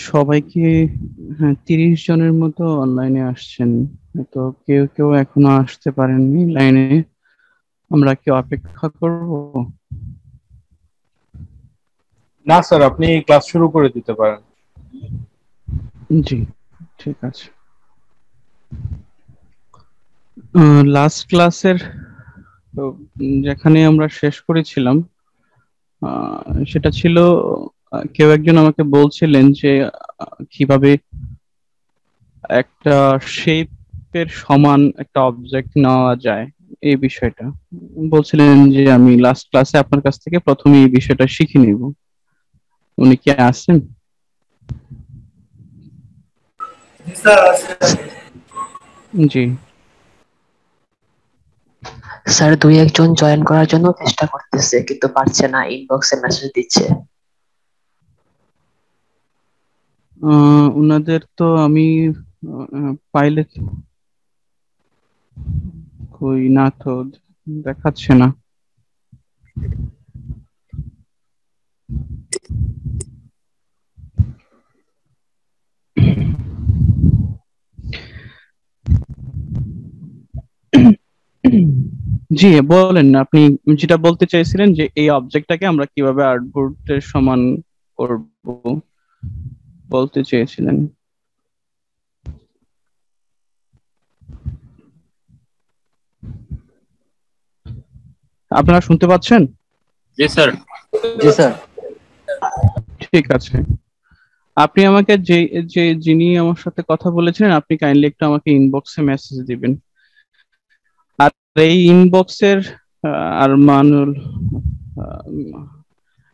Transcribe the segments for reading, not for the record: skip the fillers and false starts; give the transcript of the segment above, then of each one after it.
সবাইকে, হ্যাঁ, 30 জনের মতো অনলাইনে আসছেন। তো কেউ কেউ এখনো আসতে পারেননি লাইনে। আমরা কি অপেক্ষা করব? না স্যার, আপনি ক্লাস শুরু করে দিতে পারেন। জি, ঠিক আছে। লাস্ট ক্লাসের তো যেখানে আমরা শেষ করেছিলাম, সেটা ছিল, কেউ একজন আমাকে বলছিলেন যে কিভাবে একটা শেপের সমান একটা অবজেক্ট নেওয়া যায়, এই বিষয়টা বলছিলেন যে আমি লাস্ট ক্লাসে আপনার কাছ থেকে প্রথমে এই বিষয়টা শিখে নিব। উনি কি আছেন? জি। স্যার, দুই একজন জয়েন করার জন্য চেষ্টা করতেছে কিন্তু পারছে না, ইনবক্সে মেসেজ দিচ্ছে। উনাদের তো আমি পাইলে কই না তো, দেখাচ্ছে না। জি, বলেন না আপনি যেটা বলতে চাইছিলেন, যে এই অবজেক্টটাকে আমরা কিভাবে আর্টবোর্ডের সমান করব, বলতে চেয়েছিলেন। আপনারা শুনতে পাচ্ছেন? জি স্যার। জি স্যার। ঠিক আছে। আপনি আমাকে যে যে যিনি আমার সাথে কথা বলেছিলেন, আপনি কাইন্ডলি একটু আমাকে ইনবক্সে মেসেজ দিবেন। আর এই ইনবক্সের আর মানুল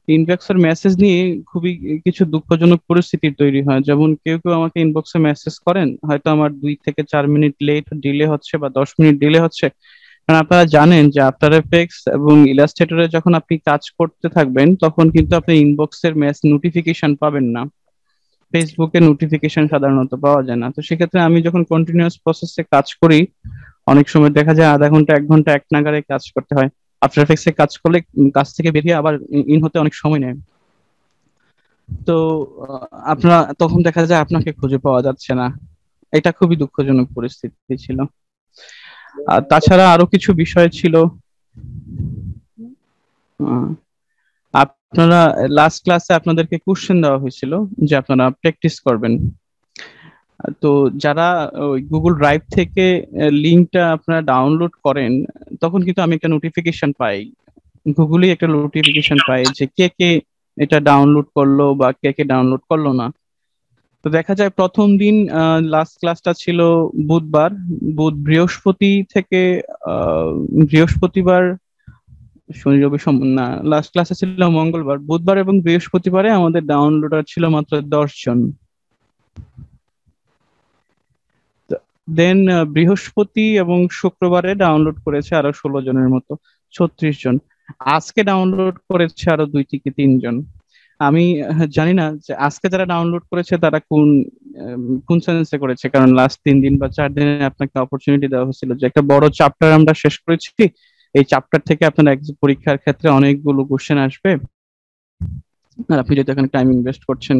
ইনবক্সের মেসেজ নিয়ে খুবই কিছু দুঃখজনক পরিস্থিতির তৈরি হয়। যেমন কেউ কেউ আমাকে ইনবক্সে মেসেজ করেন, হয়তো আমার 2 থেকে 4 মিনিট লেট ডিলে হচ্ছে বা 10 মিনিট ডিলে হচ্ছে। কারণ আপনারা জানেন যে আফটার এফেক্টস এবং ইলাস্ট্রেটরে যখন আপনি কাজ করতে থাকবেন, তখন কিন্তু আপনি ইনবক্সের নোটিফিকেশন পাবেন না। ফেসবুকে নোটিফিকেশন সাধারণত পাওয়া যায় না। তো সেক্ষেত্রে আমি যখন কন্টিনিউয়াস প্রসেসে কাজ করি, অনেক সময় দেখা যায় আধা ঘন্টা 1 ঘন্টা এক নাগাড়ে কাজ করতে হয়। আফটার এফেক্টস এ কাজ করলে কাজ থেকে বেরিয়ে আবার ইন হতে অনেক সময় নেয়। তো আপনারা তখন দেখা যায় আপনাকে খুঁজে পাওয়া যাচ্ছে না। এটা খুবই দুঃখজনক পরিস্থিতি ছিল। আর তাছাড়া আরো কিছু বিষয় ছিল। আহ, আপনারা লাস্ট ক্লাসে আপনাদেরকে কোশ্চেন দেওয়া হয়েছিল যে আপনারা প্র্যাকটিস করবেন। তো যারা ওই গুগল ড্রাইভ থেকে লিঙ্কটা আপনারা ডাউনলোড করেন, তখন কিন্তু আমি একটা নোটিফিকেশন পাই। গুগলে একটা নোটিফিকেশন পাই যে কে কে এটা ডাউনলোড করলো বা কে কে ডাউনলোড করলো না। তো দেখা যায় প্রথম দিন, লাস্ট ক্লাসটা ছিল বুধবার, বৃহস্পতি থেকে আহ, বৃহস্পতিবার, শনি রবি না, লাস্ট ক্লাসে ছিল মঙ্গলবার। বুধবার এবং বৃহস্পতিবারে আমাদের ডাউনলোডার ছিল মাত্র 10 জন। দেন বৃহস্পতি এবং শুক্রবারে ডাউনলোড করেছে আরো 16 জনের মতো, 36 জন। আজকে ডাউনলোড করেছে আরো 2 থেকে 3 জন। আমি জানি না যে আজকে যারা ডাউনলোড করেছে তারা কোন সেন্সে করেছে, কারণ লাস্ট 3 দিন বা 4 দিনে আপনাকে অপরচুনিটি দেওয়া হয়েছিল যে একটা বড় চ্যাপ্টার আমরা শেষ করেছি। এই চ্যাপ্টার থেকে আপনার পরীক্ষার ক্ষেত্রে অনেকগুলো কোশ্চেন আসবে। আর আপনি যদি এখানে টাইম ইনভেস্ট করছেন,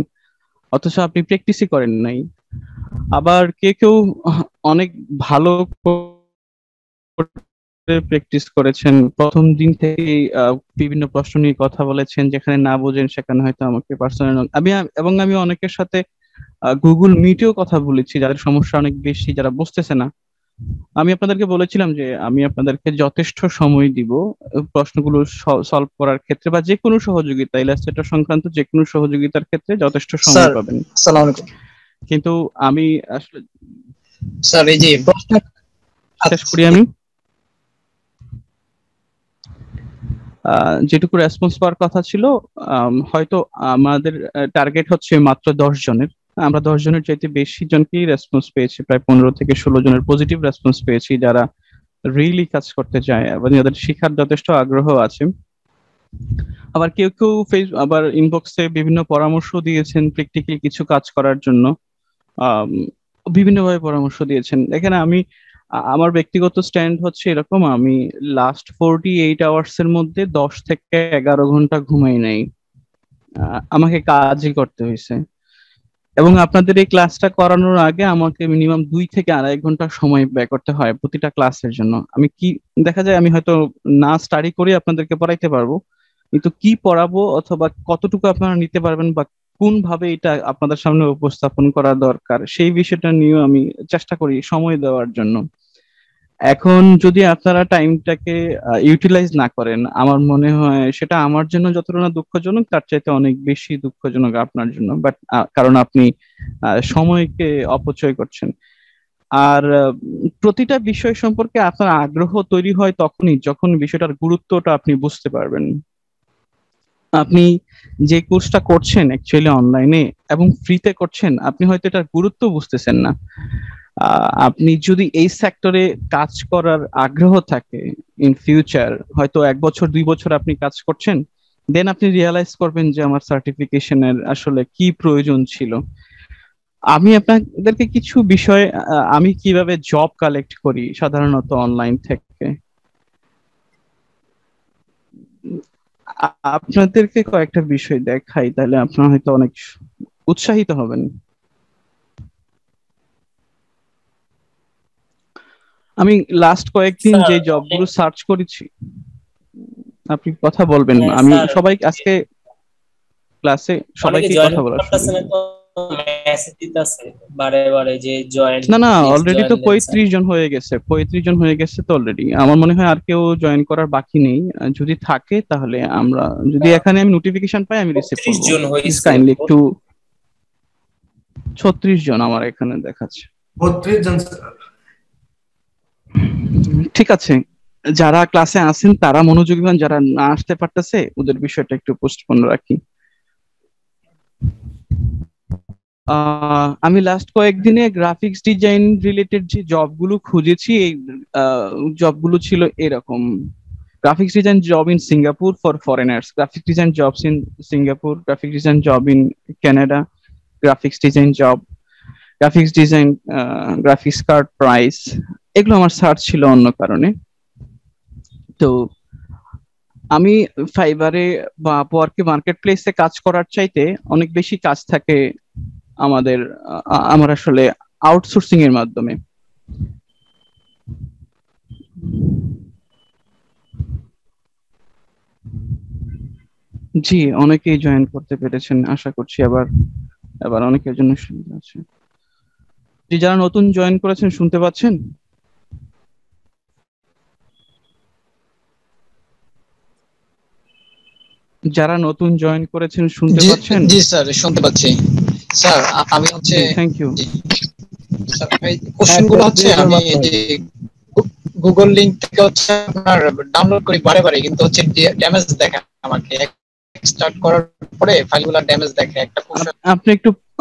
অথচ আপনি প্র্যাকটিসই করেন নাই। আবার কেউ কেউ অনেক ভালো প্র্যাকটিস করেছেন, প্রথম দিন থেকেই বিভিন্ন প্রশ্ন নিয়ে কথা বলেছেন, যেখানে না বোঝেন সেখানে হয়তো আমাকে পার্সোনাল, আমি অনেকের সাথে গুগল মিটেও কথা বলেছি, যাদের সমস্যা অনেক বেশি, যারা বুঝতেছে না। আমি আপনাদেরকে বলেছিলাম যে আমি আপনাদেরকে যথেষ্ট সময় দিব প্রশ্নগুলো সলভ করার ক্ষেত্রে, বা যে কোনো সহযোগিতা, ইলাস্ট্রেটর সংক্রান্ত যে কোনো সহযোগিতার ক্ষেত্রে যথেষ্ট সময় স্যার, পাবেন। আসসালামু আলাইকুম। কিন্তু আমি আসলে স্যার, এই যে প্রশ্ন। শেষ করি আমি। যেটুকু রেসপন্স পাওয়ার কথা ছিল, হয়তো আমাদের টার্গেট হচ্ছে মাত্র 10 জনের। আমরা 10 জনের চাইতে বেশি জনকেই রেসপন্স পেয়েছি, প্রায় 15 থেকে 16 জনের পজিটিভ রেসপন্স পেয়েছি, যারা রিয়েলি কাজ করতে চায় এবং যাদের শিখার যথেষ্ট আগ্রহ আছে। আবার কেউ কেউ আবার ইনবক্সে বিভিন্ন পরামর্শ দিয়েছেন প্র্যাকটিক্যালি কিছু কাজ করার জন্য। আম, বিভিন্নভাবে পরামর্শ দিয়েছেন। এখানে আমি আমার ব্যক্তিগত স্ট্যান্ড হচ্ছে এরকম, আমি লাস্ট 48 আওয়ার্স এর মধ্যে 10 থেকে 11 ঘন্টা ঘুমাই নাই। আমাকে কাজই করতে হয়েছে। এবং আপনাদের এই ক্লাসটা করানোর আগে আমাকে মিনিমাম 2 থেকে 2.5 ঘন্টা সময় ব্যয় করতে হয় প্রতিটা ক্লাসের জন্য। আমি কি দেখা যায় আমি হয়তো না স্টাডি করে আপনাদেরকে পড়াইতে পারবো, কিন্তু কি পড়াবো অথবা কতটুকু আপনারা নিতে পারবেন বা কোন ভাবে এটা আপনাদের সামনে উপস্থাপন করা দরকার সেই বিষয়টা নিয়েও আমি চেষ্টা করি সময় দেওয়ার জন্য। এখন যদি আপনারা টাইমটাকে ইউটিলাইজ না করেন, আমার মনে হয় সেটা আমার জন্য যতটা না দুঃখজনক তার চাইতে অনেক বেশি দুঃখজনক আপনার জন্য। বাট কারণ আপনি সময়কে অপচয় করছেন। আর প্রতিটা বিষয় সম্পর্কে আপনার আগ্রহ তৈরি হয় তখনই যখন বিষয়টার গুরুত্বটা আপনি বুঝতে পারবেন। আপনি যে কোর্সটা করছেন অ্যাকচুয়ালি অনলাইনে এবং ফ্রিতে করছেন, আপনি হয়তো এটার গুরুত্ব বুঝতেছেন না। আপনি যদি এই সেক্টরে কাজ করার আগ্রহ থাকে ইন ফিউচার, হয়তো 1 বছর 2 বছর আপনি কাজ করছেন, দেন আপনি রিয়েলাইজ করবেন যে আমার সার্টিফিকেশনের আসলে কি প্রয়োজন ছিল। আমি আপনাদেরকে কিছু বিষয়, আমি কিভাবে জব কালেক্ট করি সাধারণত অনলাইন থেকে, আপনাদেরকে কয়েকটা বিষয় দেখাই, তাহলে আপনারা হয়তো অনেক উৎসাহিত হবেন। আমি লাস্ট কয়েকদিন স্যার যে আপনি জবগুলো সার্চ করেছি, আপনি কথা বলবেন, হ্যাঁ আমি স্যার সবাই আজকে ক্লাসে অনেকে সবাইকে জয়েন কথা বলার সুযোগ করতেছে না দিব। তো মেসেজ দিতেছে বারে বারে যে জয়েন না না, প্লিজ অলরেডি জয়েন তো দেন স্যার। 35 জন হয়ে গেছে, 35 জন হয়ে গেছে তো অলরেডি। আমার মনে হয় আর কেউ জয়েন করার বাকি নেই। যদি থাকে তাহলে আমরা, যদি এখানে আমি নোটিফিকেশন পাই আমি রিসিভ 32 করবো। জন প্লিজ হয়েছে। কাইন্ডলি একটু। 36 জন আমার এখানে দেখাচ্ছে। 32 জন স্যার। ঠিক আছে, যারা ক্লাসে আছেন তারা মনোযোগী হন, যারা না আসতে পারতেছে ওদের বিষয়টা একটু পোস্টপোন রাখি। আমি লাস্ট কয়েকদিনে গ্রাফিক্স ডিজাইন রিলেটেড যে জবগুলো খুঁজেছি, এই জবগুলো ছিল এরকম: graphics design job in Singapore for foreigners, graphic design jobs in Singapore, graphic design job in Canada, graphics design job, graphics design graphics card price। এগুলো আমার সার্চ ছিল অন্য কারণে। তো আমি ফাইবারে বা আপওয়ার্কে মার্কেট প্লেসে কাজ করার চাইতে অনেক বেশি কাজ থাকে আমাদের, আমার আসলে আউটসোর্সিং এর মাধ্যমে। জি, অনেকেই জয়েন করতে পেরেছেন আশা করছি। আবার আবার অনেকের জন্য সুবিধা আছে। জি, যারা নতুন জয়েন করেছেন শুনতে পাচ্ছেন? যারা নতুন জয়েন করেছেন শুনতে পাচ্ছেন? জি স্যার শুনতে পাচ্ছি স্যার। আমি হচ্ছে জি, থ্যাংক ইউ। স্যার এই কোশ্চেনগুলো হচ্ছে আমি যে গুগল লিংক থেকে হচ্ছে আপনার ডাউনলোড করি বারে বারে, কিন্তু হচ্ছে ড্যামেজ দেখায় আমাকে। স্টার্ট করার পরে ফাইলগুলো ড্যামেজ দেখায় একটা কোশ্চেন।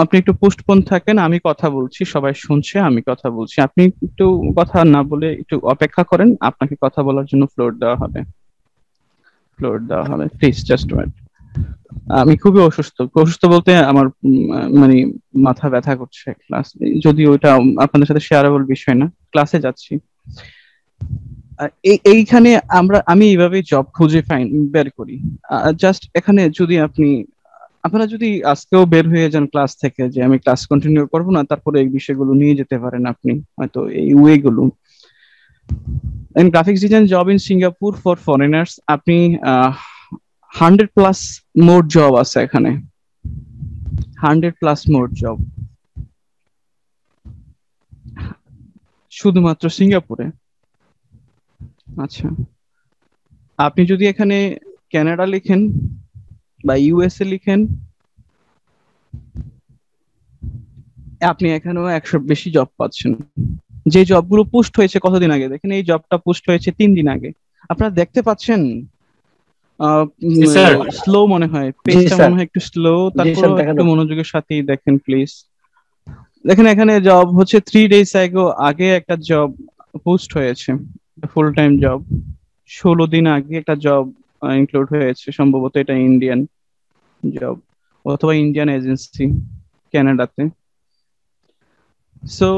আপনি একটু পোস্টপোন থাকেন, আমি কথা বলছি, সবাই শুনছে, আমি কথা বলছি। আপনি একটু কথা না বলে একটু অপেক্ষা করেন, আপনাকে কথা বলার জন্য ফ্লোর দেওয়া হবে। Please just wait. আমি খুবই অসুস্থ বলতে আমার মানে মাথা ব্যথা করছে। ক্লাস, যদি ওইটা আপনাদের সাথে শেয়ারেবল বিষয় না, ক্লাসে যাচ্ছি। এইখানে আমি এইভাবে জব খুঁজে বের করি। জাস্ট এখানে যদি আপনারা যদি আজকেও বের হয়ে যান ক্লাস থেকে যে আমি ক্লাস কন্টিনিউ করবো না, তারপরে এই বিষয়গুলো নিয়ে যেতে পারেন আপনি হয়তো এই ওয়ে গুলো। Graphics design job in Singapore for foreigners, আপনি 100+ মোর জব আছে এখানে, 100+ মোর জব শুধুমাত্র সিঙ্গাপুরে। আচ্ছা, আপনি যদি এখানে কানাডা লিখেন বা ইউএসএ লিখেন, আপনি এখানেও 100 বেশি জব পাচ্ছেন। যে জবগুলো পোস্ট হয়েছে কতদিন আগে, দেখেন এই জবটা পোস্ট হয়েছে 3 দিন আগে। আপনারা দেখতে পাচ্ছেন? স্যার। স্লো মনে হয়, পেজটা মনে হয় একটু স্লো, তারপর একটু মনোযোগের সাথেই দেখেন প্লিজ। দেখেন এখানে জব হচ্ছে 3 days আগে একটা জব পোস্ট হয়েছে, ফুল টাইম জব। 16 দিন আগে একটা জব ইনক্লুড হয়েছে, সম্ভবত এটা ইন্ডিয়ান জব অথবা ইন্ডিয়ান এজেন্সি কানাডাতে। সো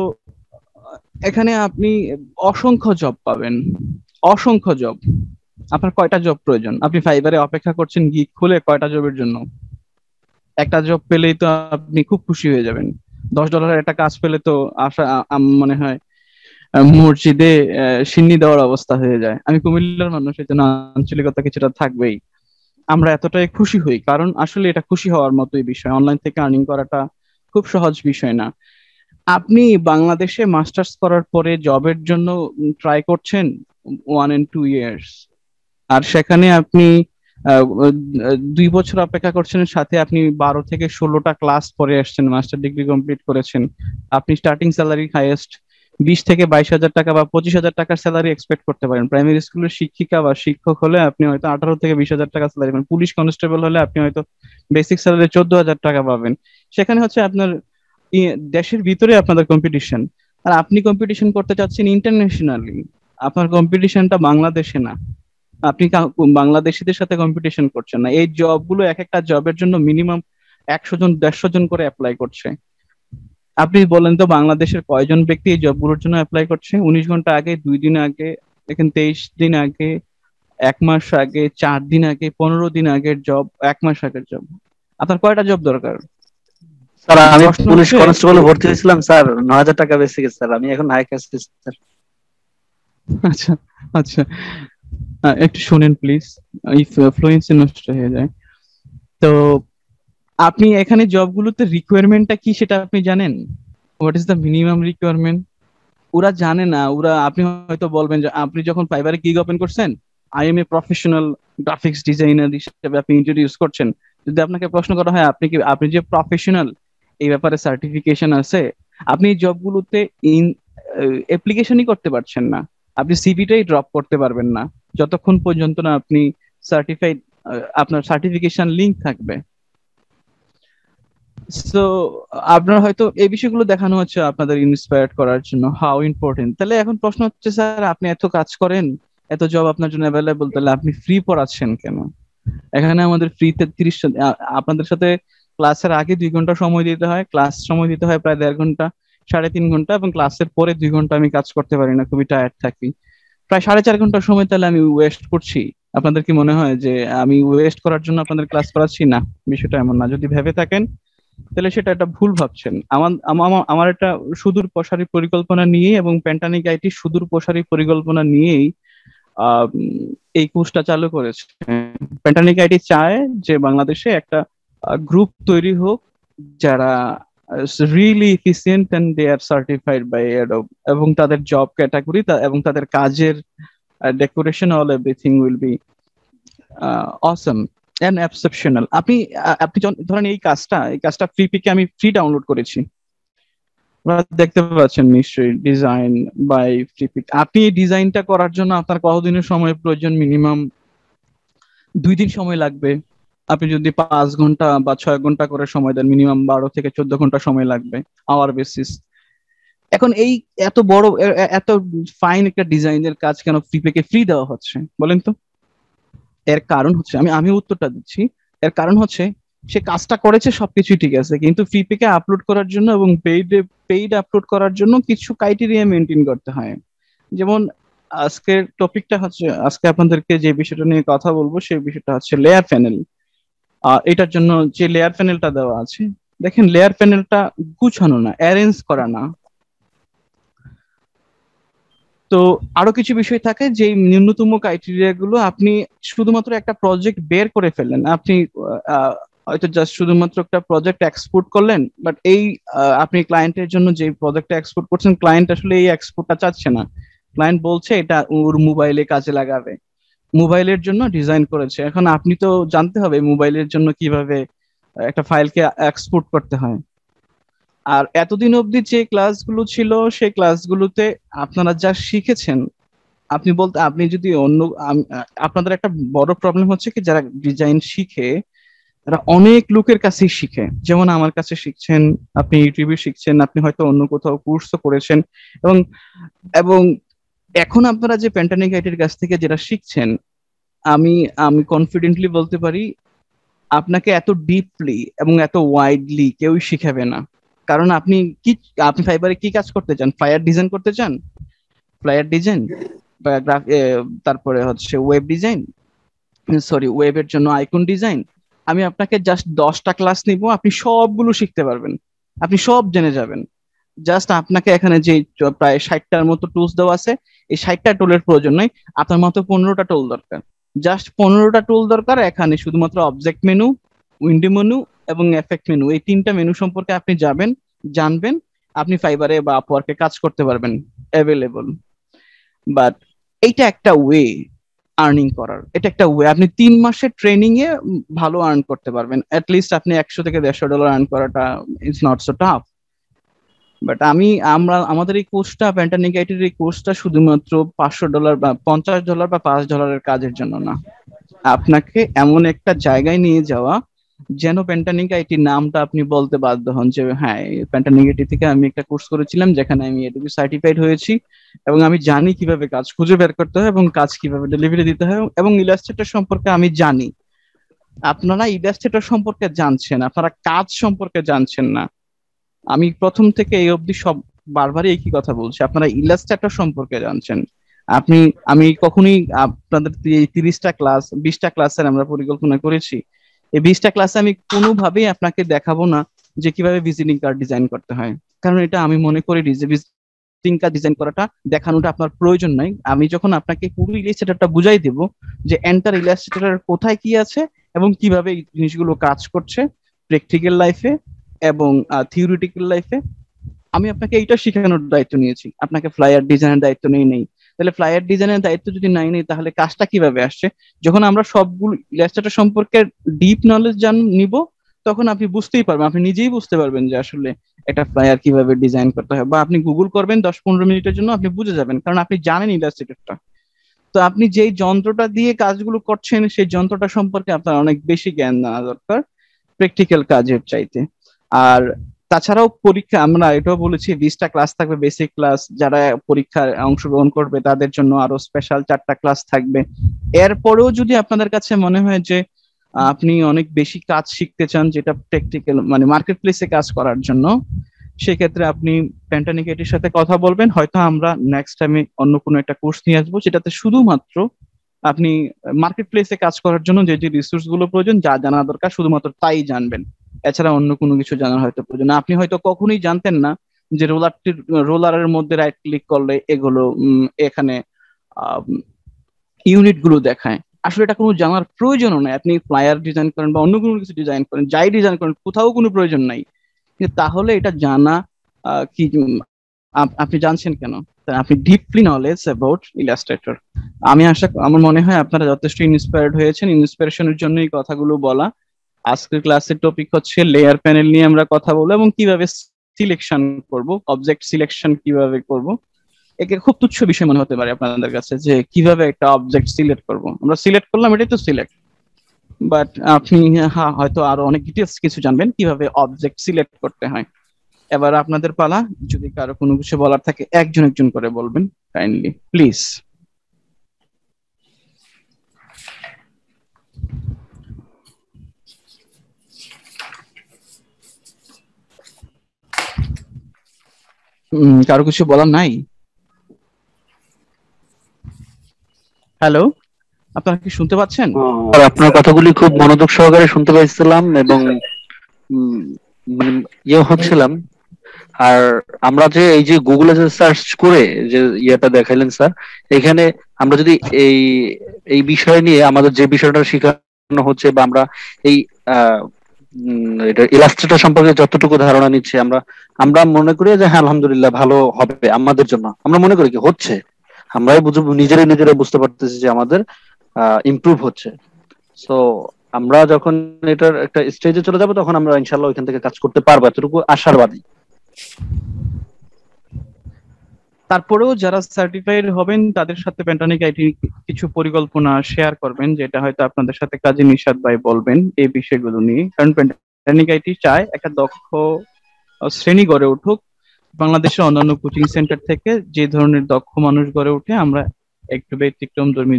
এখানে আপনি অসংখ্য জব পাবেন, অসংখ্য জব। আপনার কয়টা জব প্রয়োজন? আপনি ফাইবারে অপেক্ষা করছেন গিগ খুলে কয়টা জবের জন্য? একটা জব পেলেই তো আপনি খুব খুশি হয়ে যাবেন। $10 একটা কাজ পেলে তো আশা মনে হয় মসজিদে সিন্নি দেওয়ার অবস্থা হয়ে যায়। আমি কুমিল্লার মানুষ, এই জন্য আঞ্চলিকতা কিছুটা থাকবেই। আমরা এতটাই খুশি হই কারণ আসলে এটা খুশি হওয়ার মতোই বিষয়। অনলাইন থেকে আর্নিং করাটা খুব সহজ বিষয় না। আপনি বাংলাদেশে মাস্টার্স করার পরে জবের জন্য ট্রাই করছেন 1 and 2 years, আর সেখানে আপনি 2 বছর অপেক্ষা করছেন, সাথে আপনি 12 থেকে 16টা ক্লাস পরে আসছেন, মাস্টার ডিগ্রি কমপ্লিট করেছেন। আপনি স্টার্টিং স্যালারি হাইয়েস্ট 20 থেকে 22 হাজার টাকা বা 25 হাজার টাকার স্যালারি এক্সপেক্ট করতে পারেন। প্রাইমারি স্কুলের শিক্ষিকা বা শিক্ষক হলে আপনি হয়তো 18 থেকে 20 হাজার টাকা স্যালারি পাবেন। পুলিশ কনস্টেবল হলে আপনি হয়তো বেসিক স্যালারি 14 হাজার টাকা পাবেন। সেখানে হচ্ছে আপনার দেশের ভিতরে আপনাদের কম্পিটিশন, আর আপনি কম্পিটিশন করতে চাচ্ছেন ইন্টারন্যাশনালি। আপনার কম্পিটিশনটা বাংলাদেশে না, আপনি বাংলাদেশিদের সাথে কম্পিটিশন করছেন না। এই জবগুলো, এক একটা জবের জন্য মিনিমাম 100 জন 150 জন করে অ্যাপ্লাই করছে। আপনি বলেন তো বাংলাদেশের কয়জন ব্যক্তি এই জবগুলোর জন্য অ্যাপ্লাই করছে? 19 ঘন্টা আগে, 2 দিন আগে, দেখেন 23 দিন আগে, 1 মাস আগে, 4 দিন আগে, 15 দিন আগের জব, 1 মাস আগের জব। আপনার কয়টা জব দরকার? স্যার আমি প্রশ্ন পুলিশ হচ্ছে কনস্টেবলে ভর্তি হয়েছিলাম স্যার, 9,000 টাকা বেসিক স্যার, আমি এখন হাই ক্লাস স্যার। আচ্ছা, আচ্ছা, একটু শুনেন প্লিজ, এই ফ্লুয়েন্সি নষ্ট হয়ে যায়। তো আপনি এখানে জবগুলোতে রিকোয়ারমেন্টটা কি সেটা আপনি জানেন? What is the minimum requirement? ওরা জানে না। আপনি হয়তো বলবেন যে আপনি যখন ফাইবারে গিগ ওপেন করছেন, I M a professional graphics designer হিসেবে আপনি ইন্ট্রোডিউস করছেন। যদি আপনাকে প্রশ্ন করা হয় আপনি যে প্রফেশনাল, এই ব্যাপারে সার্টিফিকেশন আছে, আপনি এই জবগুলোতে ইন অ্যাপ্লিকেশনই করতে পারছেন না। আপনি সিভিটাই ড্রপ করতে পারবেন না যতক্ষণ পর্যন্ত না আপনি সার্টিফাইড, আপনার সার্টিফিকেশন লিংক থাকবে। সো আপনার হয়তো এই বিষয়গুলো দেখানো হচ্ছে আপনাদের ইন্সপায়ার্ড করার জন্য, হাউ ইম্পর্টেন্ট। তাহলে এখন প্রশ্ন হচ্ছে, স্যার আপনি এত কাজ করেন, এত জব আপনার জন্য অ্যাভেলেবল, তাহলে আপনি ফ্রি পড়াচ্ছেন কেন? এখানে আমাদের ফ্রিতে আপনাদের সাথে ক্লাসের আগে 2 ঘন্টা সময় দিতে হয়, ক্লাস সময় দিতে হয় প্রায় 1.5 ঘন্টা, 3.5 ঘন্টা, এবং ক্লাসের পরে 2 ঘন্টা আমি কাজ করতে পারি না, খুবই টায়ার্ড থাকি। প্রায় 4.5 ঘন্টা সময় তাহলে আমি ওয়েস্ট করছি। আপনাদের কি মনে হয় যে আমি ওয়েস্ট করার জন্য আপনাদের ক্লাস করাচ্ছি? না, বিষয়টা এমন না। যদি ভেবে থাকেন তাহলে সেটা একটা ভুল ভাবছেন। আমার আমার আমার একটা সুদূর প্রসারী পরিকল্পনা নিয়ে এবং প্যান্টানিক আইটি সুদূর প্রসারী পরিকল্পনা নিয়েই এই কোর্সটা চালু করেছে। প্যান্টানিক আইটি চায় যে বাংলাদেশে একটা গ্রুপ তৈরি হোক যারা really efficient and they are certified by Adobe, এবং তাদের জব ক্যাটাগরি এবং তাদের কাজের decoration, all everything will be awesome and exceptional. আপনি ধরেন এই কাজটা ফ্রি পিকে আমি ফ্রি ডাউনলোড করেছি, আপনারা দেখতে পাচ্ছেন নিশ্চয়ই, ডিজাইন বাই ফ্রি পিক। আপনি এই ডিজাইনটা করার জন্য আপনার কতদিনের সময় প্রয়োজন? মিনিমাম 2 দিন সময় লাগবে। আপনি যদি 5 ঘন্টা বা 6 ঘন্টা করে সময় দেন, মিনিমাম 12 থেকে 14 ঘন্টা সময় লাগবে আওয়ার বেসিস। এখন এই এত বড় এত ফাইন একটা ডিজাইনের কাজ কেন ফ্রি পেকে ফ্রি দেওয়া হচ্ছে বলেন তো? এর কারণ হচ্ছে, আমি উত্তরটা দিচ্ছি। এর কারণ হচ্ছে সে কাজটা করেছে, সবকিছুই ঠিক আছে, কিন্তু ফ্রি পেকে আপলোড করার জন্য এবং পেইড আপলোড করার জন্য কিছু ক্রাইটেরিয়া মেনটেন করতে হয়। যেমন আজকের টপিকটা হচ্ছে, আজকে আপনাদেরকে যে বিষয়টা নিয়ে কথা বলবো সেই বিষয়টা হচ্ছে লেয়ার প্যানেল। এটার জন্য যে লেয়ার প্যানেলটা দেওয়া আছে, দেখেন লেয়ার প্যানেলটা গুছানো না, অ্যারেঞ্জ করা না। তো আরো কিছু বিষয় থাকে যে ন্যূনতম ক্রাইটেরিয়া গুলো আপনি শুধুমাত্র একটা প্রজেক্ট বের করে ফেললেন, আপনি হয়তো জাস্ট শুধুমাত্র একটা প্রজেক্ট এক্সপোর্ট করলেন, বাট এই আপনি ক্লায়েন্টের জন্য যে প্রজেক্টটা এক্সপোর্ট করছেন, ক্লায়েন্ট আসলে এই এক্সপোর্টটা চাচ্ছে না। ক্লায়েন্ট বলছে এটা ওর মোবাইলে কাজে লাগাবে, মোবাইলের জন্য ডিজাইন করেছে। এখন আপনি তো জানতে হবে মোবাইলের জন্য কিভাবে একটা ফাইলকে এক্সপোর্ট করতে হয়। আর এতদিন অবধি যে ক্লাসগুলো ছিল সেই ক্লাসগুলোতে আপনারা যা শিখেছেন, আপনি যদি আপনাদের একটা বড় প্রবলেম হচ্ছে কি, যারা ডিজাইন শিখে তারা অনেক লোকের কাছেই শিখে। যেমন আমার কাছে শিখছেন, আপনি ইউটিউবে শিখছেন, আপনি হয়তো অন্য কোথাও কোর্সও করেছেন, এবং এবং এখন আপনারা যে প্যান্টানিক আইটির কাছ থেকে যেটা শিখছেন, আমি আমি কনফিডেন্টলি বলতে পারি আপনাকে এত ডিপলি এবং এত ওয়াইডলি কেউই শিখাবে না। কারণ আপনি ফাইবারে কি কাজ করতে চান? ফ্লায়ার ডিজাইন করতে চান? ফ্লায়ার ডিজাইন বা তারপরে হচ্ছে ওয়েব ডিজাইন, সরি ওয়েবের জন্য আইকন ডিজাইন, আমি আপনাকে জাস্ট 10টা ক্লাস নিব, আপনি সবগুলো শিখতে পারবেন, আপনি সব জেনে যাবেন। জাস্ট আপনাকে এখানে যে প্রায় 60টার মতো টুলস দেওয়া আছে, এই 60টা টুলের প্রয়োজন নাই, আপনার মতো 15টা টুল দরকার। জাস্ট 15টা টুল দরকার। এখানে শুধুমাত্র অবজেক্ট মেনু, উইন্ডো মেনু এবং এফেক্ট মেনু, এই 3টা মেনু সম্পর্কে আপনি যাবেন, জানবেন, আপনি ফাইবারে বা আপওয়ার্কে কাজ করতে পারবেন, অ্যাভেলেবল। বাট এইটা একটা ওয়ে আর্নিং করার, এটা একটা ওয়ে। আপনি 3 মাসের ট্রেনিং এ ভালো আর্ন করতে পারবেন। লিস্ট আপনি 100 থেকে $150 আর্ন করাটা it's not so tough. But আমাদের এই কোর্সটা, প্যান্টানিক আইটির এই কোর্সটা শুধুমাত্র $500 বা $50 বা $5 কাজের জন্য না। আপনাকে এমন একটা জায়গায় নিয়ে যাওয়া যেন প্যান্টানিক আইটি নামটা আপনি বলতে বাধ্য হন যে হ্যাঁ, প্যান্টানিক আইটি থেকে আমি একটা কোর্স করেছিলাম যেখানে আমি এটুকু সার্টিফাইড হয়েছি, এবং আমি জানি কিভাবে কাজ খুঁজে বের করতে হয় এবং কাজ কিভাবে ডেলিভারি দিতে হয়, এবং ইলাস্ট্রেটর সম্পর্কে আমি জানি। আপনারা ইলাস্ট্রেটর সম্পর্কে জানছেন, আপনারা কাজ সম্পর্কে জানছেন না। আমি প্রথম থেকে এই অবধি সব বারবারই একই কথা বলছি, আপনারা ইলাস্ট্রেটর সম্পর্কে জানছেন। আমি কখনোই আপনাদের এই 30টা ক্লাস 20টা ক্লাসের আমরা পরিকল্পনা করেছি, এই 20টা ক্লাসে আমি কোনোভাবেই আপনাকে দেখাবো না যে কিভাবে ভিজিটিং কার্ড ডিজাইন করতে হয়, কারণ এটা আমি মনে করি যে ভিজিটিং কার্ড ডিজাইন করাটা দেখানোটা আপনার প্রয়োজন নাই। আমি যখন আপনাকে পুরো ইলাস্ট্রেটরটা বুঝাই দেব যে এন্টার ইলাস্ট্রেটরের কোথায় কি আছে এবং কিভাবে এই জিনিসগুলো কাজ করছে প্র্যাকটিক্যাল লাইফে এবং থিওরিটিক্যাল লাইফে, আমি আপনাকে এইটা শেখানোর দায়িত্ব নিয়েছি, আপনাকে ফ্লায়ার ডিজাইনের দায়িত্ব নেই। তাহলে ফ্লায়ার ডিজাইনের দায়িত্ব যদি নেই তাহলে কাজটা কিভাবে আসছে? যখন আমরা সবগুলো ইলাস্ট্রেটর সম্পর্কে ডিপ নলেজ নিব, তখন আপনি বুঝতেই পারবেন, আপনি নিজেই বুঝতে পারবেন যে আসলে একটা ফ্লায়ার কিভাবে ডিজাইন করতে হয়, বা আপনি গুগল করবেন 10-15 মিনিটের জন্য, আপনি বুঝে যাবেন, কারণ আপনি জানেন ইলাস্ট্রেটরটা। তো আপনি যেই যন্ত্রটা দিয়ে কাজগুলো করছেন সেই যন্ত্রটা সম্পর্কে আপনার অনেক বেশি জ্ঞান জানা দরকার প্র্যাকটিক্যাল কাজের চাইতে। আর তাছাড়াও পরীক্ষা, আমরা এটাও বলেছি 20টা ক্লাস থাকবে বেসিক ক্লাস, যারা পরীক্ষায় অংশগ্রহণ করবে তাদের জন্য আরো স্পেশাল 4টা ক্লাস থাকবে। এরপরেও যদি আপনাদের কাছে মনে হয় যে আপনি অনেক বেশি কাজ শিখতে চান, যেটা প্র্যাকটিক্যাল মানে মার্কেট প্লেসে কাজ করার জন্য, সেক্ষেত্রে আপনি প্যান্টানিক আইটির সাথে কথা বলবেন। হয়তো আমরা নেক্সট টাইমে অন্য কোনো একটা কোর্স নিয়ে আসবো যেটাতে শুধুমাত্র আপনি মার্কেট প্লেসে কাজ করার জন্য যে যে রিসোর্স গুলো প্রয়োজন, যা জানা দরকার শুধুমাত্র তাই জানবেন, এছাড়া অন্য কোনো কিছু জানার হয়তো প্রয়োজন না। আপনি হয়তো কখনোই জানতেন না যে রোলারের মধ্যে রাইট ক্লিক করলে এগুলো এখানে ইউনিট গুলো দেখায়। আসলে এটা কোনো জানার প্রয়োজনও নাই। আপনি ফ্লায়ার ডিজাইন করেন বা অন্য কোনো কিছু ডিজাইন করেন, যাই ডিজাইন করেন, কোথাও কোনো প্রয়োজন নাই। কিন্তু তাহলে এটা জানা কি আপনি জানছেন কেন? আপনি ডিপলি নলেজ অ্যাবাউট ইলাস্ট্রেটর। আমার মনে হয় আপনারা যথেষ্ট ইন্সপায়ার্ড হয়েছেন, ইন্সপিরেশনের জন্য এই কথাগুলো বলা। আজকের ক্লাসের টপিক হচ্ছে লেয়ার প্যানেল নিয়ে আমরা কথা বলবো এবং কিভাবে সিলেকশন করব, অবজেক্ট সিলেকশন কিভাবে করব। একে খুব তুচ্ছ বিষয় মনে হতে পারে আপনাদের কাছে যে কিভাবে একটা অবজেক্ট সিলেক্ট করব, আমরা সিলেক্ট করলাম, এটাই তো সিলেক্ট। বাট আপনি হয়তো আরো অনেক ডিটেলস কিছু জানবেন কিভাবে অবজেক্ট সিলেক্ট করতে হয়। এবার আপনাদের পালা, যদি কারো কোনো কিছু বলার থাকে একজন একজন করে বলবেন কাইন্ডলি প্লিজ। কারো কিছু বলার নাই? হ্যালো, আপনারা কি শুনতে পাচ্ছেন? আর আপনার কথাগুলি খুব মনোযোগ সহকারে শুনতে পাইছিলাম এবং মানে ইয়ে হচ্ছিলাম। আর আমরা যে এই যে গুগলে যে সার্চ করে যে ইয়েটা দেখাইলেন স্যার, এখানে আমরা যদি এই এই বিষয় নিয়ে আমাদের যে বিষয়টা শেখানো হচ্ছে বা আমরা এই এটা ইলাস্ট্রেটর সম্পর্কে যতটুকু ধারণা নিচ্ছি, আমরা মনে করি যে হ্যাঁ আলহামদুলিল্লাহ ভালো হবে আমাদের জন্য। আমরা মনে করি কি হচ্ছে, আমরাই নিজেরাই বুঝতে পারতেছি যে আমাদের ইমপ্রুভ হচ্ছে। সো আমরা যখন এটার একটা স্টেজে চলে যাব তখন আমরা ইনশাআল্লাহ ওইখান থেকে কাজ করতে পারবো, এতটুকু আশাবাদী। তারপরেও যারা সার্টিফাইড হবেন তাদের সাথে প্যান্টানিক আইটি কিছু পরিকল্পনা শেয়ার করবেন, যেটা হয়তো আপনাদের সাথে কাজী নিশাত ভাই বলবেন এই বিষয়গুলো নিয়ে। কারণ প্যান্টানিক আইটি চায় একটা দক্ষ শ্রেণী গড়ে উঠুক। বাংলাদেশের অন্যান্য কোচিং সেন্টার থেকে যে ধরনের দক্ষ মানুষ গড়ে উঠে, আমরা একটু ব্যতিক্রমধর্মী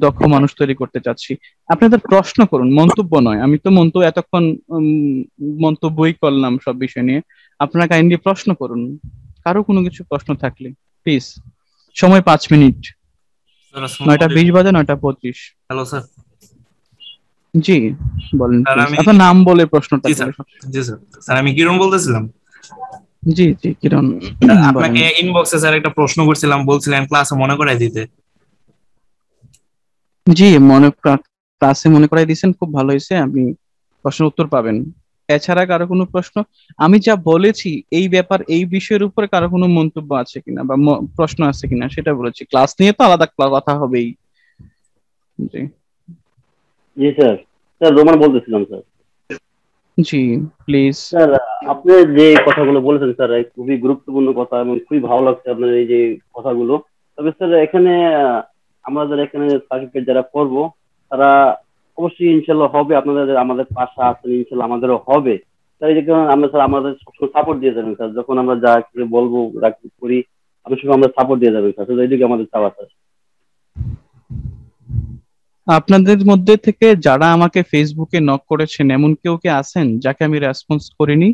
দক্ষ মানুষ তৈরি করতে চাচ্ছি। আপনাদের প্রশ্ন করুন, মন্তব্য নয়। আমি তো এতক্ষণ মন্তব্যই করলাম সব বিষয় নিয়ে। আপনারা কাইন্ডলি প্রশ্ন করুন, কারো কোনো কিছু প্রশ্ন থাকলে প্লিজ। সময় 5 মিনিট, 9টা 20 বাজে, 9টা 25। Hello sir. জি বলেন স্যার প্লিজ, আমি আপনার নাম বলে প্রশ্নটা জি করলে স্যার জি স্যার স্যার আমি কিরণ বলতেছিলাম। জি জি কিরণ স্যার, বলেন। আপনাকে ইনবক্সে স্যার একটা প্রশ্ন করছিলাম, বলছিলেন ক্লাসে মনে করাই দিতে। জি ক্লাসে মনে করাই দিয়েছেন, খুব ভালো হয়েছে। আপনি প্রশ্নের উত্তর পাবেন। এছাড়া কারো কোনো প্রশ্ন, আমি যা বলেছি এই বিষয়ের উপরে কারো কোনো মন্তব্য আছে কিনা বা প্রশ্ন আছে কিনা সেটা বলেছি। ক্লাস নিয়ে তো আলাদা কথা হবেই। জি জি স্যার। স্যার রোমান বলতেছিলাম স্যার। G please. স্যার আপনি যে কথাগুলো বলেছেন স্যার খুবই গুরুত্বপূর্ণ কথা এবং খুবই ভালো লাগছে আপনার এই যে কথাগুলো। তবে স্যার এখানে আমাদের এখানে সার্টিফিকেট যারা করবো তারা অবশ্যই ইনশাল্লাহ হবে, আপনাদের আমাদের পাশে আছেন ইনশাল্লাহ আমাদেরও হবে। স্যার এই যে কারণে আমরা স্যার আমাদের সাপোর্ট দিয়ে যাবেন স্যার, যখন আমরা যা কিছু বলবো যা কিছু করি আপনি শুধু আমরা সাপোর্ট দিয়ে যাবেন স্যার, শুধু এইদিকে আমাদের চাওয়া স্যার। আপনাদের মধ্যে থেকে যারা আমাকে ফেসবুকে নক করেছেন এমন কেউ কি আছেন যাকে আমি রেসপন্স করিনি?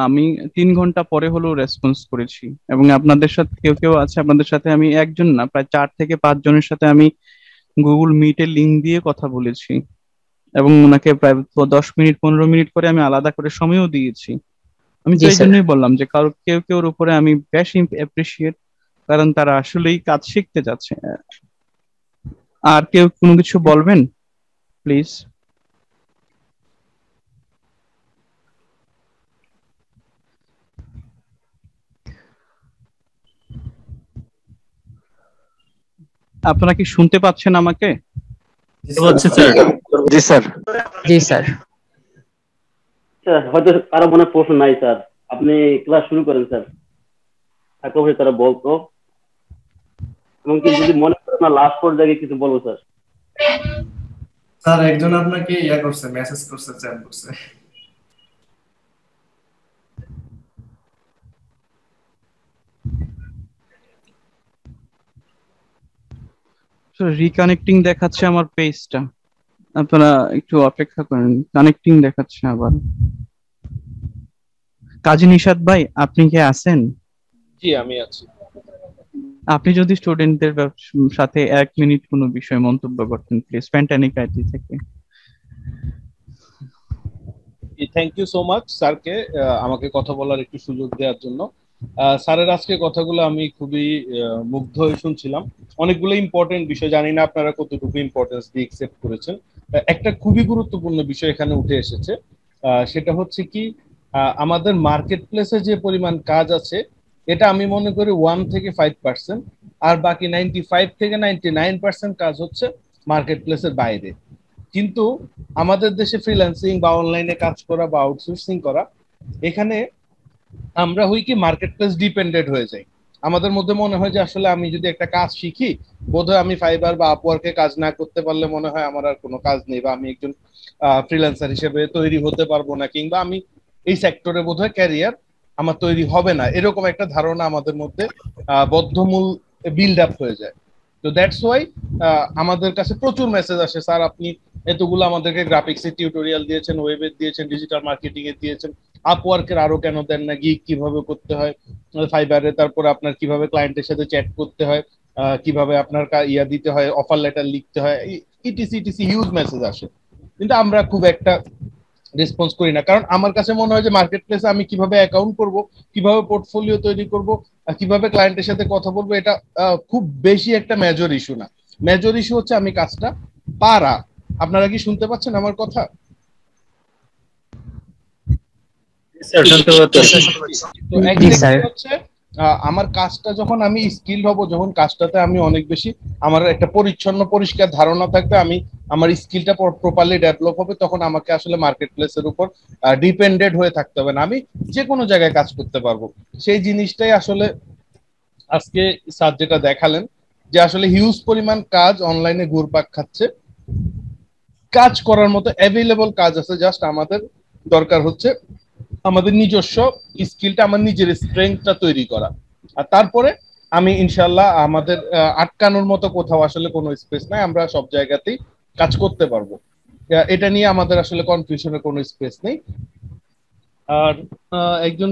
আমি 3 ঘন্টা পরে হলেও রেসপন্স করেছি। এবং আপনাদের সাথে কেউ কেউ আছে, আপনাদের সাথে আমি একজন না প্রায় 4 থেকে 5 জনের সাথে আমি গুগল মিটের লিংক দিয়ে কথা বলেছি। এবং ওনাকে প্রায় 10 মিনিট 15 মিনিট করে আমি আলাদা করে সময়ও দিয়েছি। আমি তো জি এই স্যার। জন্যই বললাম যে কারো কেউ কেউর উপরে আমি বেশ অ্যাপ্রিসিয়েট, কারণ তারা আসলেই কাজ শিখতে যাচ্ছে। আর কেউ কোনো কিছু বলবেন প্লিজ? আপনারা কি শুনতে পাচ্ছেন আমাকে? হচ্ছে স্যার। জি স্যার। জি স্যার। স্যার হয়তো কারো মনে প্রশ্ন নাই স্যার, আপনি ক্লাস শুরু করেন স্যার, থাকলে অবশ্যই তারা বলতো। এবং কি যদি মনে করেন না লাস্ট পর্যায়ে কিছু বলবো স্যার। স্যার একজন আপনাকে করছে, মেসেজ করছে, চ্যাট করছে। রিকানেক্টিং দেখাচ্ছে আমার পেজটা, আপনারা একটু অপেক্ষা করেন। কানেক্টিং দেখাচ্ছে আবার। কাজী নিশাত ভাই আপনি কি আছেন? জি আমি আছি। আপনি যদি স্টুডেন্টদের সাথে 1 মিনিট কোনো বিষয়ে মন্তব্য করতেন প্লিজ, প্যান্টানিক আইটি থেকে। থ্যাংক ইউ সো মাচ স্যারকে আমাকে কথা বলার একটু সুযোগ দেওয়ার জন্য। স্যারের আজকে কথাগুলো আমি খুবই মুগ্ধ হয়ে শুনছিলাম। অনেকগুলো ইম্পর্টেন্ট বিষয়, জানি না আপনারা কতটুকু ইম্পর্টেন্স দিয়ে একসেপ্ট করেছেন। একটা খুবই গুরুত্বপূর্ণ বিষয় এখানে উঠে এসেছে, সেটা হচ্ছে কি আমাদের মার্কেট প্লেসে যে পরিমাণ কাজ আছে এটা আমি মনে করি 1 থেকে 5%, আর বাকি 95 থেকে 99% কাজ হচ্ছে মার্কেট প্লেসের বাইরে। কিন্তু আমাদের দেশে ফ্রিল্যান্সিং বা অনলাইনে কাজ করা বা আউটসোর্সিং করা, এখানে আমরা হই কি মার্কেট প্লেস ডিপেন্ডেন্ট হয়ে যাই। আমাদের মধ্যে মনে হয় যে আসলে আমি যদি একটা কাজ শিখি, বোধহয় আমি ফাইবার বা আপওয়ার্কে কাজ না করতে পারলে মনে হয় আমার আর কোনো কাজ নেই, বা আমি একজন ফ্রিল্যান্সার হিসেবে তৈরি হতে পারবো না, কিংবা আমি এই সেক্টরে বোধহয় ক্যারিয়ার আমার তৈরি হবে না, এরকম একটা ধারণা আমাদের মধ্যে বদ্ধমূল বিল্ড আপ হয়ে যায়। তো দ্যাটস ওয়াই আমাদের কাছে প্রচুর মেসেজ আসে, স্যার আপনি এতগুলো আমাদেরকে গ্রাফিক্স এর টিউটোরিয়াল দিয়েছেন, ওয়েবের দিয়েছেন, ডিজিটাল মার্কেটিং এর দিয়েছেন, আপওয়ার্কের আরো কেন দেন না, গিগ কিভাবে করতে হয় ফাইবারে, তারপরে আপনার কিভাবে ক্লায়েন্টের সাথে চ্যাট করতে হয়, কিভাবে আপনার ইয়া দিতে হয়, অফার লেটার লিখতে হয়, ইটিসি ইটিসি হিউজ মেসেজ আসে। কিন্তু আমরা খুব একটা রেসপন্স করি না, কারণ আমার কাছে মনে হয় যে মার্কেট প্লেসে আমি কিভাবে অ্যাকাউন্ট করব, কিভাবে পোর্টফোলিও তৈরি করব, কিভাবে ক্লায়েন্টের সাথে কথা বলবো, এটা খুব বেশি একটা মেজর ইস্যু না। মেজর ইস্যু হচ্ছে আমি কাজটা পারা। আপনারা কি শুনতে পাচ্ছেন আমার কথা? তো এক্স্যাক্টলি হচ্ছে আমার কাজটা যখন আমি স্কিলড হব, যখন কাজটাতে আমি অনেক বেশি আমার একটা পরিচ্ছন্ন পরিষ্কার ধারণা থাকবে, আমি আমার স্কিলটা প্রপারলি ডেভেলপ হবে, তখন আমাকে আসলে মার্কেট প্লেসের উপর ডিপেন্ডেন্ট হয়ে থাকতে হবে না, আমি যে কোনো জায়গায় কাজ করতে পারবো। সেই জিনিসটাই আসলে আজকে স্যার যেটা দেখালেন, যে আসলে হিউজ পরিমাণ কাজ অনলাইনে ঘুরপাক খাচ্ছে, কাজ করার মতো অ্যাভেলেবল কাজ আছে, জাস্ট আমাদের দরকার হচ্ছে আমাদের নিজস্ব স্কিলটা, আমার নিজের স্ট্রেংথটা তৈরি করা। আর তারপরে আমি ইনশাল্লাহ আমাদের আটকানোর মতো কোথাও আসলে কোনো স্পেস নাই, আমরা সব জায়গাতেই কাজ করতে পারবো। এটা নিয়ে আমাদের আসলে কনফিউশনের কোনো স্পেস নেই। আর একজন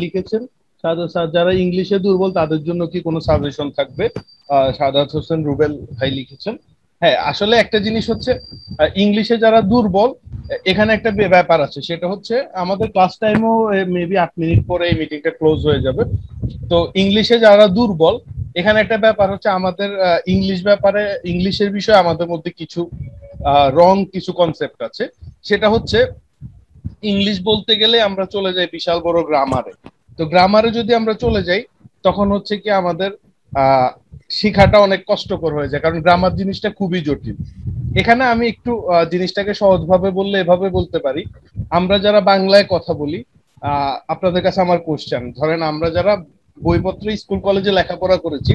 লিখেছেন যারা ইংলিশে দুর্বল তাদের জন্য কি কোনো সাজেশন থাকবে, সাদাত হোসেন রুবেল ভাই লিখেছেন। হ্যাঁ, আসলে একটা জিনিস হচ্ছে ইংলিশে যারা দুর্বল, এখানে একটা ব্যাপার আছে, সেটা হচ্ছে আমাদের ক্লাস টাইমও মেবি 8 মিনিট পরে এই মিটিংটা ক্লোজ হয়ে যাবে। তো ইংলিশে যারা দুর্বল, এখানে একটা ব্যাপার হচ্ছে আমাদের ইংলিশের বিষয়ে আমাদের মধ্যে কিছু রং কিছু কনসেপ্ট আছে। সেটা হচ্ছে ইংলিশ বলতে গেলে আমরা চলে যাই বিশাল বড় গ্রামারে। তো গ্রামারে যদি আমরা চলে যাই, তখন হচ্ছে কি আমাদের শেখাটা অনেক কষ্টকর হয়ে যায়, কারণ গ্রামার জিনিসটা খুবই জটিল। এখানে আমি একটু জিনিসটাকে সহজভাবে বললে এভাবে বলতে পারি, আমরা যারা বাংলায় কথা বলি, আপনাদের কাছে আমার কোশ্চেন, ধরেন আমরা যারা বইপত্র স্কুল কলেজে লেখাপড়া করেছি,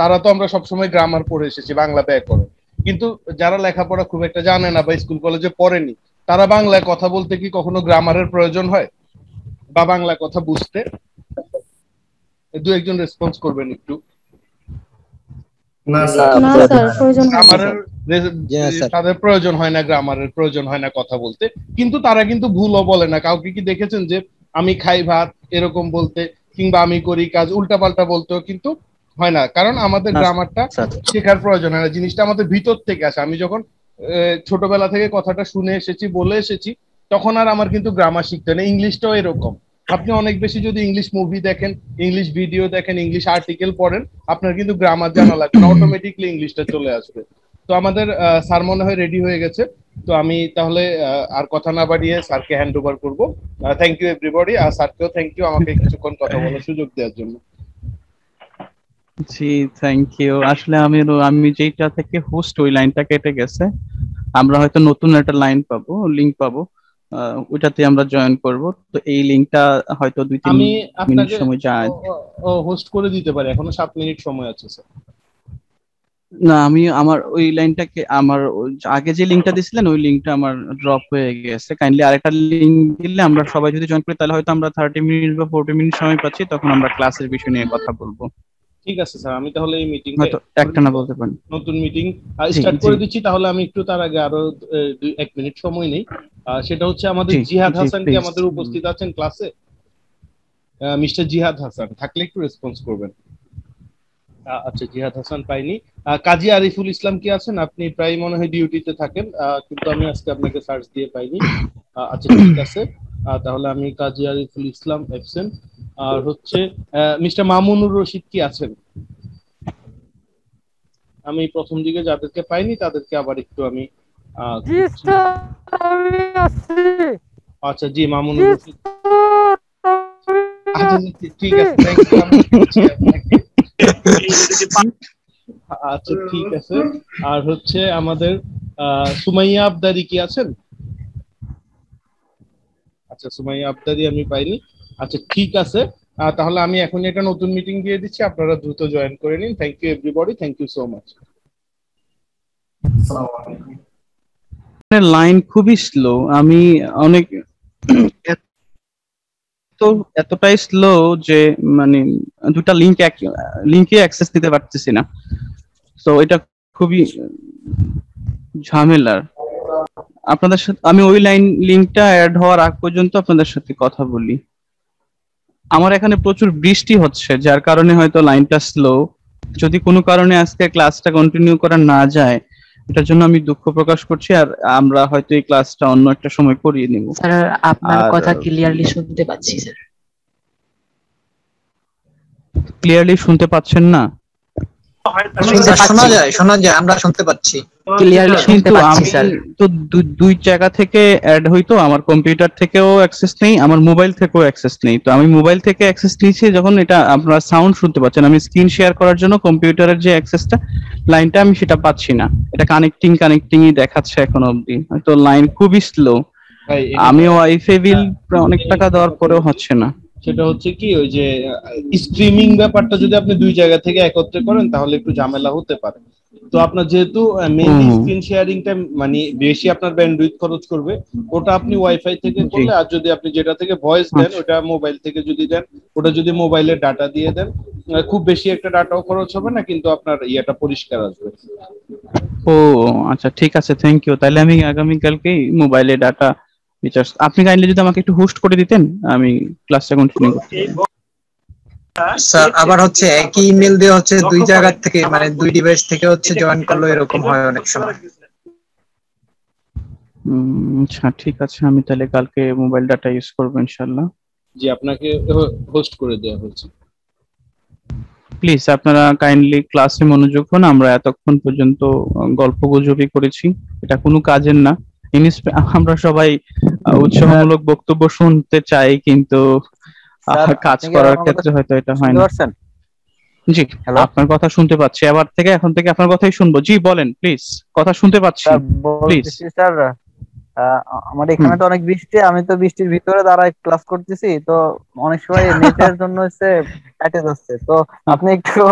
তারা তো আমরা সবসময় গ্রামার পড়ে এসেছি, বাংলা ব্যাকরণ। কিন্তু যারা লেখাপড়া খুব একটা জানে না বা স্কুল কলেজে পড়েনি, তারা বাংলায় কথা বলতে কি কখনো গ্রামারের প্রয়োজন হয় বা বাংলা কথা বুঝতে? দু একজন রেসপন্স করবেন একটু। না স্যার, না স্যার, প্রয়োজন হয় না। গ্রামারের তাদের প্রয়োজন হয় না, গ্রামারের প্রয়োজন হয় না কথা বলতে, কিন্তু তারা কিন্তু ভুলও বলে না। কাউকে কি দেখেছেন যে আমি খাই ভাত এরকম বলতে, কিংবা আমি করি কাজ উল্টাপাল্টা বলতেও কিন্তু হয় না, কারণ আমাদের গ্রামারটা শেখার প্রয়োজন হয় না। জিনিসটা আমাদের ভিতর থেকে আসে। আমি যখন ছোটবেলা থেকে কথাটা শুনে এসেছি, বলে এসেছি, তখন আর আমার কিন্তু গ্রামার শিখতে নেই। ইংলিশটাও এরকম, আপনি অনেক বেশি যদি ইংলিশ মুভি দেখেন, ইংলিশ ভিডিও দেখেন, ইংলিশ আর্টিকেল পড়েন, আপনার কিন্তু গ্রামার জানা লাগবে না, অটোমেটিকলি ইংলিশটা চলে আসবে। তো আমাদের স্যার মনে হয় রেডি হয়ে গেছে। তো আমি তাহলে আর কথা না বাড়িয়ে স্যারকে হ্যান্ড ওভার করবো। থ্যাংক ইউ এভরিবডি, আর স্যারকেও থ্যাংক ইউ আমাকে কিছুক্ষণ কথা বলার সুযোগ দেওয়ার জন্য। জি, থ্যাংক ইউ। আসলে আমি যেটা থেকে হোস্ট, ওই লাইনটা কেটে গেছে। আমরা হয়তো নতুন একটা লাইন পাবো, লিংক পাবো, ওইটাতে আমরা জয়েন করব। তো এই লিংকটা হয়তো 2-3 আমি মিনিট আপনাকে সময় যায়। হোস্ট করে দিতে পারি, এখনো 7 মিনিট সময় আছে স্যার। না, আমি আমার ওই লাইনটাকে, আমার আগে যে লিংকটা দিছিলেন ওই লিংকটা আমার ড্রপ হয়ে গেছে। কাইন্ডলি আরেকটা লিংক দিলে আমরা সবাই যদি জয়েন করি, তাহলে হয়তো আমরা 30 মিনিট বা 40 মিনিট সময় পাচ্ছি, তখন আমরা ক্লাসের বিষয় নিয়ে কথা বলবো। ঠিক আছে স্যার, আমি তাহলে এই মিটিং হয়তো একটা না বলতে পারেন, নতুন মিটিং স্টার্ট করে দিচ্ছি। তাহলে আমি একটু তার আগে আরো 1 মিনিট সময় নেই। সেটা হচ্ছে আমাদের জিহাদ হাসান কি আমাদের উপস্থিত আছেন ক্লাসে? মিস্টার জিহাদ হাসান থাকলে একটু রেসপন্স করবেন। আচ্ছা, জিহাদ হাসান পাইনি। কাজী আরিফুল ইসলাম কি আছেন? আপনি প্রায় মনে হয় ডিউটিতে থাকেন, কিন্তু আমি আজকে আপনাকে সার্চ দিয়ে পাইনি। আচ্ছা, ঠিক আছে, তাহলে আমি কাজী আরিফুল ইসলাম অ্যাবসেন্ট। আর হচ্ছে মিস্টার মামুনুর রশিদ কি আছেন? আমি প্রথম দিকে যাদেরকে পাইনি তাদেরকে আবার একটু আমি আচ্ছা, জি মামুনুর রশিদ। আচ্ছা, ঠিক আছে, থ্যাংক ইউ। আচ্ছা, ঠিক আছে। আর হচ্ছে আমাদের সুমাইয়া আবদারি কি আছেন? আচ্ছা, সুমাইয়া আবদারি আমি পাইনি। আচ্ছা, ঠিক আছে, তাহলে আমি এখনই একটা নতুন মিটিং দিয়ে দিচ্ছি, আপনারা দ্রুত জয়েন করে নিন। Thank you everybody, thank you so much. Line খুবই স্লো, আমি অনেক এতটাই স্লো যে মানে দুটা লিংকে অ্যাক্সেস দিতে পারতেছি না। তো এটা খুবই ঝামেলার। আপনাদের সাথে আমি ওই লিংকটা অ্যাড হওয়ার আগ পর্যন্ত আপনাদের সাথে কথা বলি। আমার এখানে প্রচুর বৃষ্টি হচ্ছে, যার কারণে হয়তো লাইনটা স্লো। যদি কোনো কারণে আজকে ক্লাসটা কন্টিনিউ করা না যায়, এটার জন্য আমি দুঃখ প্রকাশ করছি। আর আমরা হয়তো এই ক্লাসটা অন্য একটা সময় করিয়ে নিব। স্যার, আপনার কথা ক্লিয়ারলি শুনতে পাচ্ছি স্যার। ক্লিয়ারলি শুনতে পাচ্ছেন না? শোনা যায়, আমরা শুনতে পাচ্ছি ক্লিয়ারলি শুনতে পাচ্ছি স্যার। তো দুই জায়গা থেকে অ্যাড হইতো, আমার কম্পিউটার থেকেও অ্যাক্সেস নেই, আমার মোবাইল থেকেও অ্যাক্সেস নেই। তো আমি মোবাইল থেকে অ্যাক্সেস নিয়েছি যখন, এটা আপনারা সাউন্ড শুনতে পাচ্ছেন। আমি স্ক্রিন শেয়ার করার জন্য কম্পিউটারের যে অ্যাক্সেসটা, লাইনটা আমি সেটা পাচ্ছি না। এটা কানেক্টিংই দেখাচ্ছে এখনো অবধি। হয়তো লাইন খুবই স্লো। আমি ওয়াইফাই বিল অনেক টাকা দেওয়ার পরেও হচ্ছে না। সেটা হচ্ছে কি, ওই যে স্ট্রিমিং ব্যাপারটা যদি আপনি দুই জায়গা থেকে একত্রে করেন তাহলে একটু ঝামেলা হতে পারে। তো আপনার যেহেতু মেইনলি স্ক্রিন শেয়ারিংটা মানে বেশি আপনার ব্যান্ডউইথ খরচ করবে, ওটা আপনি ওয়াইফাই থেকে করলে, আর যদি আপনি যেটা থেকে ভয়েস দেন ওটা মোবাইল থেকে যদি দেন, ওটা যদি মোবাইলের ডাটা দিয়ে দেন, খুব বেশি একটা ডাটাও খরচ হবে না, কিন্তু আপনার ইয়েটা পরিষ্কার আসবে। ও আচ্ছা, ঠিক আছে, থ্যাংক ইউ। তাহলে আমি আগামীকালকেই মোবাইলে ডাটা রিচার্জ। আপনি কাইন্ডলি যদি আমাকে একটু হোস্ট করে দিতেন, আমি ক্লাসটা কন্টিনিউ করতে। স্যার আবার হচ্ছে একই ইমেল দিয়ে হচ্ছে দুই জায়গা থেকে মানে দুই ডিভাইস থেকে হচ্ছে জয়েন করলো এরকম হয় অনেক সময়। আচ্ছা ঠিক আছে, আমি তাহলে কালকে মোবাইল ডাটা ইউজ করবো ইনশাল্লাহ। জি, আপনাকে হোস্ট করে দেওয়া হয়েছে। প্লিজ আপনারা কাইন্ডলি ক্লাসে মনোযোগ হন। আমরা এতক্ষণ পর্যন্ত গল্প গুজবই করেছি, এটা কোনো কাজের না। আমরা সবাই উৎসাহমূলক বক্তব্য শুনতে চাই, কিন্তু কাজ করার ক্ষেত্রে হয়তো এটা হয় না। জি, আপনার কথা শুনতে পাচ্ছি। এখন থেকে আপনার কথাই শুনবো। জি বলেন প্লিজ, কথা শুনতে পাচ্ছি প্লিজ। স্যার আমার এখানে তো অনেক বৃষ্টি, আমি তো বৃষ্টির ভিতরে দাঁড়ায় ক্লাস করতেছি, তো অনেক সময় নেটের জন্য হচ্ছে কেটে যাচ্ছে। তো আপনি একটু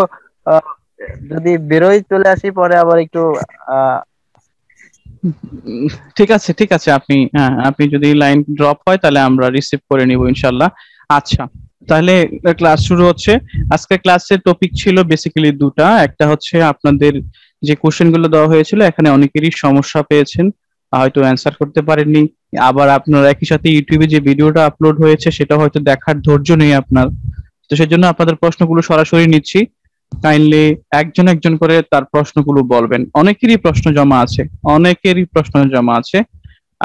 যদি বেরোই চলে আসি পরে আবার একটু ঠিক আছে ঠিক আছে, আপনি যদি লাইন ড্রপ হয় তাহলে আমরা রিসিভ করে নিব ইনশাল্লাহ। আচ্ছা তাহলে ক্লাস শুরু হচ্ছে। আজকে ক্লাসের টপিক ছিল বেসিক্যালি দুটা। একটা হচ্ছে আপনাদের যে কোশ্চেন গুলো দেওয়া হয়েছিল, এখানে অনেকেরই সমস্যা পেয়েছেন, হয়তো অ্যান্সার করতে পারেননি। আবার আপনারা একই সাথে ইউটিউবে যে ভিডিওটা আপলোড হয়েছে সেটা হয়তো দেখার ধৈর্য নেই আপনার, তো সেজন্য আপনাদের প্রশ্নগুলো সরাসরি নিচ্ছি। কাইন্ডলি একজন একজন করে তার প্রশ্নগুলো বলবেন। অনেকেরই প্রশ্ন জমা আছে।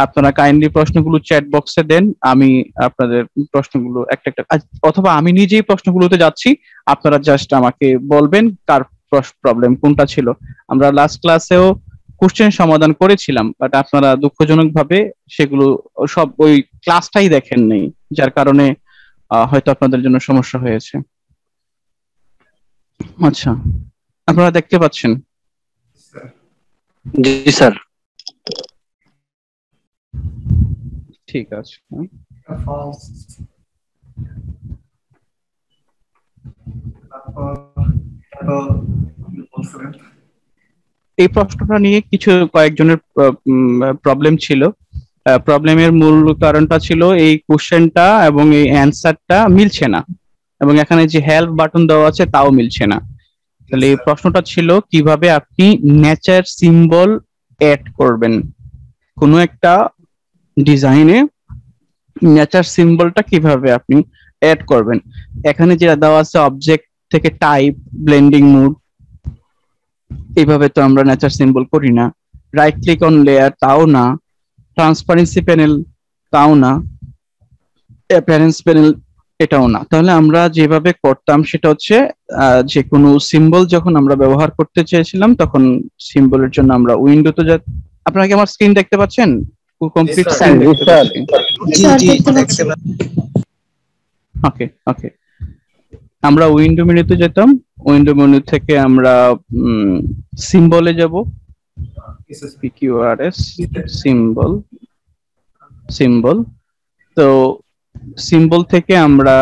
আপনারা কাইন্ডলি প্রশ্নগুলো চ্যাট বক্সে দেন, আমি আপনাদের প্রশ্নগুলো একটা একটা অথবা আমি নিজেই প্রশ্নগুলোতে যাচ্ছি, আপনারা জাস্ট আমাকে বলবেন কার প্রবলেম কোনটা ছিল। আমরা লাস্ট ক্লাসেও কোশ্চেন সমাধান করেছিলাম, বাট আপনারা দুঃখজনকভাবে সেগুলো সব ওই ক্লাসটাই দেখেন নেই, যার কারণে হয়তো আপনাদের জন্য সমস্যা হয়েছে। আচ্ছা, আপনারা দেখতে পাচ্ছেন? জি স্যার। ঠিক আছে। এই প্রশ্নটা নিয়ে কয়েকজনের প্রবলেম ছিল। প্রবলেমের মূল কারণটা ছিল এই কোশ্চেনটা এবং এই অ্যান্সারটা মিলছে না, এবং এখানে যে হেল্প বাটন দেওয়া আছে তাও মিলছে না। তাহলে এই প্রশ্নটা ছিল কিভাবে আপনি নেচার সিম্বল অ্যাড করবেন কোনো একটা ডিজাইনে, নেচার সিম্বলটা কিভাবে আপনি অ্যাড করবেন। এখানে যেটা দেওয়া আছে অবজেক্ট থেকে টাইপ, ব্লেন্ডিং মুড, এইভাবে তো আমরা নেচার সিম্বল করি না। রাইট ক্লিক অন লেয়ার, তাও না। ট্রান্সপারেন্সি প্যানেল, তাও না। অ্যাপিয়ারেন্স প্যানেল, এটাও না। তাহলে আমরা যেভাবে করতাম সেটা হচ্ছে যে কোনো সিম্বল যখন আমরা ব্যবহার করতে চেয়েছিলাম তখন সিম্বলের জন্য আমরা উইন্ডোতে আপনারা কি আমার স্ক্রিন দেখতে পাচ্ছেন? কমপ্লিট স্ক্রিন দেখতে পাচ্ছেন? ওকে ওকে, আমরা উইন্ডো মেনুতে যেতাম, উইন্ডো মেনু থেকে আমরা সিম্বলে যাব, PQRS সিম্বল। তো সিম্বল থেকে আমরা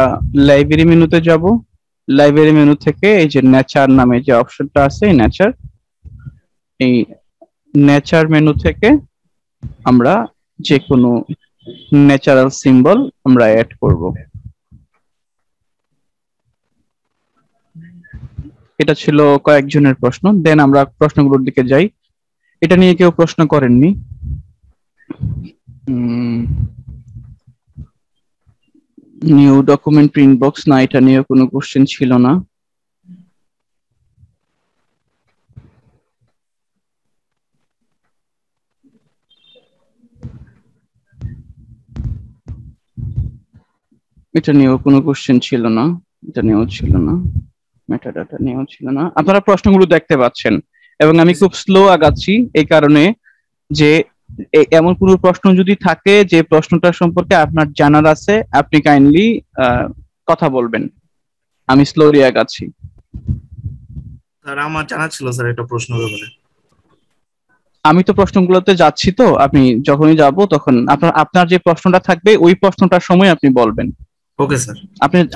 লাইব্রেরি মেনুতে যাব। লাইব্রেরি মেনু থেকে এই যে নেচার নামে যে অপশনটা আছে, এই নেচার মেনু থেকে আমরা যে কোনো ন্যাচারাল সিম্বল আমরা অ্যাড করব। এটা ছিল কয়েকজনের প্রশ্ন। দেন আমরা প্রশ্নগুলোর দিকে যাই। এটা নিয়ে কেউ প্রশ্ন করেননি। নিউ ডকুমেন্ট প্রিন্ট বক্স, না এটা নিয়ে কোনো কোশ্চেন ছিল না। এটা নিয়েও কোনো কোশ্চেন ছিল না, এটা নিয়েও ছিল না, মেটাডাটা নিয়েও ছিল না। আপনারা প্রশ্নগুলো দেখতে পাচ্ছেন এবং আমি খুব স্লো আগাচ্ছি এই কারণে যে এমন কোনো প্রশ্ন যদি থাকে যে প্রশ্নটা সম্পর্কে আপনার জানার আছে, আপনি কাইন্ডলি কথা বলবেন। আমি স্লোলি আগাচ্ছি। স্যার আমার জানা ছিল স্যার একটা প্রশ্ন ব্যাপারে। আমি তো প্রশ্নগুলোতে যাচ্ছি, তো আপনি যখনই যাব তখন আপনার যে প্রশ্নটা থাকবে ওই প্রশ্নটার সময় আপনি বলবেন। Okay sir.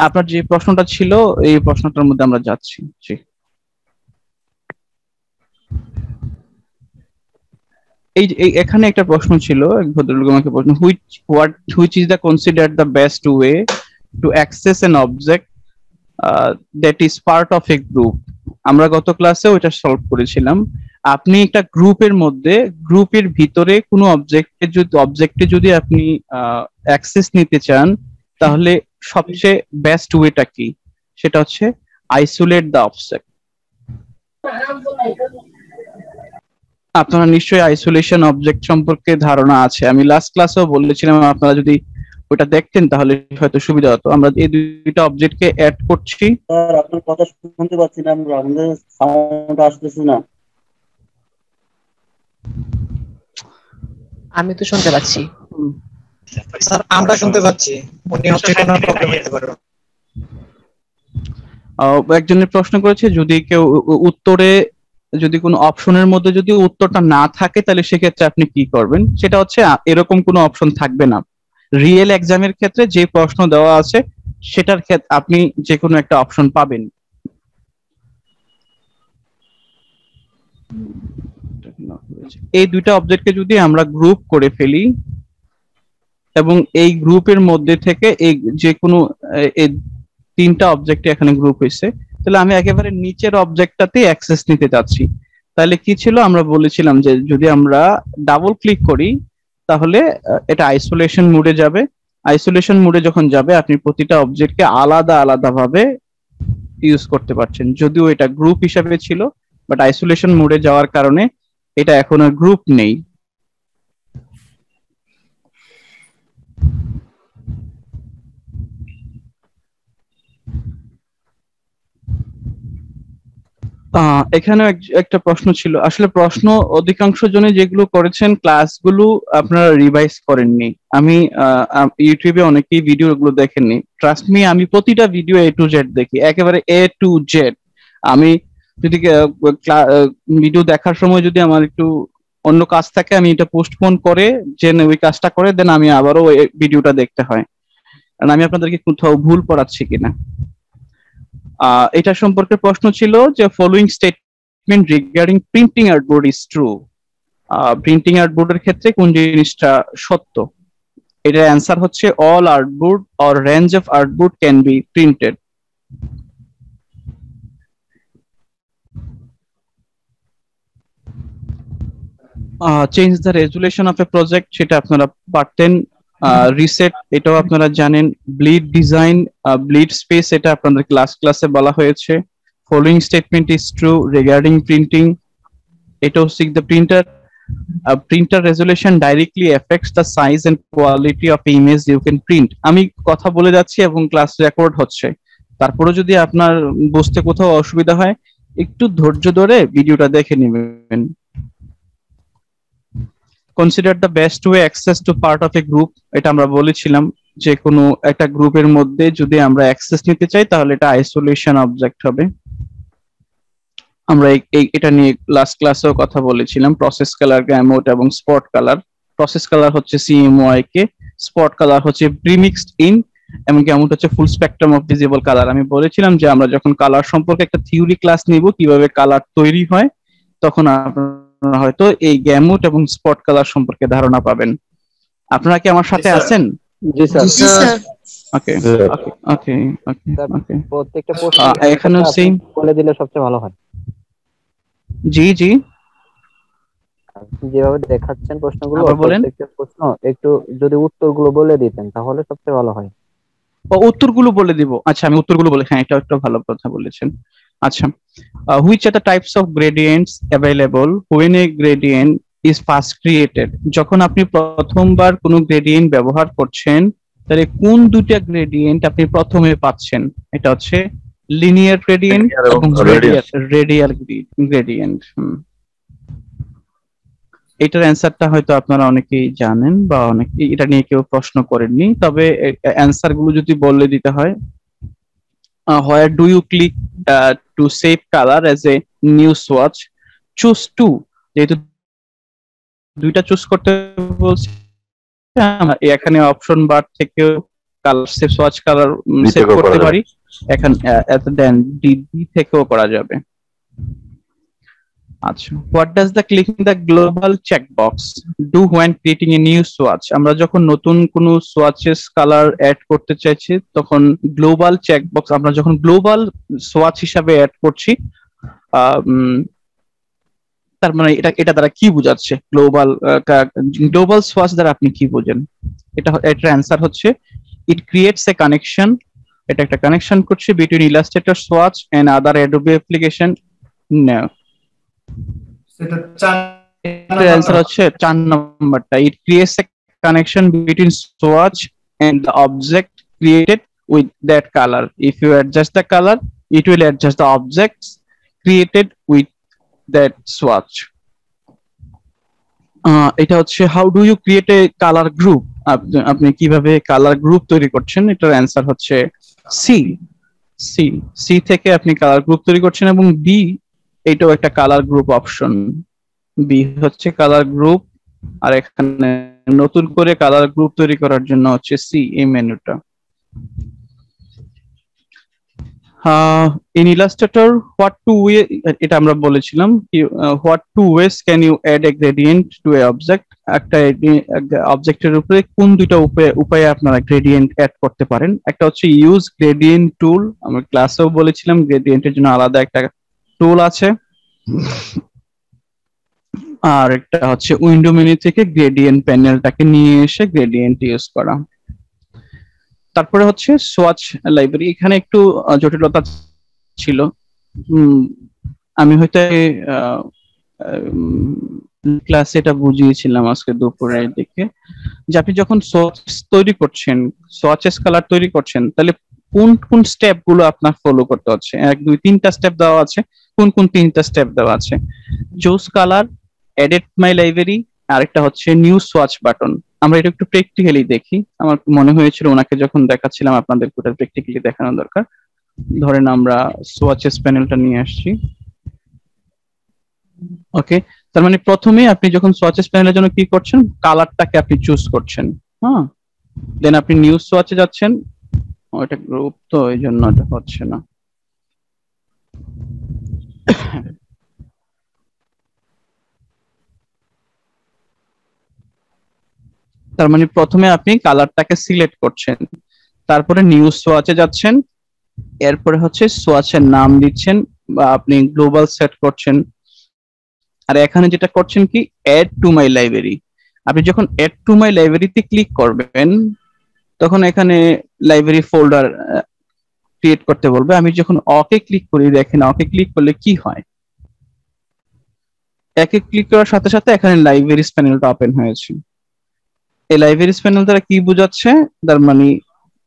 আপনার যে প্রশ্নটা ছিল এই প্রশ্নটার মধ্যে আমরা যাচ্ছি। জি, এখানে একটা প্রশ্ন ছিল, এক ভদ্রলোক আমাকে প্রশ্ন, which is the considered the best way to access an object that is part of A group. আমরা গত ক্লাসে ওইটা সলভ করেছিলাম। আপনি একটা গ্রুপের মধ্যে, গ্রুপের ভিতরে কোনো অবজেক্টে যদি আপনি অ্যাক্সেস নিতে চান, তাহলে সবচেয়ে বেস্ট ওয়েটা কি সেটা হচ্ছে আইসোলেট দ্য অবজেক্ট। আপনারা নিশ্চয়ই আইসোলেশন অবজেক্ট সম্পর্কে ধারণা আছে, আমি লাস্ট ক্লাসেও বলেছিলাম, আপনারা যদি ওটা দেখতেন তাহলে হয়তো সুবিধা হতো। আমরা এই দুইটা অবজেক্টকে অ্যাড করছি। স্যার আপনার কথা শুনতে পাচ্ছি না আমরা, আমাদের সাউন্ড আসতেছে না। আমি তো শুনতে পাচ্ছি। স্যার আমরা শুনতে পাচ্ছি, উনি হচ্ছে কোনো প্রবলেম হতে পারে। একজনের প্রশ্ন করেছে যদি কেউ উত্তরে যদি কোনো অপশনের মধ্যে যদি উত্তরটা না থাকে তাহলে সেক্ষেত্রে আপনি কি করবেন। সেটা হচ্ছে এরকম কোনো অপশন থাকবে না। রিয়েল এক্সামের ক্ষেত্রে যে প্রশ্ন দেওয়া আছে সেটার ক্ষেত্রে আপনি যে কোনো একটা অপশন পাবেন। এই দুইটা অবজেক্টকে যদি আমরা গ্রুপ করে ফেলি এবং এই গ্রুপের মধ্যে থেকে এই যে কোনো এই তিনটা অবজেক্ট এখানে গ্রুপ হয়েছে, তাহলে আমি একেবারে নিচের অবজেক্টটাতে অ্যাক্সেস নিতে যাচ্ছি। তাহলে কি ছিল, আমরা বলেছিলাম যে যদি আমরা ডাবল ক্লিক করি তাহলে এটা আইসোলেশন মোডে যাবে। আইসোলেশন মোডে যখন যাবে আপনি প্রতিটা অবজেক্টকে আলাদা আলাদা ভাবে ইউজ করতে পারছেন। যদিও এটা গ্রুপ হিসাবে ছিল, বাট আইসোলেশন মোডে যাওয়ার কারণে এটা এখন আর গ্রুপ নেই। এখানে একটা প্রশ্ন ছিল, আসলে প্রশ্ন অধিকাংশ জনে যেগুলো করেছেন ক্লাসগুলো আপনারা রিভাইজ করেননি। আমি ইউটিউবে অনেকেই ভিডিও গুলো দেখেননি, ট্রাস্ট মি আমি প্রতিটা ভিডিও A to Z দেখি, একেবারে A to Z। আমি যদি ভিডিও দেখার সময় যদি আমার একটু অন্য কাজ থাকে আমি এটা পোস্টপোন করে যে ওই কাজটা করে দেন আমি আবারও ভিডিওটা দেখতে হয়, কারণ আমি আপনাদেরকে কোথাও ভুল পড়াচ্ছি কিনা। এটা সম্পর্কে প্রশ্ন ছিল যে following statement regarding printing artboard is true. Printing আর্টবোর্ডের ক্ষেত্রে কোন জিনিসটা সত্য? এটার অ্যান্সার হচ্ছে all artboard or range of artboard can be printed. Change the resolution of a project, সেটা আপনারা পারতেন। রিসেট, এটাও আপনারা জানেন। ব্লিড ডিজাইন, ব্লিড স্পেস, এটা আপনাদের ক্লাসে বলা হয়েছে। Following statement is true regarding printing, এটাও seek the printer printer resolution directly affects the size and quality of image you can print। আমি কথা বলে যাচ্ছি এবং ক্লাস রেকর্ড হচ্ছে, তারপরে যদি আপনার বুঝতে কোথাও অসুবিধা হয় একটু ধৈর্য ধরে ভিডিওটা দেখে নেবেন। Consider the best way access to part of A group, এটা আমরা বলেছিলাম যে কোনো একটা গ্রুপের মধ্যে যদি আমরা অ্যাক্সেস নিতে চাই তাহলে এটা আইসোলেশন অবজেক্ট হবে। আমরা এটা নিয়ে লাস্ট ক্লাসেও কথা বলেছিলাম। প্রসেস কালার, গ্যামোট এবং স্পট কালার। প্রসেস কালার হচ্ছে CMYK, স্পট কালার হচ্ছে প্রিমিক্সড ইন, এবং গ্যামোট হচ্ছে ফুল স্পেকট্রাম অফ ভিজিবল কালার। আমি বলেছিলাম যে আমরা যখন কালার সম্পর্কে একটা থিওরি ক্লাস নিব কিভাবে কালার তৈরি হয় তখন আপনারা হয়তো এই গ্যামোট এবং স্পট কালার সম্পর্কে ধারণা পাবেন। আপনারা কি আমার সাথে আছেন? জি স্যার। ওকে ওকে ওকে ওকে। প্রত্যেকটা প্রশ্ন এখানেও সেম বলে দিলে সবচেয়ে ভালো হয়। জি জি, আপনি যেভাবে দেখাচ্ছেন প্রশ্নগুলো, বলেন। প্রত্যেকটা প্রশ্ন একটু যদি উত্তরগুলো বলে দিতেন তাহলে সবচেয়ে ভালো হয়। উত্তরগুলো বলে দিব। আচ্ছা আমি উত্তরগুলো বলে, হ্যাঁ এটা একটা ভালো কথা বলেছেন। আচ্ছা, which are the types of gradients available when a gradient is first created? যখন আপনি প্রথমবার কোনো গ্রেডিয়েন্ট ব্যবহার করছেন তাহলে কোন দুইটা গ্রেডিয়েন্ট আপনি প্রথমে পাচ্ছেন? এটা হচ্ছে লিনিয়ার গ্রেডিয়েন্ট এবং রেডিয়াল গ্রেডিয়েন্ট। এটার অ্যান্সারটা হয়তো আপনারা অনেকেই জানেন বা অনেকেই এটা নিয়ে কেউ প্রশ্ন করেননি, তবে অ্যান্সার গুলো যদি বলে দিতে হয়, where do you click to save color as a new swatch? choose two, যেহেতু দুইটা চুজ করতে বলছি এখানে অপশন বার থেকে colour save swatch colour save করতে পারি, এখন দেন ডিডি থেকেও করা যাবে। আচ্ছা, what does the clicking the global checkbox do when creating a new swatch? আমরা যখন নতুন কোনো সোয়াচেস কালার অ্যাড করতে চাইছি তখন গ্লোবাল চেকবক্স, আমরা যখন গ্লোবাল সোয়াচ হিসাবে অ্যাড করছি তার মানে এটা দ্বারা কি বোঝাচ্ছে? গ্লোবাল সোয়াচ দ্বারা আপনি কি বোঝেন? এটার অ্যান্সার হচ্ছে it creates a connection এটা একটা কানেকশন করছে between Illustrator swatch and other Adobe application. No, সেটা 4 এটার অ্যান্সার হচ্ছে 4 নম্বরটা। It creates a connection between swatch and the object created with that colour. If you adjust the colour, it will adjust the objects created with that swatch. এটা হচ্ছে how do you create a colour group, আপনি কিভাবে colour group তৈরি করছেন, এটার answer হচ্ছে C. C C থেকে আপনি কালার গ্রুপ তৈরি করছেন, এবং বি এটাও একটা কালার গ্রুপ অপশন। বি হচ্ছে কালার গ্রুপ, আর এখানে নতুন করে কালার গ্রুপ তৈরি করার জন্য হচ্ছে সি এই মেনুটা। In Illustrator, what two way, এটা আমরা বলেছিলাম কি what two ways can you add a gradient to a object, একটা অবজেক্টের উপরে কোন দুইটা উপায়ে আপনারা গ্রেডিয়েন্ট অ্যাড করতে পারেন। একটা হচ্ছে ইউজ গ্রেডিয়েন্ট টুল, আমরা ক্লাসেও বলেছিলাম গ্রেডিয়েন্টের জন্য আলাদা একটা টুল আছে। আর একটা হচ্ছে উইন্ডো মেনু থেকে গ্রেডিয়েন্ট প্যানেলটাকে নিয়ে এসে গ্রেডিয়েন্ট ইউজ করা। তারপরে হচ্ছে সোয়াচ লাইব্রেরি, এখানে একটু জটিলতা ছিল। আমি হয়তো ক্লাসে এটা বুঝিয়েছিলাম আজকে দুপুরের দিকে, যে আপনি যখন সোয়াচ তৈরি করছেন, সোয়াচেস কালার তৈরি করছেন, তাহলে কোন কোন স্টেপ গুলো আপনার ফলো করতে হচ্ছে। 1 2 3টা স্টেপ দেওয়া আছে, কোন কোন 3টা স্টেপ দেওয়া আছে। চুজ কালার, এডিট মাই লাইব্রেরি, আরেকটা হচ্ছে নিউ সোয়াচ বাটন। আমরা এটা একটু প্র্যাকটিক্যালি দেখি, আমার মনে হয়েছিল ওনাকে যখন দেখাচ্ছিলাম আপনাদের ওটা প্র্যাকটিক্যালি দেখানো দরকার। ধরেন আমরা সোয়াচেস প্যানেলটা নিয়ে আসছি। ওকে, তার মানে প্রথমে আপনি যখন সোয়াচেস প্যানেলের জন্য কি করছেন, কালারটাকে আপনি চুজ করছেন। হ্যাঁ, দেন আপনি নিউ সোয়াচে যাচ্ছেন। ওটা গ্রুপ তো এই জন্য এটা হচ্ছে না। তার মানে প্রথমে আপনি কালারটাকে সিলেক্ট করছেন, তারপরে নিউ সোয়াচে যাচ্ছেন, এরপরে হচ্ছে সোয়াচের নাম দিচ্ছেন বা আপনি গ্লোবাল সেট করছেন। আর এখানে যেটা করছেন কি, অ্যাড টু মাই লাইব্রেরি। আপনি যখন অ্যাড টু মাই লাইব্রেরিতে ক্লিক করবেন, তখন এখানে লাইব্রেরি ফোল্ডার ক্রিয়েট করতে বলবে। আমি যখন ওকে ক্লিক করি, দেখেন ওকে ক্লিক করলে কি হয়, একে ক্লিক করার সাথে সাথে এখানে লাইব্রেরিজ প্যানেলটা ওপেন হয়েছে। এই লাইব্রেরিজ প্যানেল দ্বারা কি বোঝাচ্ছে, তার মানে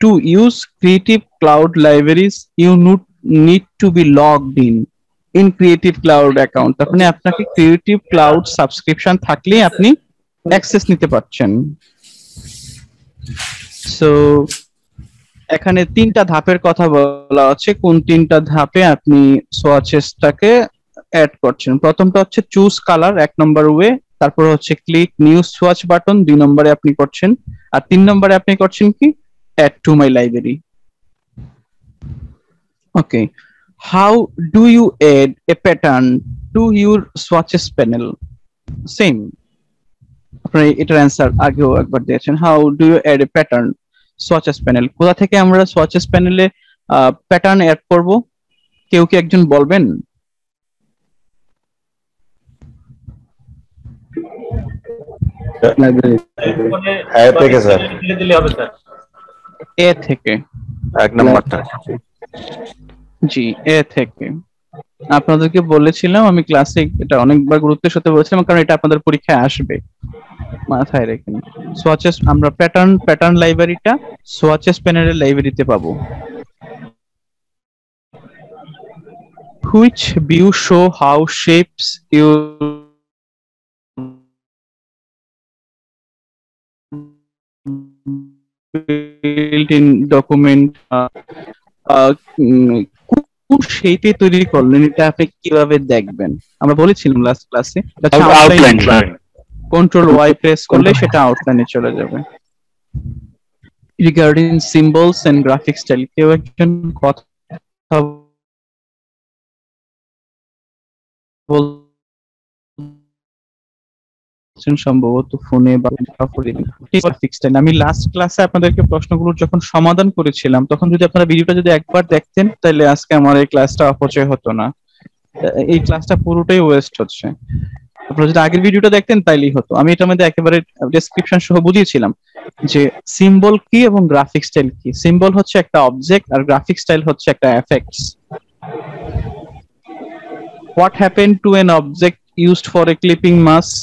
to use Creative Cloud libraries you need to be logged in Creative Cloud account. তার মানে আপনাকে ক্রিয়েটিভ ক্লাউড সাবস্ক্রিপশন থাকলে আপনি অ্যাক্সেস নিতে পারছেন। সো এখানে 3টা ধাপের কথা বলা হচ্ছে, কোন 3টা ধাপে আপনি সোয়াচেসটাকে অ্যাড করছেন। প্রথমটা হচ্ছে চুজ কালার 1 নম্বর ওয়ে, তারপর হচ্ছে ক্লিক নিউ সোয়াচ বাটন 2 নম্বরে আপনি করছেন, আর 3 নম্বরে আপনি করছেন কি, add to my library. Okay, how do you add a pattern to your swatches panel? Same, আপনি এটার অ্যান্সার আগেও একবার দিয়েছেন। How do you add a pattern swatches panel? কোথা থেকে আমরা সোয়াচেস প্যানেলে প্যাটার্ন অ্যাড করব, কেউ কি একজন বলবেন? এ থেকে 1 নম্বরটা। জি, এ থেকে। আপনাদেরকে বলেছিলাম আমি ক্লাসে, এটা অনেকবার গুরুত্বের সাথে বলেছিলাম, কারণ এটা আপনাদের পরীক্ষায় আসবে, মাথায় রেখেন। সোয়াচেস আমরা প্যাটার্ন লাইব্রেরিটা সোয়াচেস প্যানেলের লাইব্রেরিতে পাবো। Which view show how shapes you built in document, কোন শেপে তৈরি করলেন, এটা আপনি কিভাবে দেখবেন? আমরা বলেছিলাম লাস্ট ক্লাসে, আউটলাইন। কন্ট্রোল ওয়াই প্রেস করলে সেটা আউটলাইনে চলে যাবে। Regarding symbols and graphic style, কেউ একজন কথা সম্ভবত ফোনে বা গ্রাফিক স্টাইল। আমি লাস্ট ক্লাসে আপনাদেরকে প্রশ্নগুলোর যখন সমাধান করেছিলাম, তখন যদি আপনারা ভিডিওটা যদি একবার দেখতেন, তাহলে আজকে আমার এই ক্লাসটা অপচয় হতো না। এই ক্লাসটা পুরোটাই ওয়েস্ট হচ্ছে। আপনারা যদি আগের ভিডিওটা দেখতেন তাইলেই হতো। আমি এটার মধ্যে একেবারে ডেসক্রিপশন সহ বুঝিয়েছিলাম যে সিম্বল কি এবং গ্রাফিক স্টাইল কি। সিম্বল হচ্ছে একটা অবজেক্ট আর গ্রাফিক স্টাইল হচ্ছে একটা effects. What happened to an object used for a clipping mask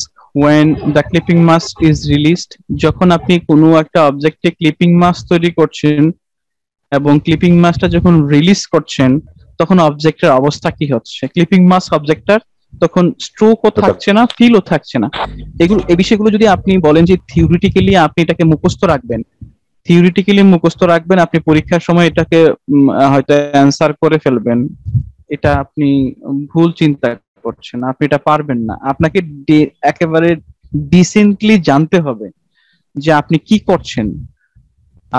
when the clipping mask is released? যখন আপনি কোনো একটা অবজেক্টে ক্লিপিং মাস্ক তৈরি করছেন এবং ক্লিপিং মাস্কটা যখন রিলিজ করছেন তখন অবজেক্টের অবস্থা কি হচ্ছে? ক্লিপিং মাস্ক অবজেক্টটার তখন স্ট্রোকও থাকছে না, ফিলও থাকছে না। এগুলো এই বিষয়গুলো যদি আপনি বলেন যে থিওরিটিক্যালি আপনি এটাকে মুখস্থ রাখবেন, আপনি পরীক্ষার সময় এটাকে হয়তো অ্যান্সার করে ফেলবেন, এটা আপনি ভুল চিন্তা করছেন, আপনি এটা পারবেন না। আপনাকে একেবারে ডিসেন্টলি জানতে হবে যে আপনি কি করছেন।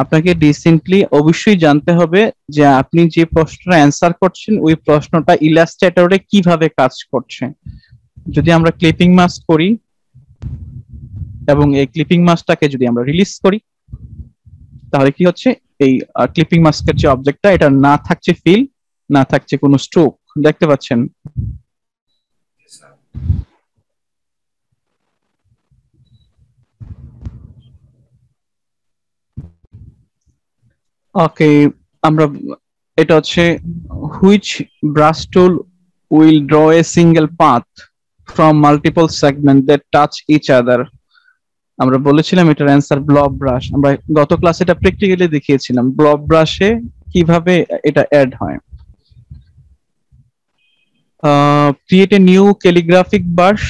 আপনাকে ডিসেন্টলি অবশ্যই জানতে হবে যে আপনি যে প্রশ্নটা অ্যান্সার করছেন ওই প্রশ্নটা ইলাস্ট্রেটরে কিভাবে কাজ করছে। যদি আমরা ক্লিপিং মাস্ক করি এবং এই ক্লিপিং মাস্কটাকে যদি আমরা রিলিজ করি তাহলে কি হচ্ছে, এই ক্লিপিং মাস্কের যে অবজেক্টটা এটা না থাকছে ফিল, না থাকছে কোনো স্ট্রোক, দেখতে পাচ্ছেন? ওকে, আমরা এটা হচ্ছে which brush tool will draw a single path from multiple segment that touch each other. আমরা বলেছিলাম এটার অ্যান্সার ব্লব ব্রাশ। আমরা গত ক্লাসে এটা প্র্যাকটিক্যালি দেখিয়েছিলাম ব্লব ব্রাশে কিভাবে এটা অ্যাড হয়। Create a new calligraphic brush,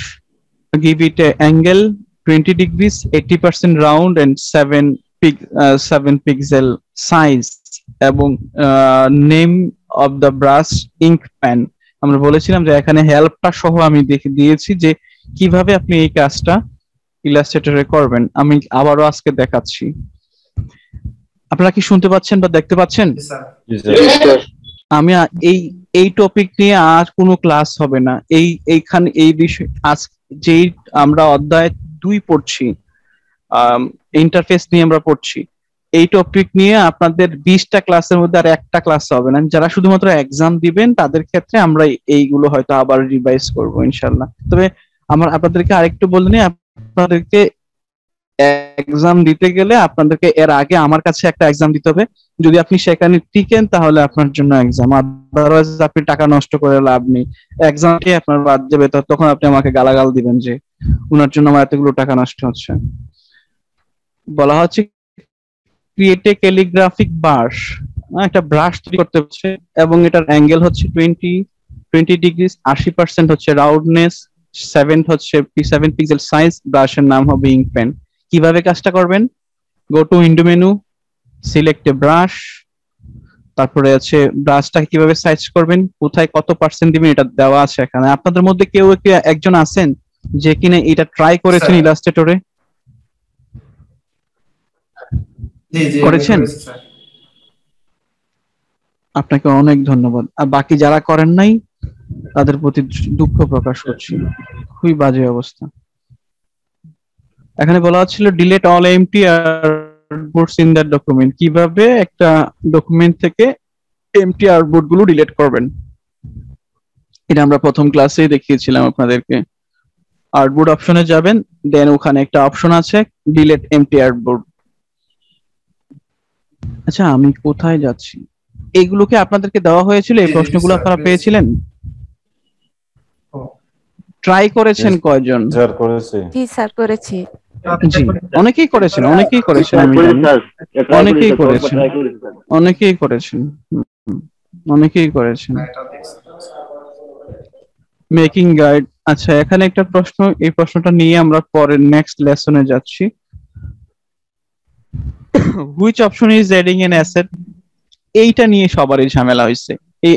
give it an angle 20 degrees, 80% round and 7 pixel size এবং name of the brush ink pen। আমরা বলেছিলাম যে এখানে হেল্পটা সহ আমি দেখে দিয়েছি যে কিভাবে আপনি এই কাজটা ইলাস্ট্রেটরে করবেন। আমি আবারও আজকে দেখাচ্ছি। আপনারা কি শুনতে পাচ্ছেন বা দেখতে পাচ্ছেন? আমি এই টপিক নিয়ে আর কোনো ক্লাস হবে না। এইখানে এই বিষয় আজ যেই আমরা অধ্যায় 2 পড়ছি, ইন্টারফেস নিয়ে আমরা পড়ছি, এই টপিক নিয়ে আপনাদের 20টা ক্লাসের মধ্যে আর একটা ক্লাস হবে না। যারা শুধুমাত্র এক্সাম দিবেন তাদের ক্ষেত্রে আমরা এইগুলো হয়তো আবার রিভাইজ করব ইনশাআল্লাহ। তবে আপনাদেরকে আরেকটু বলে নিই, আপনাদেরকে এক্সাম দিতে গেলে আপনাদেরকে এর আগে আমার কাছে একটা এক্সাম দিতে হবে। যদি আপনি সেখানে টিকেন তাহলে আপনার জন্য এক্সাম, আদারওয়াইজ আপনি টাকা নষ্ট করে লাভ নেই। এক্সামটি আপনার বাদ যাবে, তখন আপনি আমাকে গালাগাল দিবেন যে উনার জন্য আমার এতগুলো টাকা নষ্ট হচ্ছে। বলা হচ্ছে ক্রিয়েট এ ক্যালিগ্রাফিক ব্রাশ, একটা ব্রাশ তৈরি করতে হচ্ছে এবং এটার অ্যাঙ্গেল হচ্ছে 20 ডিগ্রিস, 80% হচ্ছে রাউন্ডনেস, 7 পিক্সেল সাইজ, ব্রাশের নাম হবে ইঙ্ক পেন। কিভাবে কাজটা করবেন? Go to window menu, select A brush, তারপরে আছে ব্রাশটা কিভাবে সাইজ করবেন, কোথায় কত পার্সেন্ট দিবেন এটা দেওয়া আছে এখানে। আপনাদের মধ্যে কেউ একজন আছেন যে কিনা এটা ট্রাই করেছেন ইলাস্ট্রেটরে? করেছেন? আপনাকে অনেক ধন্যবাদ। আর বাকি যারা করেন নাই তাদের প্রতি দুঃখ প্রকাশ করছি, খুবই বাজে অবস্থা। এখানে বলা হচ্ছিল delete all empty artboards in that document. কিভাবে একটা ডকুমেন্ট থেকে এমটি আর্টবোর্ড গুলো ডিলিট করবেন, এটা আমরা প্রথম ক্লাসেই দেখিয়েছিলাম আপনাদেরকে। আর্টবোর্ড অপশনে যাবেন, দেন ওখানে একটা অপশন আছে ডিলিট এমটি আর্টবোর্ড। আচ্ছা, আমি কোথায় যাচ্ছি? এইগুলোকে আপনাদেরকে দেওয়া হয়েছিল, এই প্রশ্নগুলো আপনারা পেয়েছিলেন? ট্রাই করেছেন কয়জন? স্যার করেছি। জি স্যার করেছি। জি, অনেকেই করেছেন আমি জানি। অনেকেই করেছেন। Making guide. আচ্ছা, এখানে একটা প্রশ্ন, এই প্রশ্নটা নিয়ে আমরা পরের নেক্সট লেসনে যাচ্ছি। Which option is adding N asset? এইটা নিয়ে সবারই ঝামেলা হয়েছে। এই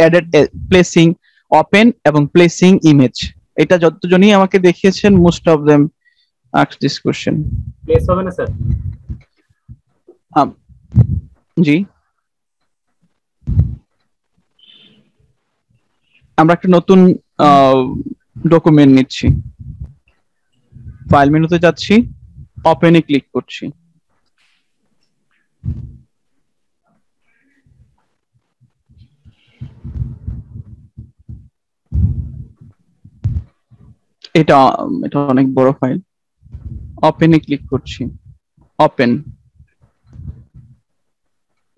অ্যাডেড প্লেসিং ওপেন এবং প্লেসিং ইমেজ, এটা যতজনই আমাকে দেখিয়েছেন most of them ask this question. Place হবে না স্যার? জি, আমরা একটা নতুন ডকুমেন্ট নিচ্ছি, ফাইল মেনুতে যাচ্ছি, ওপেনে ক্লিক করছি। এটা অনেক বড় ফাইল। ওপেনে ক্লিক করছি। ওপেন,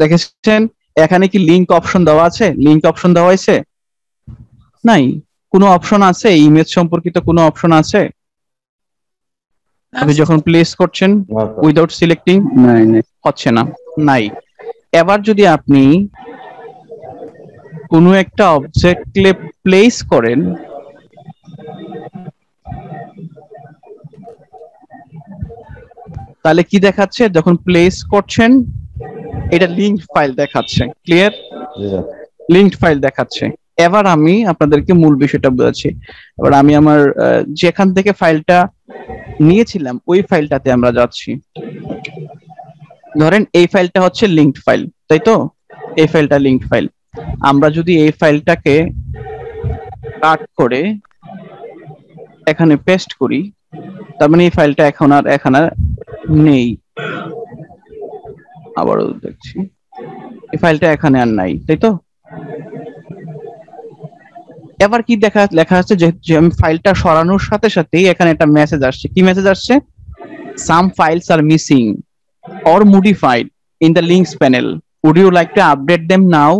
দেখেছেন এখানে কি লিংক অপশন দেওয়া আছে? লিংক অপশন দেওয়া হয়েছে? নাই। কোনো অপশন আছে ইমেজ সম্পর্কিত কোনো অপশন আছে আপনি যখন প্লেস করছেন উইদাউট সিলেক্টিং? হচ্ছে না, নাই। এবার যদি আপনি কোনো একটা অবজেক্টে প্লেস করেন, তাহলে কি দেখাচ্ছে? যখন প্লেস করছেন এটা লিংক ফাইল দেখাচ্ছে। ক্লিয়ার? লিংকড ফাইল দেখাচ্ছে। এবার আমি আপনাদেরকে মূল বিষয়টা বোঝাচ্ছি। এবার আমি আমার যেখান থেকে ফাইলটা নিয়েছিলাম ওই ফাইলটাতে আমরা যাচ্ছি। ধরেন এই ফাইলটা হচ্ছে লিংকড ফাইল, তাই তো? এই ফাইলটা লিংকড ফাইল। আমরা যদি এই ফাইলটাকে কাট করে এখানে পেস্ট করি, তার মানে এই ফাইলটা এখন আর এখানে নেই। আবারও দেখছি, এই ফাইলটা এখানে আর নাই, তাই তো? এবার কি লেখা আছে যে আমি ফাইলটা সরানোর সাথে সাথেই এখানে একটা মেসেজ আসছে। কি মেসেজ আসছে? Some files are missing or modified in the links panel, would you like to update them now?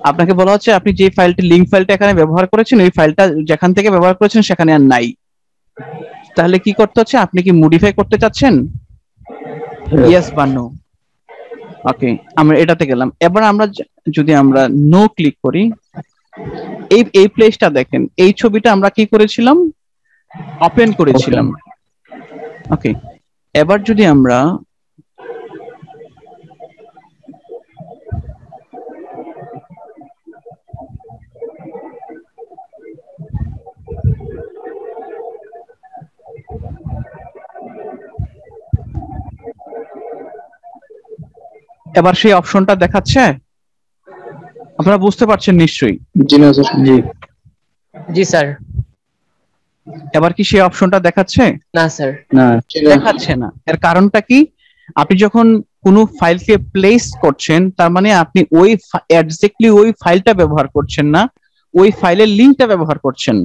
আপনাকে বলা হচ্ছে আপনি যে ফাইলটি লিংক ফাইলটা এখানে ব্যবহার করেছেন ওই ফাইলটা যেখান থেকে ব্যবহার করেছেন সেখানে আর নাই। তাহলে কি করতে হচ্ছে? আপনি কি মডিফাই করতে চাচ্ছেন? ইয়েস বা নো? ওকে, আমরা এটাতে গেলাম। এবার আমরা যদি আমরা নো ক্লিক করি, এই প্লেসটা দেখেন, এই ছবিটা আমরা কি করেছিলাম? ওপেন করেছিলাম। ওকে, এবার যদি আমরা এবার সেই অপশনটা দেখাচ্ছে, আপনারা বুঝতে পারছেন নিশ্চয়ই? জি না স্যার। জি জি স্যার। এবার কি সেই অপশনটা দেখাচ্ছে? না স্যার। না, দেখাচ্ছে না। এর কারণটা কি? আপনি যখন কোনো ফাইলকে প্লেস করছেন তার মানে আপনি ওই এক্স্যাক্টলি ওই ফাইলটা ব্যবহার করছেন না, ওই ফাইলের লিংকটা ব্যবহার করছেন।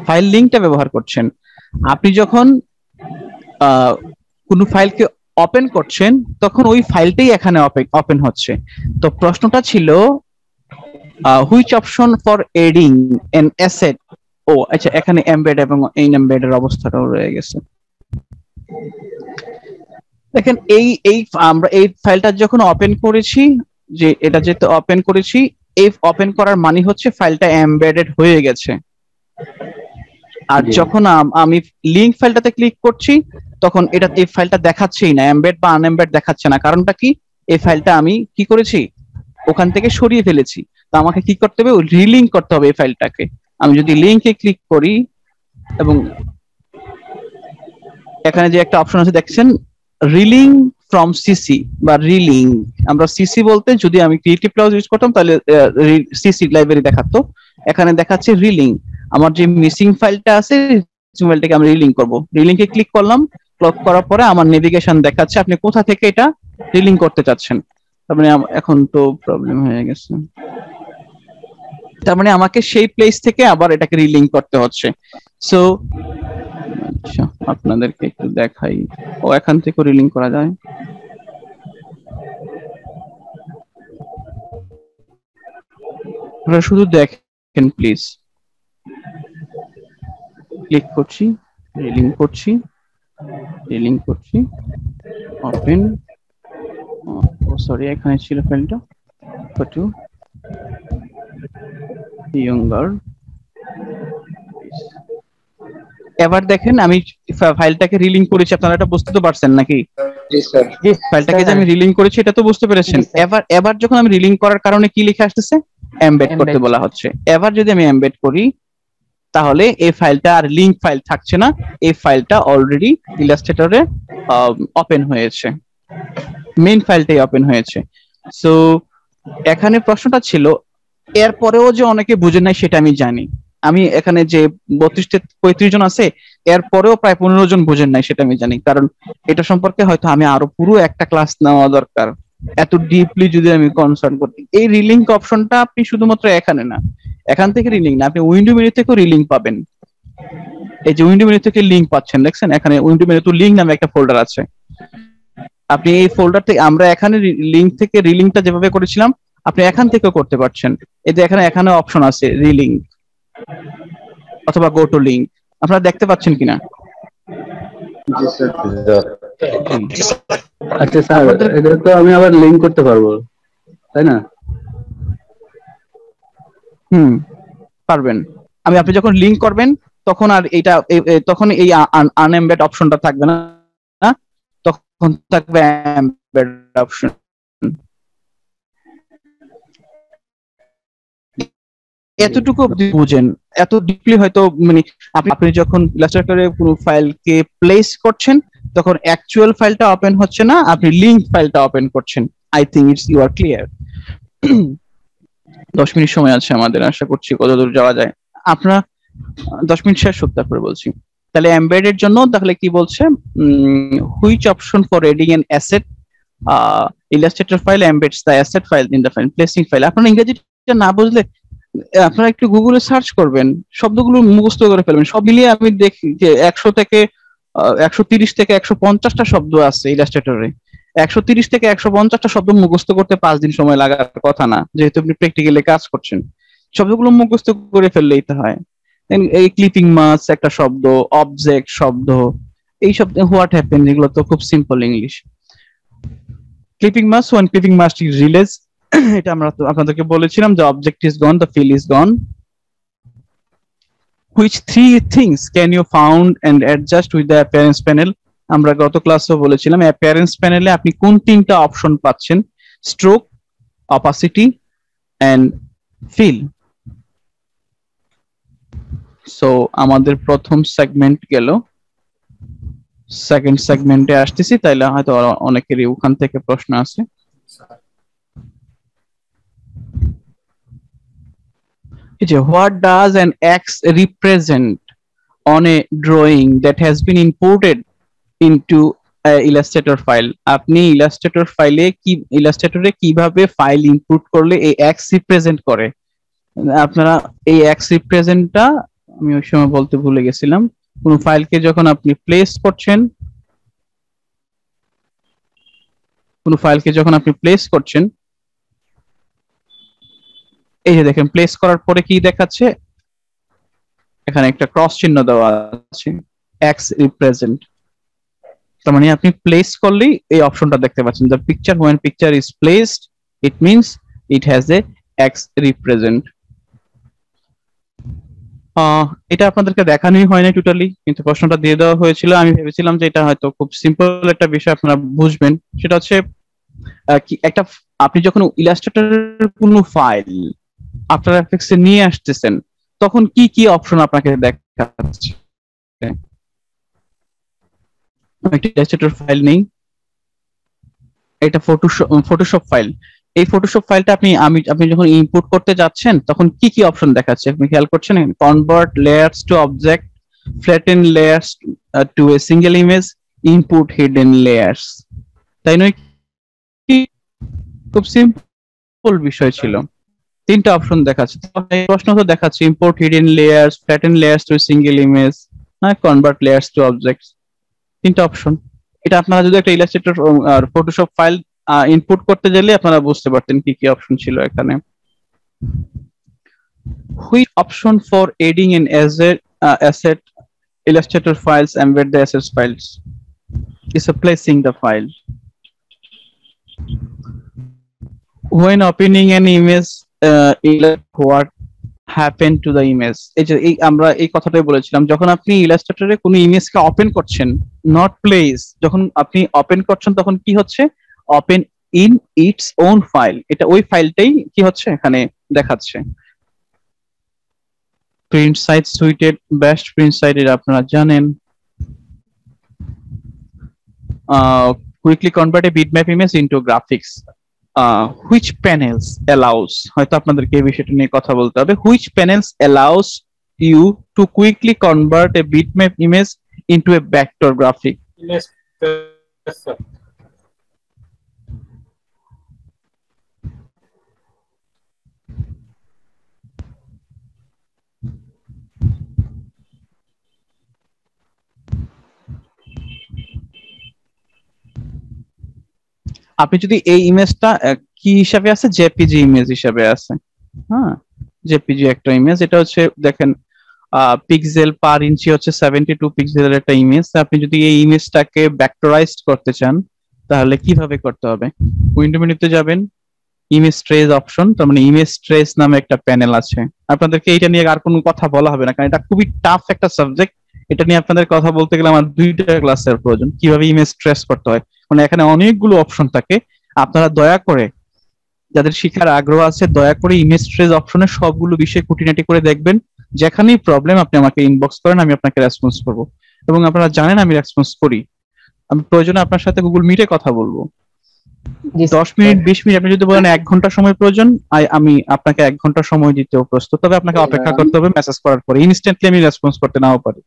ফাইল লিংকটা ব্যবহার করছেন। আপনি যখন কোনো ফাইলকে ওপেন করছেন তখন ওই ফাইলটাই এখানে ওপেন হচ্ছে। তো প্রশ্নটা ছিল which option for adding an asset. ও আচ্ছা, এখানে এমবেড এবং এই এমবেডের অবস্থাটাও রয়ে গেছে। দেখেন এই আমরা এই ফাইলটা যখন ওপেন করেছি, যে এটা যেহেতু ওপেন করেছি, এই ওপেন করার মানে হচ্ছে ফাইলটা এমবেডেড হয়ে গেছে। আর যখন আমি লিংক ফাইলটাতে ক্লিক করছি তখন এটা এই ফাইলটা দেখাচ্ছেই না, এমবেড বা আনএমবেড দেখাচ্ছে না। কারণটা কি? এই ফাইলটা আমি কি করেছি? ওখান থেকে সরিয়ে ফেলেছি। তো আমাকে কি করতে হবে? রিলিংক করতে হবে এই ফাইলটাকে। আমি যদি লিংকে ক্লিক করি এবং এখানে যে একটা অপশন আছে দেখছেন, রিলিং ফ্রম সিসি বা রিলিং। আমরা সিসি বলতে যদি আমি ক্রিয়েটিভ ক্লাউড ইউজ করতাম তাহলে সিসি লাইব্রেরি দেখাতো, এখানে দেখাচ্ছে রিলিং। আমার যে মিসিং ফাইলটা আছে ফাইলটাকে আমি রিলিং করব। রিলিংকে ক্লিক করলাম, ক্লিক করার পরে আমার নেভিগেশন দেখাচ্ছে আপনি কোথা থেকে এটা রিলিং করতে চাচ্ছেন। তার মানে এখন তো প্রবলেম হয়ে গেছে, তার মানে আমাকে সেই প্লেস থেকে আবার এটাকে রিলিং করতে হচ্ছে। সো আচ্ছা, আপনাদেরকে একটু দেখাই। ও এখান থেকে রিলিং করা যায়। আপনারা শুধু দেখেন প্লিজ। ক্লিক করছি, রিলিং করছি, রিলিং করছি, ওপেন। ও সরি, এখানে ছিল ফাইলটা, ফটো ইয়ঙ্গার। এবার দেখেন আমি ফাইলটাকে রিলিং করেছি, আপনারা এটা বুঝতে তো পারছেন নাকি? জি স্যার। ফাইলটাকে যে আমি রিলিং করেছি এটা তো বুঝতে পেরেছেন? এবার যখন আমি রিলিং করার কারণে কি লেখা আসতেছে? এমবেড করতে বলা হচ্ছে। এবার যদি আমি এমবেড করি তাহলে এই ফাইলটা আর লিংক ফাইল থাকছে না, এই ফাইলটা অলরেডি ইলাস্ট্রেটরে ওপেন হয়েছে, মেইন ফাইলটাই ওপেন হয়েছে। সো এখানে প্রশ্নটা ছিল, এরপরেও যে অনেকে বুঝে নাই সেটা আমি জানি। আমি এখানে যে 32-35 জন আছে এরপরেও প্রায় 15 জন বুঝেন নাই সেটা আমি জানি, কারণ এটা সম্পর্কে হয়তো আমি আরো পুরো একটা ক্লাস নেওয়া দরকার, এত ডিপলি যদি আমি কনসার্ন করতে। এই রিলিংক অপশনটা আপনি শুধুমাত্র এখানে না, এখান থেকে রিলিং না, আপনি উইন্ডো মেনু থেকেও রিলিং পাবেন। এই যে উইন্ডো মেনু থেকে লিংক পাচ্ছেন, দেখছেন এখানে উইন্ডো মেনু তো লিংক নামে একটা ফোল্ডার আছে। আপনি এই ফোল্ডার থেকে, আমরা এখানে লিংক থেকে রিলিংকটা যেভাবে করেছিলাম আপনি এখান থেকেও করতে পারছেন। এই যে এখানে অপশন আছে রিলিংক অথবা গো টু লিংক, আপনারা দেখতে পাচ্ছেন কিনা? আচ্ছা স্যার, এটা তো আমি আবার লিংক করতে পারবো তাই না? পারবেন। আপনি যখন লিংক করবেন তখন আর এইটা তখন এই আনএমবেড অপশনটা থাকবে না, তখন থাকবে এমবেড অপশন। এতটুকু বুঝেন, এত ডিপলি হয়তো মানে আপনি যখন ইলাস্ট্রেটরে কোনো ফাইলকে প্লেস করছেন তখন অ্যাকচুয়াল ফাইলটা ওপেন হচ্ছে না, আপনি লিংক ফাইলটা ওপেন করছেন। I think you are clear. 10 minute সময় আছে আমাদের, আশা করছি কতদূর যাওয়া যায়। আপনারা 10 মিনিট শেষ হোক তারপরে বলছি। তাহলে এমবেডের জন্য তাহলে কি বলছে, which option for adding an asset Illustrator file embeds the asset file in the file placing file. আপনারা ইংরেজিটা না বুঝলে আপনারা একটু গুগলে সার্চ করবেন, শব্দগুলো মুখস্থ করে ফেলবেন। সব মিলিয়ে আমি দেখি যে 100 থেকে 130 থেকে 150টা শব্দ আছে ইলাস্ট্রেটরে। 130 থেকে 150টা শব্দ মুখস্থ করতে 5 দিন সময় লাগার কথা না, যেহেতু আপনি প্র্যাকটিক্যালি কাজ করছেন। শব্দগুলো মুখস্থ করে ফেললেই তো হয়। এই ক্লিপিং মাস একটা শব্দ, অবজেক্ট শব্দ, এই শব্দ হোয়াট হ্যাপেন, এগুলো তো খুব simple English. Clipping mask, when clipping must is released, এটা আমরা তো আপনাদেরকে বলেছিলাম যে object is gone, the fill is gone. Which three things can you found and adjust with the appearance panel? আমরা গত ক্লাসেও বলেছিলাম অ্যাপিয়ারেন্স প্যানেলে আপনি কোন তিনটা অপশন পাচ্ছেন, stroke, opacity and fill. So আমাদের প্রথম সেগমেন্ট গেল, সেকেন্ড সেগমেন্টে আসতেছি, তাইলে হয়তো অনেকেরই ওখান থেকে প্রশ্ন আছে। What does an X represent on a drawing that has been imported into Illustrator file? আপনি Illustrator ফাইলে কি ইলাস্ট্রেটরে কিভাবে ফাইল ইনপুট করলে এই X রিপ্রেজেন্ট করে? আপনারা এই X রিপ্রেজেন্টটা আমি ওই সময় বলতে ভুলে গেছিলাম। কোন ফাইলকে যখন আপনি প্লেস করছেন, এই যে দেখেন প্লেস করার পরে কি দেখাচ্ছে, এখানে একটা ক্রস চিহ্ন দেওয়া আছে, এক্স রিপ্রেজেন্ট। তার মানে আপনি প্লেস করলেই এই অপশনটা দেখতে পাচ্ছেন, the picture when picture is placed it means it has a x represent. এটা আপনাদেরকে দেখানোই হয় না টোটালি, কিন্তু প্রশ্নটা দিয়ে দেওয়া হয়েছিল। আমি ভেবেছিলাম যে এটা হয়তো খুব সিম্পল একটা বিষয় আপনারা বুঝবেন। সেটা হচ্ছে একটা আপনি যখন ইলাস্ট্রেটরের কোনো ফাইল আফটার এফেক্টস এ নিয়ে আসতেছেন তখন কি কি অপশন আপনাকে দেখাচ্ছে। একটা ইলাস্ট্রেটর ফাইল নেই, এটা ফটোশপ ফাইল। এই ফটোশপ ফাইলটা আপনি যখন ইনপুট করতে যাচ্ছেন তখন কি কি অপশন দেখাচ্ছে আপনি খেয়াল করছেন? Convert layers to object, flatten layers to a single image, input hidden layers. তাই নয় কি? খুব সিম্পল বিষয় ছিল। তিনটা অপশন দেখাচ্ছে, প্রশ্ন তো দেখাচ্ছে import hidden layers, flatten layers to single image, convert layers to objects. তিনটা অপশন। এটা আপনারা যদি একটা ইলাস্ট্রেটর আর ফটোশপ ফাইল ইনপুট করতে গেলে আপনারা বুঝতে পারতেন কি কি অপশন ছিল এখানে। Which option for adding an asset Illustrator files embed the assets files is placing the file. When opening an image, what happened to the image? এই আমরা এই কথাটাই বলেছিলাম, যখন আপনি ইলাস্ট্রেটরে কোনো ইমেজকে ওপেন করছেন, নট প্লেস, যখন আপনি ওপেন করছেন তখন কি হচ্ছে, open in its own file, এটা ওই ফাইলটাই কি হচ্ছে এখানে দেখাচ্ছে। Print size suited, best print size এটা আপনারা জানেন। Quickly convert A bitmap image into graphics. which panels allows, হয়তো আপনাদেরকে এই বিষয়টা নিয়ে কথা বলতে হবে, which panels allows you to quickly convert a bitmap image into a vector graphic? Yes, sir. আপনি যদি এই ইমেজটা কি হিসাবে আছে, জেপিজি ইমেজ হিসাবে আছে। হ্যাঁ, জেপিজি একটা ইমেজ, এটা হচ্ছে দেখেন পিক্সেল পার ইঞ্চি হচ্ছে 72 পিক্সেলের একটা ইমেজ। আপনি যদি এই ইমেজটাকে ভেক্টরাইজড করতে চান তাহলে কিভাবে করতে হবে? উইন্ডো মেনুতে যাবেন, ইমেজ ট্রেস অপশন, তার মানে ইমেজ ট্রেস নামে একটা প্যানেল আছে। আপনাদেরকে এটা নিয়ে আর কোনো কথা বলা হবে না, কারণ এটা খুবই টাফ একটা সাবজেক্ট। এটা নিয়ে আপনাদের কথা বলতে গেলে আমার 2টা ক্লাসের প্রয়োজন, কিভাবে ইমেজ ট্রেস করতে হয়। মানে এখানে অনেকগুলো অপশন থাকে। আপনারা দয়া করে, যাদের শিখার আগ্রহ আছে, দয়া করে ইমেজ ট্রেস অপশনের সবগুলো বিষয় খুঁটিনাটি করে দেখবেন। যেখানেই প্রবলেম আপনি আমাকে ইনবক্স করেন, আমি আপনাকে রেসপন্স করব। এবং আপনারা জানেন আমি রেসপন্স করি। আমি প্রয়োজনে আপনার সাথে গুগল মিটে কথা বলবো। 10 মিনিট 20 মিনিট, আপনি যদি বলেন 1 ঘন্টা সময় প্রয়োজন, আমি আপনাকে 1 ঘন্টা সময় দিতেও প্রস্তুত। তবে আপনাকে অপেক্ষা করতে হবে মেসেজ করার পরে, ইনস্ট্যান্টলি আমি রেসপন্স করতে নাও পারি।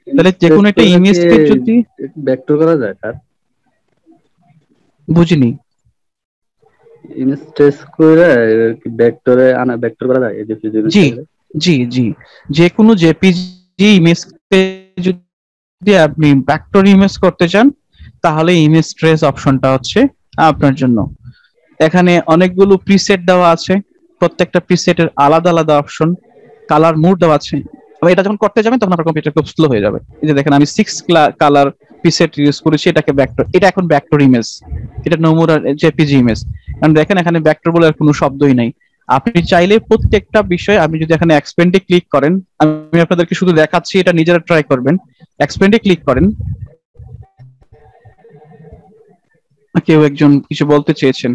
তাহলে যে কোনো একটা ইমেজকে যদি ভেক্টর করা যায় স্যার, বুঝিনি ইমেজ ট্রেস করে ভেক্টরে আনা, ভেক্টর করা যায় এই যে জি জি জি, যে কোনো জেপিজি ইমেজকে যদি আপনি ভেক্টর ইমেজ করতে চান তাহলে ইমেজ ট্রেস অপশনটা হচ্ছে আপনার জন্য। এখানে অনেকগুলো প্রিসেট দেওয়া আছে, প্রত্যেকটা প্রিসেটের আলাদা আলাদা অপশন, কালার মুড দেওয়া আছে। এটা যখন করতে যাবেন তখন আপনার কম্পিউটার খুব স্লো হয়ে যাবে। এই যে দেখেন আমি 6 কালার প্রিসেট ইউজ করেছি, এটাকে ভেক্টর, এটা এখন ভেক্টর ইমেজ, এটা নোমুরা জেপিজি ইমেজ। কারণ দেখেন এখানে ভেক্টর বলে আর কোনো শব্দই নাই। আপনি চাইলে প্রত্যেকটা বিষয়, আপনি যদি এখানে এক্সপেন্ডে ক্লিক করেন, আমি আপনাদেরকে শুধু দেখাচ্ছি, এটা নিজেরা ট্রাই করবেন। এক্সপেন্ডে ক্লিক করেন, কেউ একজন কিছু বলতে চেয়েছেন,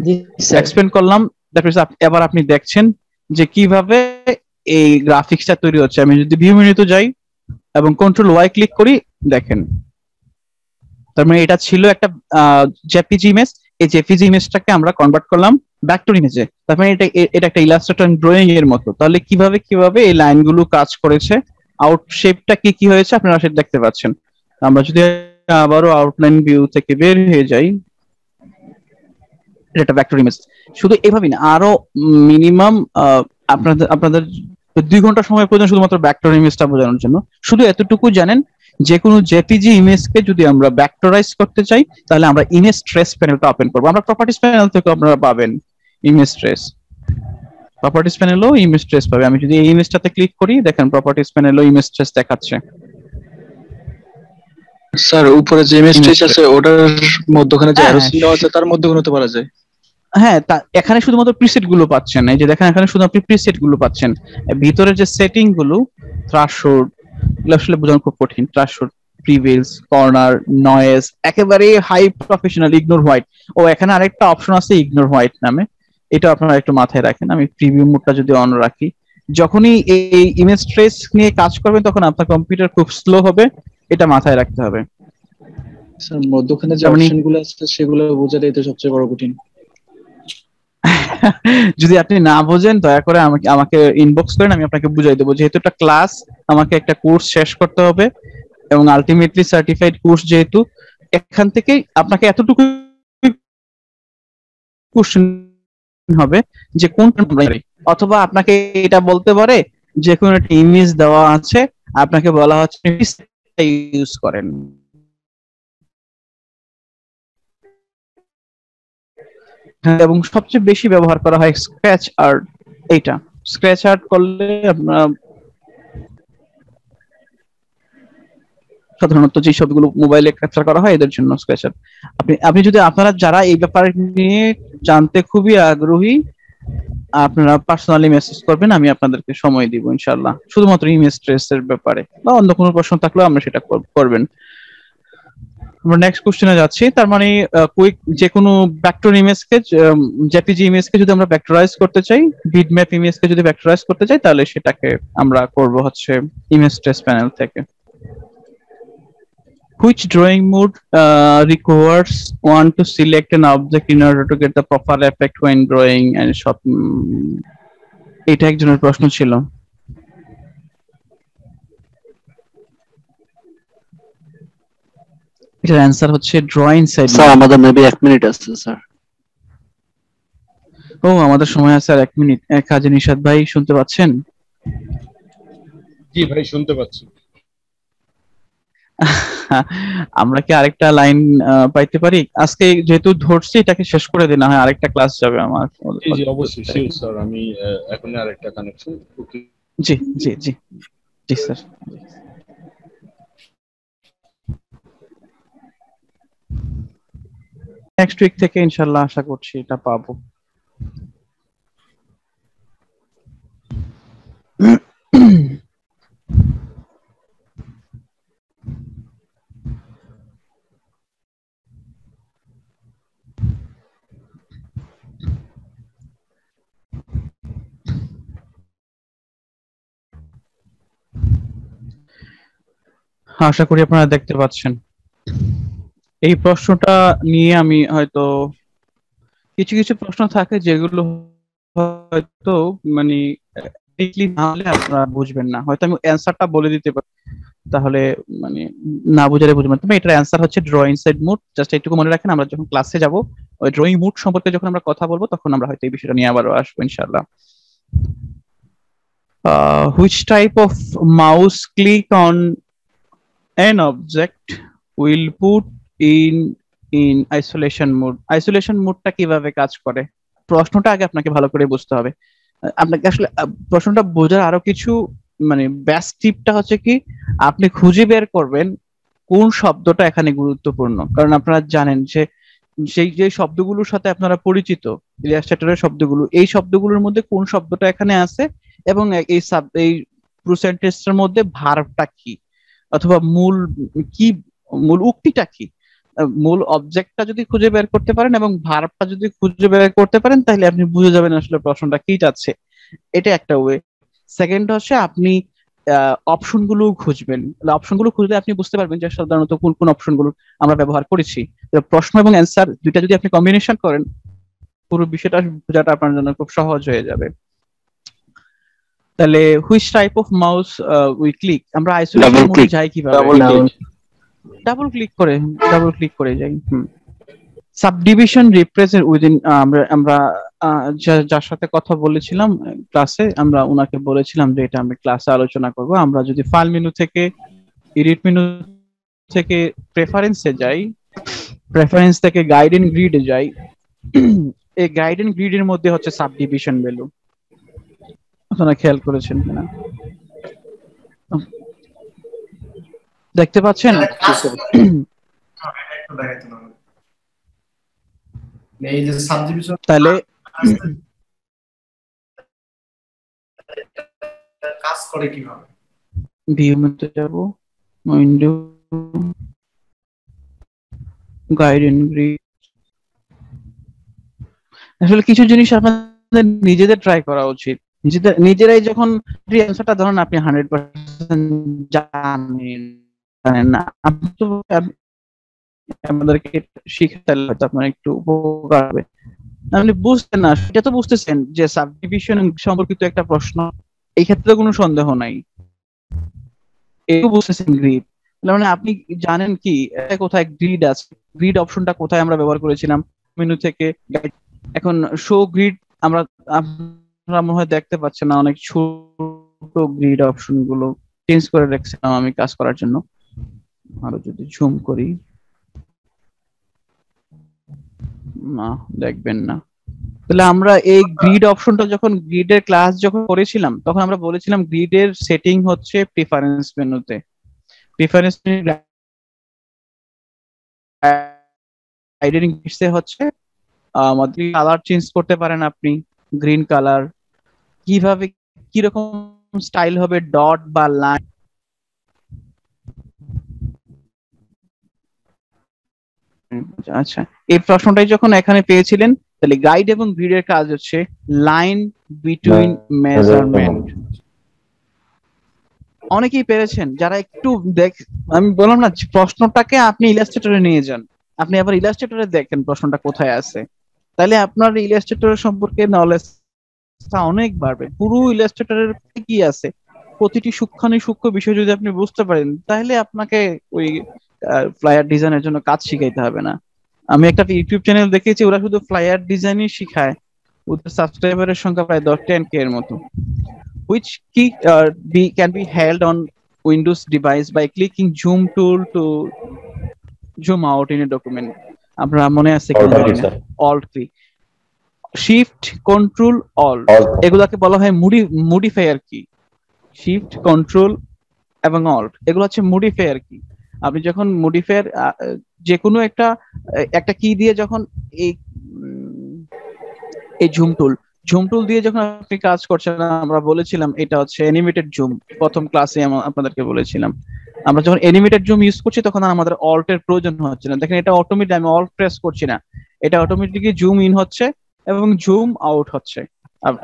এক্সপ্লেন করলাম। এবার আপনি দেখছেন যে কিভাবে এই গ্রাফিক্সটা তৈরি হচ্ছে। আমি যদি ভিউ মেনুতে যাই এবং কন্ট্রোল ওয়াই ক্লিক করি, দেখেন তার মানে এটা ছিল একটা জেপিজি ইমেজ। এই জেপিজি ইমেজটাকে আমরা কনভার্ট করলাম ভেক্টর ইমেজে। তার মানে এটা একটা ইলাস্ট্রেটর ড্রয়িং এর মতো। তাহলে কিভাবে এই লাইনগুলো কাজ করেছে, আউট শেপটা কি হয়েছে আপনারা সেটা দেখতে পাচ্ছেন। আমরা যদি আবারও আউটলাইন ভিউ থেকে বের হয়ে যাই, এটা ভেক্টর ইমেজ। শুধু এভাবেই না, আরো মিনিমাম আপনাদের 2 ঘন্টা সময় প্রয়োজন শুধুমাত্র ভেক্টর ইমেজটা বোঝানোর জন্য। শুধু এতটুকু জানেন, যে কোনো জেপিজি ইমেজকে যদি আমরা ভেক্টরাইজ করতে চাই তাহলে আমরা ইমেজ ট্রেস প্যানেলটা ওপেন করব। আমরা প্রপার্টিজ প্যানেল থেকে আপনারা পাবেন ইমেজ ট্রেস, প্রপার্টিজ প্যানেলও ইমেজ ট্রেস পাবে। আমি যদি এই ইমেজটাতে ক্লিক করি, দেখেন প্রপার্টিজ প্যানেলও ইমেজ ট্রেস দেখাচ্ছে। স্যার উপরে যে ইমেজ ট্রেস আছে ওটার মধ্যখানে যে অ্যারো সিম্বল আছে তার মধ্যে কোনতে পারা যায়? হ্যাঁ, এখানে শুধুমাত্র প্রিসেট গুলো পাচ্ছেন। এই যে দেখেন এখানে শুধু আপনি প্রিসেট গুলো পাচ্ছেন। ভিতরে যে সেটিং গুলো, থ্রাশহোল্ড, এগুলো আসলে বোঝানো খুব কঠিন। থ্রাশহোল্ড, প্রিভেলস, কর্নার, নয়েজ, একেবারে হাই প্রফেশনাল, ইগনোর হোয়াইট। ও এখানে আরেকটা অপশন আছে ইগনোর হোয়াইট নামে, এটা আপনারা একটু মাথায় রাখেন। আমি প্রিভিউ মোডটা যদি অন রাখি, যখনই এই ইমেজ ট্রেস নিয়ে কাজ করবেন তখন আপনার কম্পিউটার খুব স্লো হবে, এটা মাথায় রাখতে হবে। স্যার মধ্যখানে যে অপশনগুলো আছে সেগুলো বোঝাটাই তো সবচেয়ে বড় কঠিন। যদি আপনি না বোঝেন দয়া করে আমাকে ইনবক্স করেন, আমি আপনাকে বুঝাই দেবো। যেহেতু একটা ক্লাস, আমাকে একটা কোর্স শেষ করতে হবে এবং আলটিমেটলি সার্টিফাইড কোর্স যেহেতু, এখান থেকে আপনাকে এতটুকু কোশ্চেন হবে যে কোনটা, অথবা আপনাকে এটা বলতে পারে যে কোনো একটা ইমেজ দেওয়া আছে, আপনাকে বলা হচ্ছে ইউজ করেন। এবং সবচেয়ে বেশি ব্যবহার করা হয় স্ক্র্যাচ আর্ট। এইটা স্ক্র্যাচ আর্ট করলে আপনারা সাধারণত যে সবগুলো মোবাইলে ক্যাপচার করা হয় এদের জন্য স্ক্র্যাচ আর্ট। আপনি যদি আপনারা যারা এই ব্যাপারে নিয়ে জানতে খুবই আগ্রহী, আপনারা পার্সোনালি মেসেজ করবেন, আমি আপনাদেরকে সময় দিব ইনশাআল্লাহ, শুধুমাত্র ইমেজ ট্রেসের ব্যাপারে। বা অন্য কোনো প্রশ্ন থাকলেও আমরা সেটা করবেন। আমরা নেক্সট কোশ্চেনে যাচ্ছি। তার মানে কুইক, যে কোনো ভেক্টর ইমেজকে, জেপিজি ইমেজকে যদি আমরা ভেক্টরাইজ করতে চাই, বিটম্যাপ ইমেজকে যদি ভেক্টরাইজ করতে চাই, তাহলে সেটাকে আমরা করব হচ্ছে ইমেজ ট্রেস প্যানেল থেকে। Which drawing mode requires one to select an object in order to get the proper effect when drawing and shot? এটা একজনের প্রশ্ন ছিল। এটার অ্যানসার হচ্ছে ড্র ইনসাইড। স্যার আমাদের মেবি 1 মিনিট আছে স্যার। ও আমাদের সময় আছে আর 1 মিনিট। কাজী নিশাত ভাই শুনতে পাচ্ছেন? জি ভাই শুনতে পাচ্ছি। আমরা কি আরেকটা লাইন পাইতে পারি আজকে, যেহেতু ধরছি এটাকে শেষ করে দিই, না হয় আরেকটা ক্লাস যাবে আমার। জি জি অবশ্যই, শিওর স্যার, আমি এখন আরেকটা কানেকশন। জি জি জি জি স্যার। নেক্সট উইক থেকে ইনশাআল্লাহ আশা করছি এটা পাবো। আশা করি আপনারা দেখতে পাচ্ছেন। এই প্রশ্নটা নিয়ে আমি হয়তো কিছু কিছু প্রশ্ন থাকে যেগুলো হয়তো মানে না হলে আপনারা বুঝবেন না, হয়তো আমি অ্যান্সারটা বলে দিতে পারি, তাহলে মানে না বুঝালে বুঝবেন। তবে এটার অ্যান্সার হচ্ছে ড্র ইনসাইড মুড। জাস্ট এইটুকু মনে রাখেন, আমরা যখন ক্লাসে যাব ওই ড্রয়িং মুড সম্পর্কে যখন আমরা কথা বলবো তখন আমরা হয়তো এই বিষয়টা নিয়ে আবারও আসবো ইনশাআল্লাহ। Which type of mouse click on an object will put in isolation mode? Isolation মোডটা কিভাবে কাজ করে, প্রশ্নটা আগে আপনাকে ভালো করে বুঝতে হবে। আপনাকে আসলে প্রশ্নটা বোঝার আরো কিছু মানে বেস্ট টিপটা হচ্ছে কি, আপনি খুঁজে বের করবেন কোন শব্দটা এখানে গুরুত্বপূর্ণ। কারণ আপনারা জানেন যে সেই যে শব্দগুলোর সাথে আপনারা পরিচিত, ইলাস্ট্রেটরের শব্দগুলো, এই শব্দগুলোর মধ্যে কোন শব্দটা এখানে আছে এবং এই সেন্টেন্সটার মধ্যে ভার্বটা কি, অথবা মূল উক্তিটা কি। মূল অবজেক্টটা যদি খুঁজে বের করতে পারেন এবং ভার্বটা যদি খুঁজে বের করতে পারেন, তাহলে আপনি বুঝে যাবেন আসলে প্রশ্নটা কি যাচ্ছে। এটা একটা ওয়ে। সেকেন্ড হচ্ছে আপনি অপশনগুলো খুঁজবেন। অপশনগুলো খুঁজলে আপনি বুঝতে পারবেন যে সাধারণত কোন কোন অপশনগুলো আমরা ব্যবহার করেছি। প্রশ্ন এবং অ্যান্সার দুইটা যদি আপনি কম্বিনেশন করেন, পুরো বিষয়টা বোঝাটা আপনার জন্য খুব সহজ হয়ে যাবে। তাহলে which type of mouse we click, আমরা আইসোলেশন মোডে যাই কিভাবে? ডাবল ক্লিক করে যাই। সাবডিভিশন রিপ্রেজেন্ট উইদিন, আমরা যার সাথে কথা বলেছিলাম ক্লাসে, আমরা ওনাকে বলেছিলাম যে এটা আমি ক্লাসে আলোচনা করব। আমরা যদি ফাইল মেনু থেকে এডিট মেনু থেকে প্রেফারেন্সে যাই, প্রেফারেন্স থেকে গাইড এন্ড গ্রিডে যাই, এই গাইড এন্ড গ্রিডের মধ্যে হচ্ছে সাবডিভিশন ভ্যালু। আপনারা খেয়াল করেছেন কিনা দেখতে পাচ্ছেন? তাহলে কাজ করে কিভাবে? ভিউ মধ্যে যাব, উইন্ডো, গাইড এন্ড গ্রিড। আসলে কিছু জিনিস আপনাদের নিজেদের ট্রাই করা উচিত। নিজেরাই যখন অ্যান্সারটা ধরুন আপনি 100% জানেন না, আমাদেরকে শিখতে হয়তো আপনার একটু উপকার হবে। আপনি বুঝতেন না, সেটা তো বুঝতেছেন যে সাবডিভিশন সম্পর্কিত একটা প্রশ্ন, এই ক্ষেত্রে কোনো সন্দেহ নাই। এও বুঝতেছেন গ্রিড, মানে আপনি জানেন কি কোথায় গ্রিড আছে, গ্রিড অপশনটা কোথায় আমরা ব্যবহার করেছিলাম মেনু থেকে। এখন শো গ্রিড আমরা মনে হয় দেখতে পাচ্ছেন না, অনেক ছোট গ্রিড অপশন গুলো চেঞ্জ করে রেখেছিলাম আমি কাজ করার জন্য। আরো যদি জুম করি, না দেখবেন না। তাহলে আমরা এই গ্রিড অপশনটা যখন গ্রিডের ক্লাস যখন করেছিলাম, তখন আমরা বলেছিলাম গ্রিডের সেটিং হচ্ছে প্রিফারেন্স মেনুতে। প্রিফারেন্স মেনুতে হচ্ছে আমাদের কালার চেঞ্জ করতে পারেন আপনি, গ্রিন কালার কিভাবে কিরকম স্টাইল হবে, ডট বা লাইন। আচ্ছা, এই প্রশ্নটাই যখন এখানে পেয়েছিলেন, তাহলে গাইড এবং গ্রিডের কাজ হচ্ছে লাইন বিটুইন মেজারমেন্ট। অনেকেই পেরেছেন যারা একটু আমি বললাম না, প্রশ্নটাকে আপনি ইলাস্ট্রেটরে নিয়ে যান, আপনি আবার ইলাস্ট্রেটরে দেখেন প্রশ্নটা কোথায় আছে, তাহলে আপনার ইলাস্ট্রেটর সম্পর্কে নলেজটা অনেক বাড়বে। পুরো ইলাস্ট্রেটরের কি আছে, প্রতিটি সূক্ষ্ম বিষয় যদি আপনি বুঝতে পারেন, তাহলে আপনাকে ওই ফ্লায়ার ডিজাইনের জন্য কাজ শিখাইতে হবে না। আমি একটা ইউটিউব চ্যানেল দেখেছি, ওরা শুধু ফ্লায়ার ডিজাইনই শিখায়, ওদের সাবস্ক্রাইবারের সংখ্যা প্রায় 10K এর মতো। Which key can be held on Windows device by clicking zoom tool to zoom out in a document. আপনারা মনে আছে কি alt key, shift control alt, এগুলাকে বলা হয় modifier কি। shift control এবং alt এগুলো হচ্ছে modifier কি। আপনি যখন modifier যে কোনো একটা কি দিয়ে যখন এই জুম টুল দিয়ে যখন আপনি কাজ করছেন, আমরা বলেছিলাম এটা হচ্ছে অ্যানিমেটেড জুম, প্রথম ক্লাসে আপনাদেরকে বলেছিলাম। আমরা যখন অ্যানিমেটেড জুম ইউজ করছি তখন আমাদের অল্ট এর প্রয়োজন হচ্ছে না। দেখেন এটা অটোমেটিক, আমি অল্ট প্রেস করছি না, এটা অটোমেটিকলি জুম ইন হচ্ছে এবং জুম আউট হচ্ছে।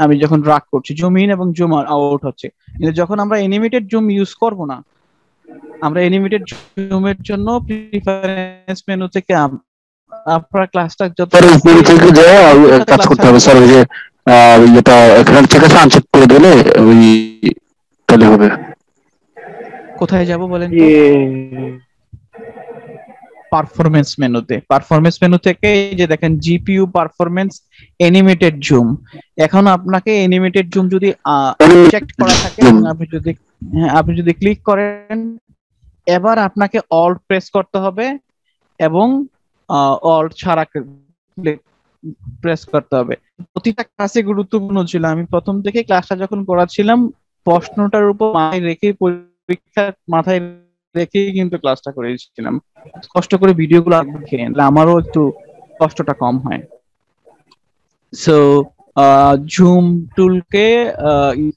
আমি যখন ড্র্যাগ করছি জুম ইন এবং জুম আউট হচ্ছে। কিন্তু যখন আমরা অ্যানিমেটেড জুম ইউজ করব না, আমরা অ্যানিমেটেড জুমের জন্য প্রিফারেন্স মেনু থেকে আপনার ক্লাসটা যত থেকে যায় কাজ করতে হবে স্যার। ওই যে এটা এখানে থেকে আনচেক করে দিলে ওই তাহলে হবে। কোথায় যাব বলেন? পারফরম্যান্স মেনুতে। পারফরম্যান্স মেনু থেকে এই যে দেখেন জিপিইউ পারফরম্যান্স অ্যানিমেটেড জুম। এখন আপনাকে অ্যানিমেটেড জুম যদি চেক করা থাকে, আপনি যদি ক্লিক করেন, এবার আপনাকে অল্ট প্রেস করতে হবে এবং অল্ট ছাড়া প্রেস করতে হবে। প্রতিটা ক্লাসে গুরুত্বপূর্ণ ছিল। আমি প্রথম থেকে ক্লাসটা যখন করাছিলাম প্রশ্নটার উপর মাথায় রেখে, পরীক্ষা মাথায় রেখে কিন্তু ক্লাসটা করেছিলাম। কষ্ট করে ভিডিওগুলো দেখে নিলে আমারও একটু কষ্টটা কম হয়। সো জুম টুলকে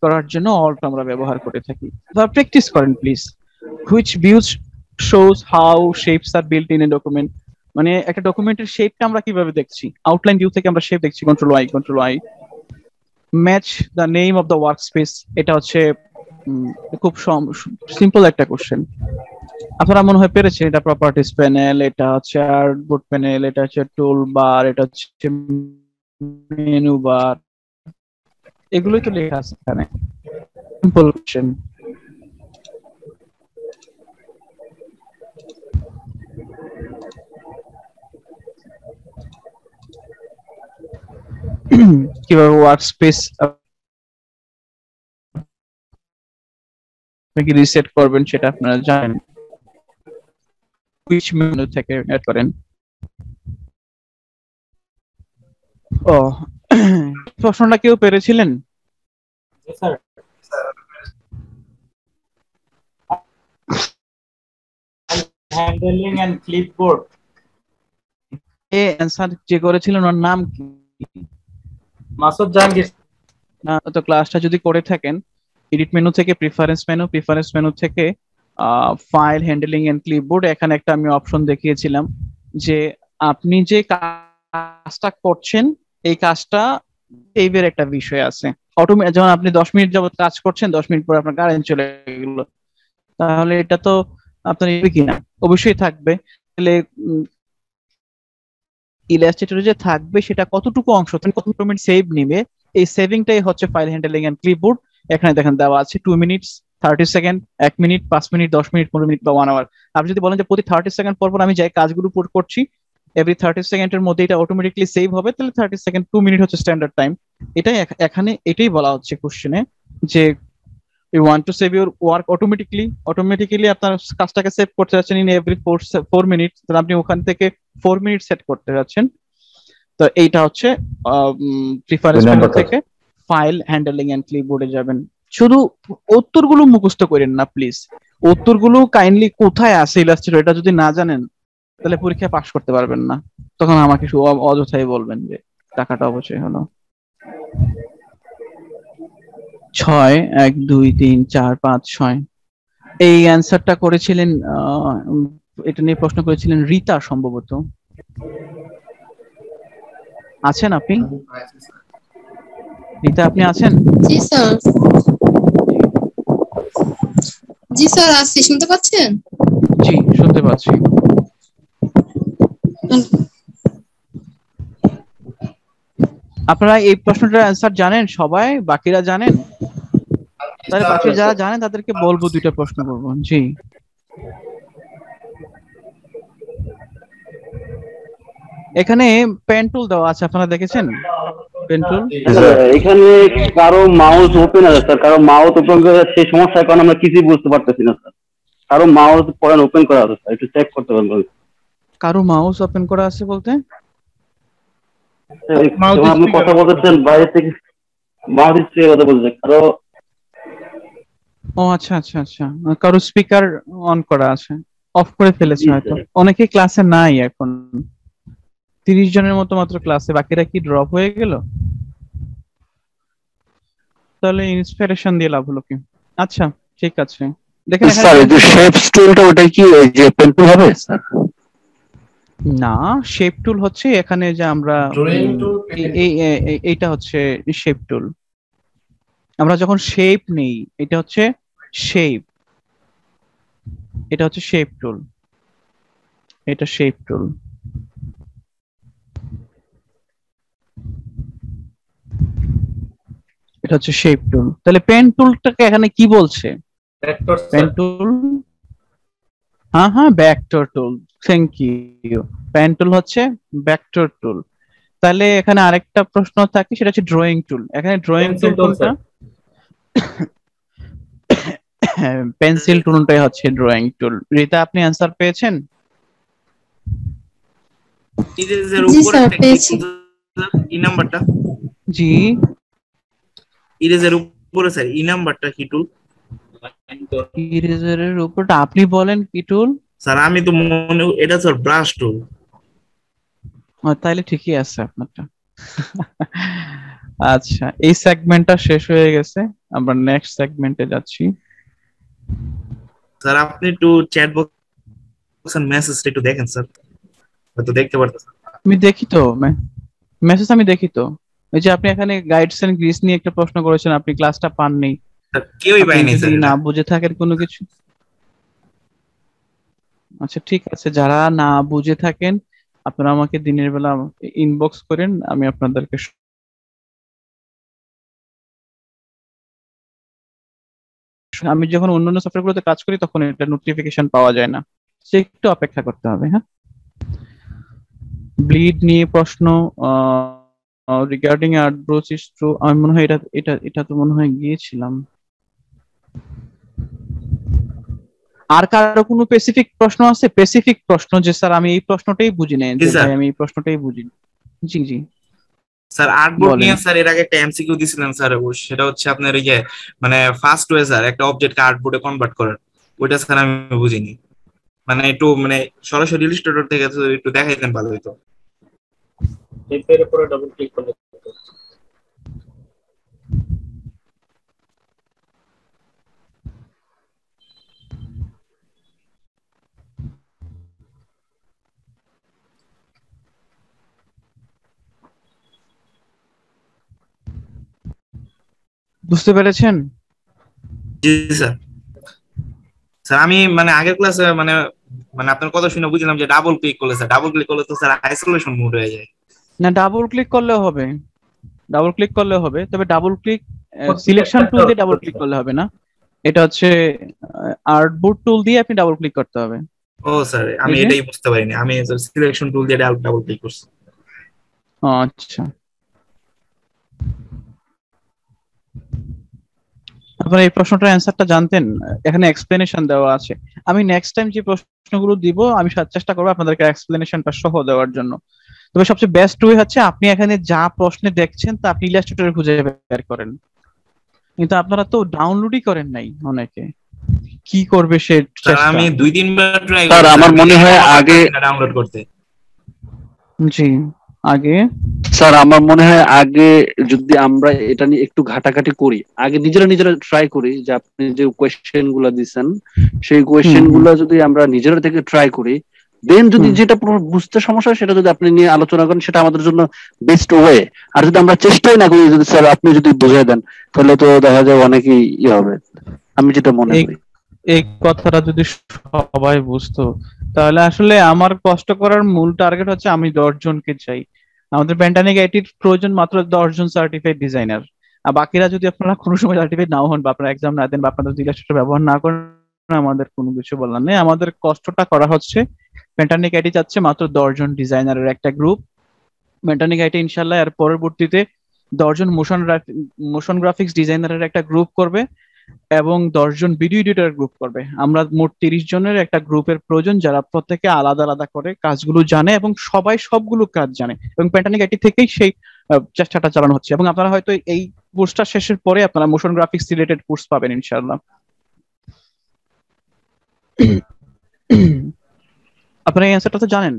করার জন্য অল্ট আমরা ব্যবহার করে থাকি। প্র্যাকটিস করেন please. Which views shows how shapes are built in a document. মানে একটা ডকুমেন্টের শেপটা আমরা কিভাবে দেখছি, আউটলাইন ভিউ থেকে আমরা শেপ দেখছি, control I. Match the name of the work space, এটা হচ্ছে খুব সিম্পল একটা কোশ্চেন। আপনারা মনে হয় পেরেছেন। এটা প্রপার্টিজ প্যানেল, এটা হচ্ছে আর্টবোর্ড প্যানেল, এটা হচ্ছে টুল বার, এটা হচ্ছে মেনু বার, এগুলোই তো লেখা আছে এখানে। Simple question. কিভাবে ওয়ার্ক স্পেস আপনি রিসেট করবেন সেটা আপনারা জানেন। হুইচ মেনু থেকে অ্যাড করেন। ও প্রশ্নটা কেউ পেরেছিলেন? স্যার হ্যান্ডলিং এন্ড ক্লিপবোর্ড এই অ্যানসার যে করেছিলেন ওর নাম কি? মাসুদ জাহাঙ্গীর। না, তো ক্লাসটা যদি করে থাকেন, এডিট মেনু থেকে প্রিফারেন্স মেনু থেকে ফাইল হ্যান্ডলিং এন্ড ক্লিপবোর্ড, এখানে একটা আমি অপশন দেখিয়েছিলাম যে আপনি যে কাজটা করছেন এই কাজটা সেভের একটা বিষয় আছে। অটোমেটিক যেমন আপনি 10 মিনিট যাবত কাজ করছেন, 10 মিনিট পরে আপনার কারেন্ট চলে গেল, তাহলে এটা তো আপনার কিনা অবশ্যই থাকবে। তাহলে ইলাস্ট্রেটরে যে থাকবে সেটা কতটুকু অংশ কত মিনিট সেভ নিবে, এই সেভিংটাই হচ্ছে ফাইল হ্যান্ডলিং এন্ড ক্লিপবোর্ড। এখানে দেখেন দেওয়া আছে 2 minutes, 30 second, 1 minute, 5 minute, 10 minute, 15 minute বা 1 আওয়ার। আপনি যদি বলেন যে প্রতি 30 সেকেন্ড পর পর আমি যাই কাজগুলো করছি, এভরি 30 সেকেন্ডের মধ্যে এটা অটোমেটিকলি সেভ হবে, তাহলে 30 সেকেন্ড 2 মিনিট হচ্ছে স্ট্যান্ডার্ড টাইম। এটাই এখানে এটাই বলা হচ্ছে কোশ্চেনে যে you want to save your work automatically আপনার কাজটাকে সেভ করতে যাচ্ছেন ইন এভরি 4 মিনিট, তাহলে আপনি ওখান থেকে 4 মিনিট সেট করতে যাচ্ছেন। তো এইটা হচ্ছে প্রিফারেন্স মেনু থেকে ফাইল হ্যান্ডলিং এন্ড ক্লিপবোর্ডে যাবেন। শুধু উত্তরগুলো মুখস্থ করেন না প্লিজ, উত্তরগুলো কাইন্ডলি কোথায় আছে ইলাস্ট্রেটর এটা যদি না জানেন তাহলে পরীক্ষায় পাস করতে পারবেন না। তখন আমাকে অযথাই বলবেন যে টাকাটা অবশ্যই হলো। 6 1 2 3 4 5 6 এই অ্যানসারটা করেছিলেন, এটা নিয়ে প্রশ্ন করেছিলেন রীতা সম্ভবত। আছেন আপনি? রীতা আপনি আছেন? জি স্যার। জি স্যার আছি, শুনতে পাচ্ছেন? জি শুনতে পাচ্ছি। আপনারা এই প্রশ্নটার অ্যানসার জানেন সবাই? বাকিরা জানেন? তাহলে বাকি যারা জানেন তাদেরকে বলবো দুইটা প্রশ্ন করব। জি এখানে পেন টুল দেওয়া আছে, আপনারা দেখেছেন পেন টুল? এখানে কারো মাউস ওপেন আছে স্যার, কারো মাউস ওপেন করে সেই সমস্যার কারণে আমরা কিছুই বুঝতে পারতেছি না স্যার। কারো মাউস পয়েন্ট ওপেন করা আছে স্যার, একটু চেক করতে পারবেন? কারো মাউস ওপেন করা আছে বলতে? যখন আপনি কথা বলতেছেন বাইরে থেকে মাউস থেকে কথা বলছেন, কারো ও আচ্ছা আচ্ছা আচ্ছা, কারো স্পিকার অন করা আছে, অফ করে ফেলেছে হয়তো। অনেকে ক্লাসে নাই এখন, 30 জনের মতো মাত্র ক্লাসে, বাকিরা কি ড্রপ হয়ে গেল? তাহলে ইন্সপিরেশন দিয়ে লাভ হলো কি? আচ্ছা ঠিক আছে, দেখেন স্যার এই যে শেপস টুলটা, ওটা কি ওই যে পেন টুল হবে স্যার? না, শেপ টুল হচ্ছে এখানে যে আমরা এইটা হচ্ছে শেপ টুল। আমরা যখন শেপ নেই, এটা হচ্ছে শেপ, এটা হচ্ছে শেপ টুল, এটা শেপ টুল। এটা হচ্ছে শেপ টুল। তাহলে পেন টুলটাকে এখানে কি বলছে? পেন টুল, হ্যাঁ হ্যাঁ, vector tool, thank you. Pen tool হচ্ছে ভেক্টর টুল। তাহলে এখানে আরেকটা প্রশ্ন থাকে, সেটা হচ্ছে ড্রয়িং টুল। এখানে ড্রয়িং টুল কোনটা? পেন্সিল টুলটাই হচ্ছে ড্রয়িং টুল। রিতা, আপনি অ্যানসার পেয়েছেন? ইরেজের উপরে ই নাম্বারটা, জি ইরেজের উপরে স্যার ই নাম্বারটা কি টুল? ইরেজারের উপরটা আপনি বলেন কি টুল? স্যার আমি তো মনে, এটা স্যার ব্রাশ টুল। তাহলে ঠিকই আছে আপনারটা। আচ্ছা, এই সেগমেন্টটা শেষ হয়ে গেছে, আমরা নেক্সট সেগমেন্টে যাচ্ছি। স্যার আপনি একটু চ্যাট বক্স এর মেসেজটা একটু দেখেন স্যার, হয়তো দেখতে পারতেছেন। আমি দেখি তো মেসেজ, আমি দেখি তো। ওই যে আপনি এখানে গাইডস এন্ড গ্রিস নিয়ে একটা প্রশ্ন করেছেন, আপনি ক্লাসটা পাননি, কেউই পায়নি স্যার, না বুঝে থাকেন কোনো কিছু। আচ্ছা ঠিক আছে, যারা না বুঝে থাকেন আপনারা আমাকে দিনের বেলা ইনবক্স করেন, আমি আপনাদেরকে আমি যখন অন্যান্য সফটওয়্যারগুলোতে কাজ করি তখন এটা নোটিফিকেশন পাওয়া যায় না, সে একটু অপেক্ষা করতে হবে। হ্যাঁ, ব্লিড নিয়ে প্রশ্ন রিগার্ডিং আর্টব্রোচ ইজ ট্রু, আমি মনে হয় এটা এটা এটা তো মনে হয় গিয়েছিলাম। আর কারো কোনো স্পেসিফিক প্রশ্ন আছে? স্পেসিফিক প্রশ্ন যে স্যার আমি এই প্রশ্নটাই বুঝি নাই, যে ভাই আমি এই প্রশ্নটাই বুঝি। জি জি স্যার আর্টবোর্ড নিয়ে স্যার এর আগে একটা এমসিকিউ দিছিলেন স্যার, সেটা হচ্ছে আপনার এই যে মানে ফার্স্ট ওয়ে স্যার একটা অবজেক্টকে আর্টবোর্ডে কনভার্ট করার, ওইটা স্যার আমি বুঝিনি। মানে একটু মানে সরাসরি ইলাস্ট্রেটর থেকে একটু দেখাইতেন ভালো হতো। এর উপরে ডাবল ক্লিক করলে বুঝতে পেরেছেন? জি স্যার। স্যার আমি মানে আগের ক্লাসে মানে মানে আপনার কথা শুনে বুঝলাম যে ডাবল ক্লিক করলে স্যার, ডাবল ক্লিক করলে তো স্যার আইসোলেশন মোড হয়ে যায়। না, ডাবল ক্লিক করলেও হবে, ডাবল ক্লিক করলেও হবে, তবে ডাবল ক্লিক সিলেকশন টুল দিয়ে ডাবল ক্লিক করলে হবে না, এটা হচ্ছে আর্টবোর্ড টুল দিয়ে আপনি ডাবল ক্লিক করতে হবে। ও স্যার আমি এটাই বুঝতে পারিনি, আমি সিলেকশন টুল দিয়ে ডাবল ক্লিক করছি। আচ্ছা, আপনারা এই প্রশ্নটার অ্যান্সারটা জানতেন? এখানে এক্সপ্লেনেশন দেওয়া আছে। আমি নেক্সট টাইম যে প্রশ্নগুলো দিব আমি চেষ্টা করবো আপনাদেরকে এক্সপ্লেনেশনটা সহ দেওয়ার জন্য। তবে সবচেয়ে বেস্ট ওয়ে হচ্ছে আপনি এখানে যা প্রশ্নে দেখছেন তা আপনি ইলাস্ট্রেটরে খুঁজে বের করেন, কিন্তু আপনারা তো ডাউনলোডই করেন নাই। অনেকে কি করবে সে চেষ্টা, আমি 2-3 বার ট্রাই স্যার আমার মনে হয় আগে ডাউনলোড করতে। জি আগে স্যার আমার মনে হয় আগে যদি আমরা এটা নিয়ে একটু ঘাটাঘাটি করি, আগে নিজেরা ট্রাই করি, যে আপনি যে কোয়েশ্চেন গুলা দিচ্ছেন সেই কোয়েশ্চেন গুলা যদি আমরা নিজেরা থেকে ট্রাই করি, দেন যদি যেটা বুঝতে সমস্যা হয় সেটা যদি আপনি নিয়ে আলোচনা করেন, সেটা আমাদের জন্য বেস্ট ওয়ে। আর যদি আমরা চেষ্টাই না করি, যদি স্যার আপনি যদি বুঝিয়ে দেন, তাহলে তো দেখা যায় অনেকই ইয়ে হবে, আমি যেটা মনে করি। এই কথাটা যদি সবাই বুঝতো, তাহলে আসলে আমার কষ্ট করার মূল টার্গেট হচ্ছে আমি 10 জনকে চাই। আমাদের প্যান্টানিক আইটির প্রয়োজন মাত্র 10 জন সার্টিফাইড ডিজাইনার, আর বাকিরা যদি আপনারা কোনো সময় সার্টিফাইড নাও হন বা আপনারা এক্সাম না দেন বা আপনারা যদি ইলাস্ট্রেটর ব্যবহার না করেন, আমাদের কোনো কিছু বলার নেই। আমাদের কষ্টটা করা হচ্ছে, প্যান্টানিক আইটি চাচ্ছে মাত্র 10 জন ডিজাইনারের একটা গ্রুপ। প্যান্টানিক আইটি ইনশাআল্লাহ এর পরবর্তীতে 10 জন মোশন গ্রাফিক্স ডিজাইনারের একটা গ্রুপ করবে, এবং 10 জন ভিডিও এডিটর গ্রুপ করবে। আমরা মোট 30 জনের একটা গ্রুপের প্রয়োজন, যারা প্রত্যেকে আলাদা আলাদা করে কাজগুলো জানে এবং সবাই সবগুলো কাজ জানে, এবং প্যান্টানিক আইটি থেকেই সেই চেষ্টাটা চালানো হচ্ছে। এবং আপনারা হয়তো এই কোর্সটা শেষের পরে আপনারা মোশন গ্রাফিক্স রিলেটেড কোর্স পাবেন ইনশাআল্লাহ। আপনারা এই অ্যান্সারটা তো জানেন।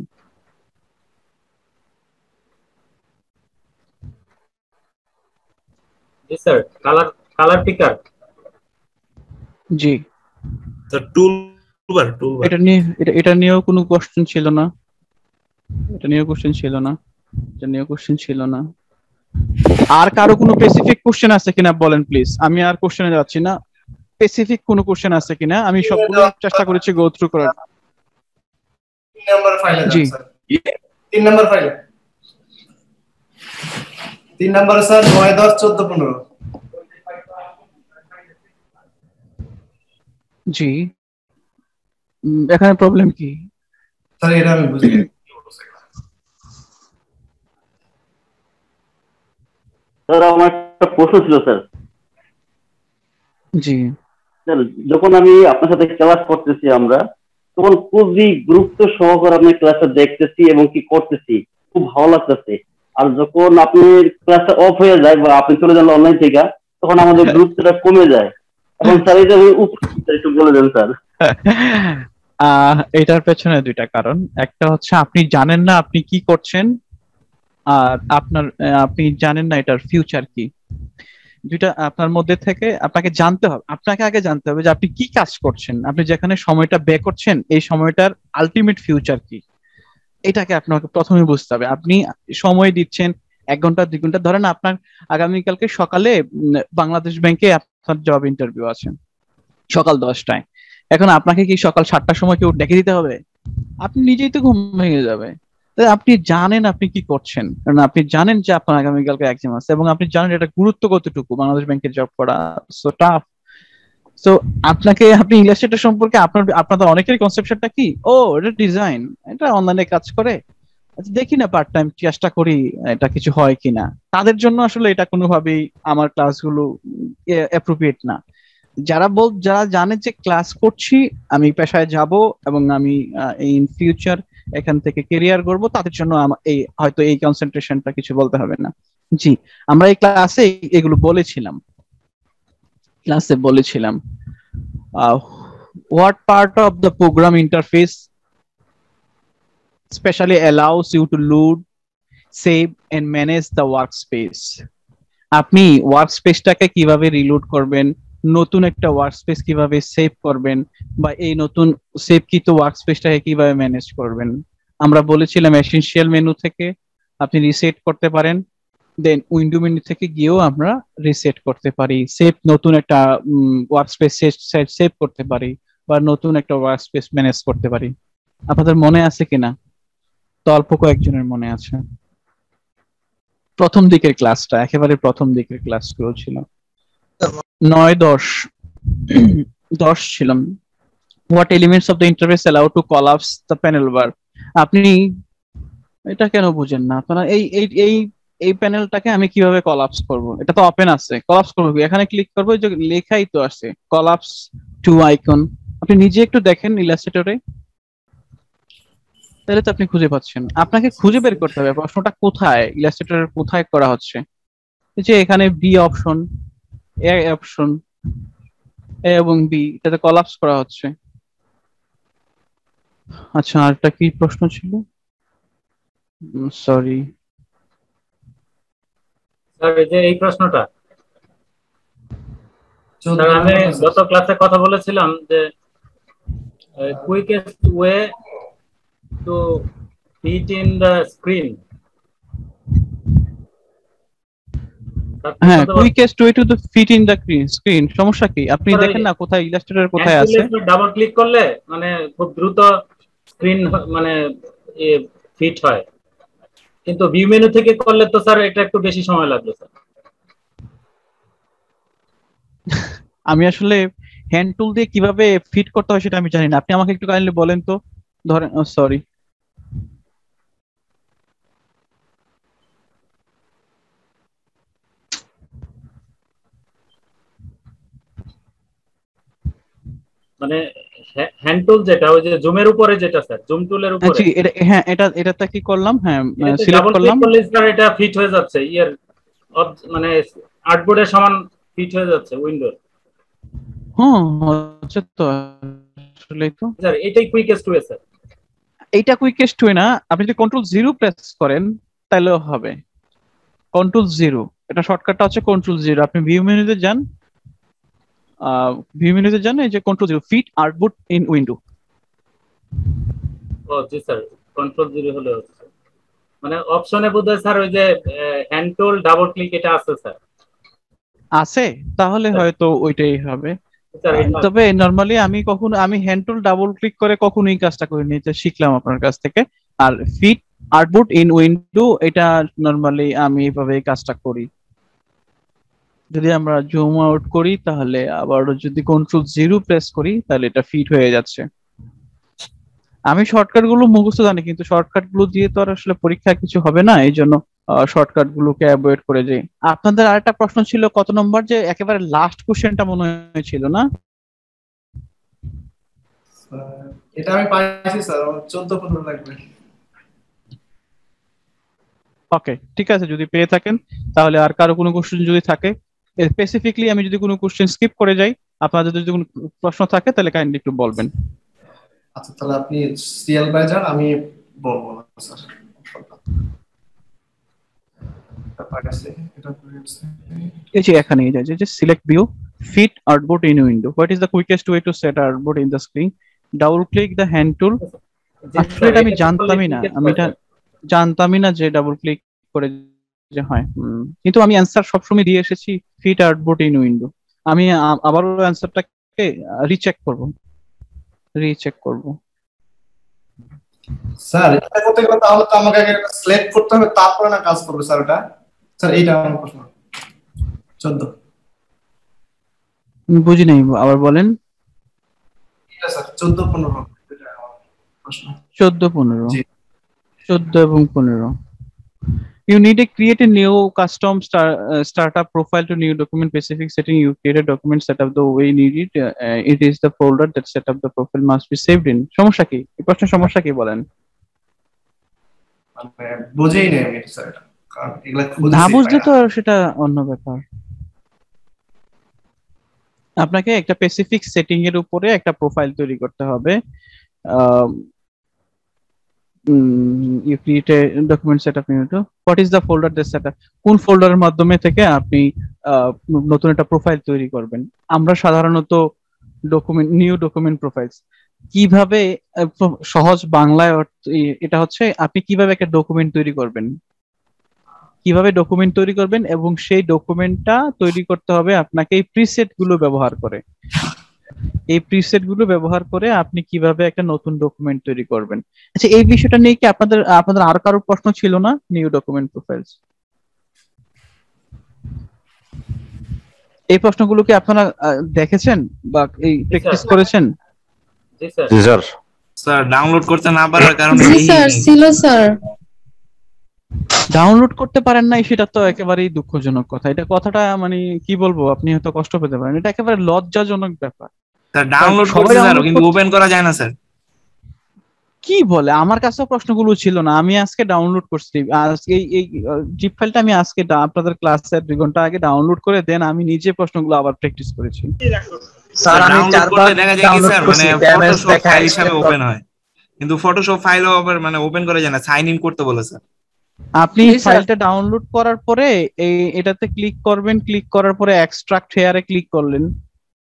জি স্যার, কালার কালার পিকার। জি স্যার টুলবার এটা নিয়েও কোনো কোশ্চেন ছিল না, এটা নিয়েও কোশ্চেন ছিল না, এটা নিয়েও কোশ্চেন ছিল না। আর কারো কোনো স্পেসিফিক কোশ্চেন আছে কিনা বলেন প্লিজ, আমি আর কোশ্চেনে যাচ্ছি না। স্পেসিফিক কোনো কোশ্চেন আছে কিনা, আমি সবগুলো চেষ্টা করেছি গো থ্রু করার। 3 নাম্বার ফাইলে জি যান স্যার। 3 নাম্বার ফাইলে। 3 নাম্বারে স্যার 9 10 14 15। জি এখানে প্রবলেম কি স্যার এটা আমি বুঝি না। স্যার আমার একটা প্রশ্ন ছিল স্যার। জি স্যার যখন আমি আপনার সাথে ক্লাস করতেছি আমরা, তখন খুবই গুরুত্ব সহকারে আপনি ক্লাসটা দেখতেছি এবং কি করতেছি, খুব ভালো লাগতেছে। আর যখন আপনি ক্লাসটা অফ হয়ে যায় বা আপনি চলে যান অনলাইন থেকে, তখন আমাদের গুরুত্বটা কমে যায়। এখন স্যার এটা একটু বলে দেন স্যার। এটার পেছনে দুইটা কারণ। একটা হচ্ছে আপনি জানেন না আপনি কি করছেন, আর আপনি জানেন না এটার ফিউচার কি। দুইটা আপনার মধ্যে থেকে আপনাকে জানতে হবে, আপনাকে আগে জানতে হবে যে আপনি কি কাজ করছেন, আপনি যেখানে সময়টা ব্যয় করছেন এই সময়টার আলটিমেট ফিউচার কি, এটাকে আপনাকে প্রথমে বুঝতে হবে। আপনি সময় দিচ্ছেন 1 ঘন্টা 2 ঘন্টা, ধরেন আপনার আগামীকালকে সকালে বাংলাদেশ ব্যাংকে আপনার জব ইন্টারভিউ আছে সকাল 10টায়। এখন আপনাকে কি সকাল 7টার সময় কেউ ডেকে দিতে হবে? আপনি নিজেই তো ঘুম ভেঙে যাবে। তাই আপনি জানেন আপনি কি করছেন, কারণ আপনি জানেন যে আপনার আগামীকালকে এক্সাম আছে এবং আপনি জানেন এটা গুরুত্ব কতটুকু, বাংলাদেশ ব্যাংকের জব করা সো টাফ। সো আপনি ইলাস্ট্রেটর সম্পর্কে আপনাদের অনেকেরই কনসেপশনটা কি, ও এটা ডিজাইন, এটা অনলাইনে কাজ করে, আচ্ছা দেখি না পার্ট টাইম চেষ্টা করি এটা কিছু হয় কিনা। তাদের জন্য আসলে এটা কোনোভাবেই আমার ক্লাসগুলো অ্যাপ্রোপ্রিয়েট না। যারা জানে যে ক্লাস করছি, আমি পেশায় যাব এবং আমি ইন ফিউচার এখান থেকে কেরিয়ার গড়বো, তাদের জন্য এই হয়তো এই কনসেন্ট্রেশনটা কিছু বলতে হবে না। জি আমরা এই ক্লাসে এগুলো বলেছিলাম। what part of the program interface especially allows you to load, save and manage the workspace? আপনি ওয়ার্কস্পেসটাকে কিভাবে রিলোড করবেন, নতুন একটা ওয়ার্কস্পেস কিভাবে সেভ করবেন, বা এই নতুন সেভকৃত ওয়ার্কস্পেসটাকে কিভাবে ম্যানেজ করবেন। আমরা বলেছিলাম এসেনশিয়াল মেনু থেকে আপনি রিসেট করতে পারেন, দেন উইন্ডো মেনু থেকে গিয়েও আমরা রিসেট করতে পারি, নতুন একটা ওয়ার্কস্পেস সেভ করতে পারি, বা নতুন একটা ওয়ার্কস্পেস ম্যানেজ করতে পারি। আপনাদের মনে আছে কিনা? তো অল্প কয়েকজনের মনে আছে। প্রথম দিকের ক্লাসটা, একেবারে প্রথম দিকের ক্লাসগুলো ছিল 9 10 ছিলাম। What elements of the interface allow to collapse the panel bar. আপনি এটা কেন বুঝেন না? আপনারা এই এই এই এই প্যানেলটাকে আমি কিভাবে কলাপস করব? এটা তো ওপেন আছে, কলাপস করব কি? এখানে ক্লিক করব, যে লেখাই তো আছে কলাপস টু আইকন। আপনি নিজে একটু দেখেন ইলাস্ট্রেটরে, তাহলে তো আপনি খুঁজে পাচ্ছেন। আপনাকে খুঁজে বের করতে হবে প্রশ্নটা কোথায়, ইলাস্ট্রেটরের কোথায় করা হচ্ছে। এই যে এখানে বি অপশন, এ অপশন, এ এবং বি, এটাতে কলাপস করা হচ্ছে। আচ্ছা আরেকটা কি প্রশ্ন ছিল, সরি স্যার এই যে এই প্রশ্নটা স্যার, আমি গত ক্লাসে কথা বলেছিলাম যে quickest way to fit in the screen. হ্যাঁ, quickest way to fit in the screen. সমস্যা কি? আপনি দেখেন না কোথায় ইলাস্ট্রেটর কোথায় আছে। ডাবল ক্লিক করলে মানে খুব দ্রুত স্ক্রিন মানে ফিট হয়, কিন্তু ভিউ মেনু থেকে করলে তো স্যার এটা একটু বেশি সময় লাগবে স্যার। আমি আসলে হ্যান্ড টুল দিয়ে কিভাবে ফিট করতে হয় সেটা আমি জানি না, আপনি আমাকে একটু কাইন্ডলি বলেন তো। ধরেন সরি, মানে হ্যান্ড টুল যেটা ওই যে জুমের উপরে যেটা স্যার, জুম টুলের উপরে। জি এটা, হ্যাঁ এটাতে কি করলাম, হ্যাঁ এটাতে সিলেক্ট ডাবল করলাম। ক্লিক করলে স্যার এটা ফিট হয়ে যাচ্ছে ইয়ার মানে আর্টবোর্ডের সমান ফিট হয়ে যাচ্ছে উইন্ডোর। হ্যাঁ হচ্ছে তো, আসলেই তো স্যার এটাই কুইকেস্ট ওয়ে স্যার। এইটা কুইকেস্ট ওয়ে না, আপনি যদি Ctrl+0 প্রেস করেন তাহলেও হবে। Ctrl+0 এটা শর্টকাটটা হচ্ছে Ctrl+0। আপনি ভিউ মেনুতে যান, এই যে Ctrl+0 fit artboard in window. ও জি স্যার, Ctrl+0 হলে হচ্ছে। মানে অপশনে বোধহয় স্যার ওই যে হ্যান্ড টুল ডাবল ক্লিক এটা আছে স্যার। আছে, তাহলে হয়তো ওইটাই হবে। স্যার এটা তবে নরমালি আমি হ্যান্ড টুল ডাবল ক্লিক করে কখনোই কাজটা করিনি, এটা শিখলাম আপনার কাছ থেকে। আর ফিট আর্টবোর্ড ইন উইন্ডো এটা নরমালি আমি এইভাবে কাজটা করি। যদি আমরা জুম আউট করি তাহলে আবার যদি Ctrl+0 প্রেস করি তাহলে এটা ফিট হয়ে যাচ্ছে। আমি শর্টকাট গুলো মুখস্থ জানি, কিন্তু শর্টকাট গুলো দিয়ে তো আর আসলে পরীক্ষা কিছু হবে না, এই জন্য শর্টকাট গুলোকে অ্যাভয়েড করে যাই। আপনাদের আরেকটা প্রশ্ন ছিল কত নম্বর, যে একেবারে লাস্ট কোশ্চেনটা মনে হয়েছিল না? এটা আমি পাইছি স্যার, 14-15 লাগবে। ওকে ঠিক আছে, যদি পেয়ে থাকেন তাহলে আর কারো কোনো কোশ্চেন যদি থাকে, স্পেসিফিকলি আমি যদি কোনো কোশ্চেন স্কিপ করে যাই, আপনাদের যদি কোনো প্রশ্ন থাকে তাহলে কাইন্ডলি একটু বলবেন। আচ্ছা তাহলে আপনি সিএল বাই যান, আমি বলবো না স্যার। এই যে এখানে এই যে select view fit artboard in window, what is the quickest way to set artboard in the screen, double click the hand tool. আসলে এটা আমি জানতামই না, যে ডাবল ক্লিক করে যে হয়। কিন্তু আমি অ্যান্সার সবসময় দিয়ে এসেছি ফিট আর্টবোর্ড ইন উইন্ডো। আমি আবারও অ্যান্সারটাকে রিচেক করব। স্যার এটা করতে গেলে তাহলে তো আমাকে আগে সিলেক্ট করতে হবে, তারপরে না কাজ করবে স্যার ওটা। স্যার এইটা আমার প্রশ্ন। 14 বুঝি নাই, আবার বলেন। ঠিক আছে স্যার, 14-15 এটা আমার প্রশ্ন। 14 এবং 15। You need to create a new custom startup profile to new document specific setting. You create a document setup the way you need it. It is the folder that setup the profile must be saved in. সমস্যা কি? এই প্রশ্নের সমস্যা কি বলেন? মানে বুঝেই নেই আমি স্যার এটা, কারণ এগুলা না বুঝলে তো সেটা অন্য ব্যাপার। আপনাকে একটা স্পেসিফিক সেটিং এর উপরে একটা প্রোফাইল তৈরি করতে হবে। You create a document setup into what is the folder that setup, কোন ফোল্ডারের মাধ্যমে থেকে আপনি নতুন একটা প্রোফাইল তৈরি করবেন। আমরা সাধারণত নিউ ডকুমেন্ট প্রোফাইলস কিভাবে, সহজ বাংলায় এটা হচ্ছে আপনি কিভাবে একটা ডকুমেন্ট তৈরি করবেন, এবং সেই ডকুমেন্টটা তৈরি করতে হবে আপনাকে এই প্রিসেট গুলো ব্যবহার করে। এই প্রিসেট গুলো ব্যবহার করে আপনি কিভাবে একটা নতুন ডকুমেন্ট তৈরি করবেন। আচ্ছা এই বিষয়টা নিয়ে কি আপনাদের আর কারো প্রশ্ন ছিল না? নিউ ডকুমেন্ট প্রোফাইলস, এই প্রশ্নগুলো কি আপনারা দেখেছেন বা এই প্র্যাকটিস করেছেন? জি স্যার। স্যার ডাউনলোড করতে না পারার কারণে জি স্যার ছিল স্যার। ডাউনলোড করতে পারেন নাই, সেটা তো একেবারেই দুঃখজনক কথা। এটা কথাটা মানে কি বলবো, আপনি হয়তো কষ্ট পেতে পারেন, এটা একেবারে লজ্জাজনক ব্যাপার। স্যার ডাউনলোড করতে স্যার কিন্তু ওপেন করা যায় না স্যার। কি বলে, আমার কাছেও প্রশ্নগুলো ছিল না, আমি আজকে ডাউনলোড করছি। আজকে এই জিপ ফাইলটা আমি আজকে আপনাদের ক্লাসের 2 ঘন্টা আগে ডাউনলোড করে দেন আমি নিজে প্রশ্নগুলো আবার প্র্যাকটিস করেছি। স্যার আমি 4 বার দেখা যায় কি স্যার, মানে ফটোশপ ফাইল হিসেবে ওপেন হয়, কিন্তু ফটোশপ ফাইলও আবার মানে ওপেন করা যায় না, সাইন ইন করতে বলে স্যার। আপনি ফাইলটা ডাউনলোড করার পরে এটাতে ক্লিক করবেন, ক্লিক করার পরে এক্সট্রাক্ট হেয়ারে ক্লিক করলেন,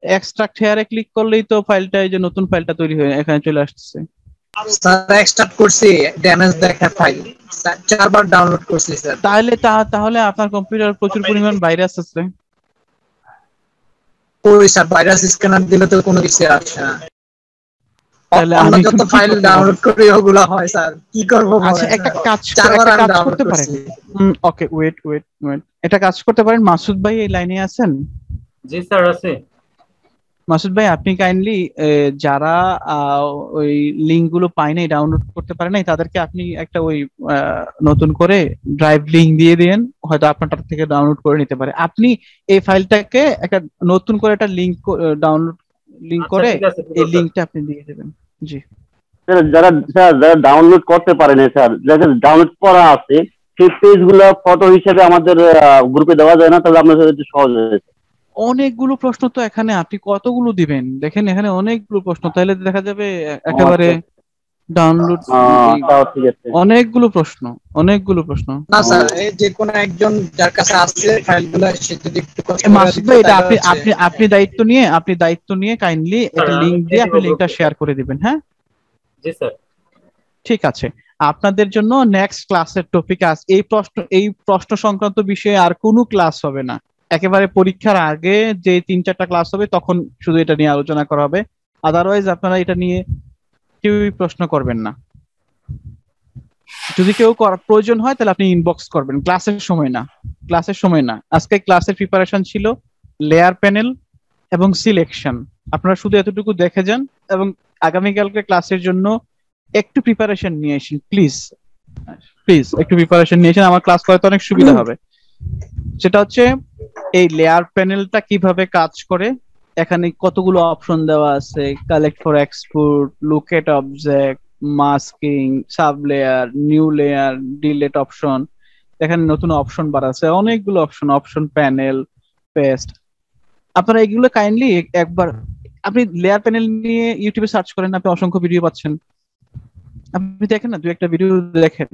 এক্সট্রাক্ট হেয়ারে ক্লিক করলেই তো ফাইলটা, এই যে নতুন ফাইলটা তৈরি হয়ে এখানে চলে আসছে। স্যার এক্সট্রাক্ট করছি, ড্যামেজ দেখা ফাইল 4 বার ডাউনলোড করছি স্যার। তাহলে আপনার কম্পিউটার প্রচুর পরিমাণ ভাইরাস আছে। ওই স্যার ভাইরাস স্ক্যানার দিলে তো কোনো কিছু আসে না। তাহলে আমি যত ফাইল ডাউনলোড করি ওগুলো হয় স্যার, কি করব? আচ্ছা একটা কাজ করতে পারেন। ওকে ওয়েট, এটা কাজ করতে পারেন। মাসুদ ভাই এই লাইনে আছেন? জি স্যার আছে। মাসুদ ভাই আপনি কাইন্ডলি যারা ওই লিংক গুলো পায় নাই, ডাউনলোড করতে পারে নাই, তাদেরকে আপনি একটা ওই নতুন করে ড্রাইভ লিংক দিয়ে দেন, হয়তো আপনার থেকে ডাউনলোড করে নিতে পারে। আপনি এই ফাইলটাকে একটা নতুন করে একটা লিংক ডাউনলোড লিংক আচ্ছা করে ঠিক আছে এই লিংকটা আপনি দিয়ে দেবেন। জি যারা যারা ডাউনলোড করতে পারে না স্যার, যাদের ডাউনলোড করা আছে সেই পেজ গুলা ফটো হিসেবে আমাদের গ্রুপে দেওয়া যায় না, তাহলে আপনাদের একটু সহজ হয়ে যায়। অনেকগুলো প্রশ্ন তো এখানে, আপনি কতগুলো দিবেন দেখেন, এখানে অনেকগুলো প্রশ্ন, তাহলে দেখা যাবে একেবারে ডাউনলোড তাও ঠিক আছে। অনেকগুলো প্রশ্ন, অনেকগুলো প্রশ্ন। না স্যার, এই যে কোন একজন যার কাছে আছে ফাইলগুলো সে যদি একটু কষ্ট করে মাসুদ দিত ভাই, এটা তাহলে আপনি হচ্ছে- আপনি আপনি দায়িত্ব নিয়ে কাইন্ডলি একটা লিংক দিয়ে আপনি লিংকটা শেয়ার করে দিবেন। হ্যাঁ জি স্যার। ঠিক আছে, আপনাদের জন্য নেক্সট ক্লাসের টপিক আছে এই প্রশ্ন সংক্রান্ত বিষয়ে আর কোনো ক্লাস হবে না, একেবারে পরীক্ষার আগে যে 3-4টা ক্লাস হবে তখন শুধু এটা নিয়ে আলোচনা করা হবে। আদারওয়াইজ আপনারা এটা নিয়ে কেউই প্রশ্ন করবেন না। যদি কেউ প্রয়োজন হয় তাহলে আপনি ইনবক্স করবেন, ক্লাসের সময় না, ক্লাসের সময় না। আজকে ক্লাসের প্রিপারেশন ছিল লেয়ার প্যানেল এবং সিলেকশন, আপনারা শুধু এতটুকু দেখে যান এবং আগামীকালকে ক্লাসের জন্য একটু প্রিপারেশন নিয়ে আসেন প্লিজ, প্লিজ একটু প্রিপারেশন নিয়ে আসেন, আমার ক্লাস করাতে অনেক সুবিধা হবে। সেটা হচ্ছে এই লেয়ার প্যানেলটা কিভাবে কাজ করে, এখানে কতগুলো অপশন দেওয়া আছে, collect for export, locate object, masking, sub layer, new layer, delete option, এখানে নতুন অপশন বাড়াচ্ছে, অনেকগুলো অপশন, অপশন প্যানেল, পেস্ট। আপনারা এগুলো কাইন্ডলি একবার আপনি লেয়ার প্যানেল নিয়ে ইউটিউবে সার্চ করেন, আপনি অসংখ্য ভিডিও পাচ্ছেন, আপনি দেখেন না, 2-1টা ভিডিও দেখেন।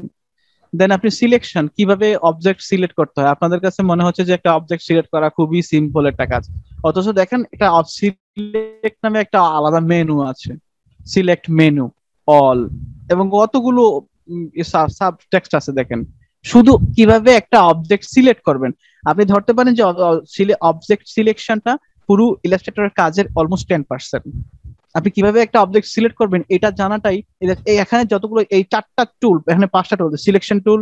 দেন আপনি সিলেকশন, কিভাবে অবজেক্ট সিলেক্ট করতে হয়, আপনাদের কাছে মনে হচ্ছে যে একটা অবজেক্ট সিলেক্ট করা খুবই সিম্পল একটা কাজ, অথচ দেখেন এটা সিলেক্ট নামে একটা আলাদা মেনু আছে, সিলেক্ট মেনু, অল, এবং কতগুলো সাব টেক্সট আছে। দেখেন শুধু কিভাবে একটা অবজেক্ট সিলেক্ট করবেন, আপনি ধরতে পারেন যে অবজেক্ট সিলেকশনটা পুরো ইলাস্ট্রেটরের কাজের অলমোস্ট 10%। আপনি কিভাবে একটা অবজেক্ট সিলেক্ট করবেন এটা জানাটাই এখানে যতগুলো এই 4টা টুল, এখানে 5টা টুল, সিলেকশন টুল,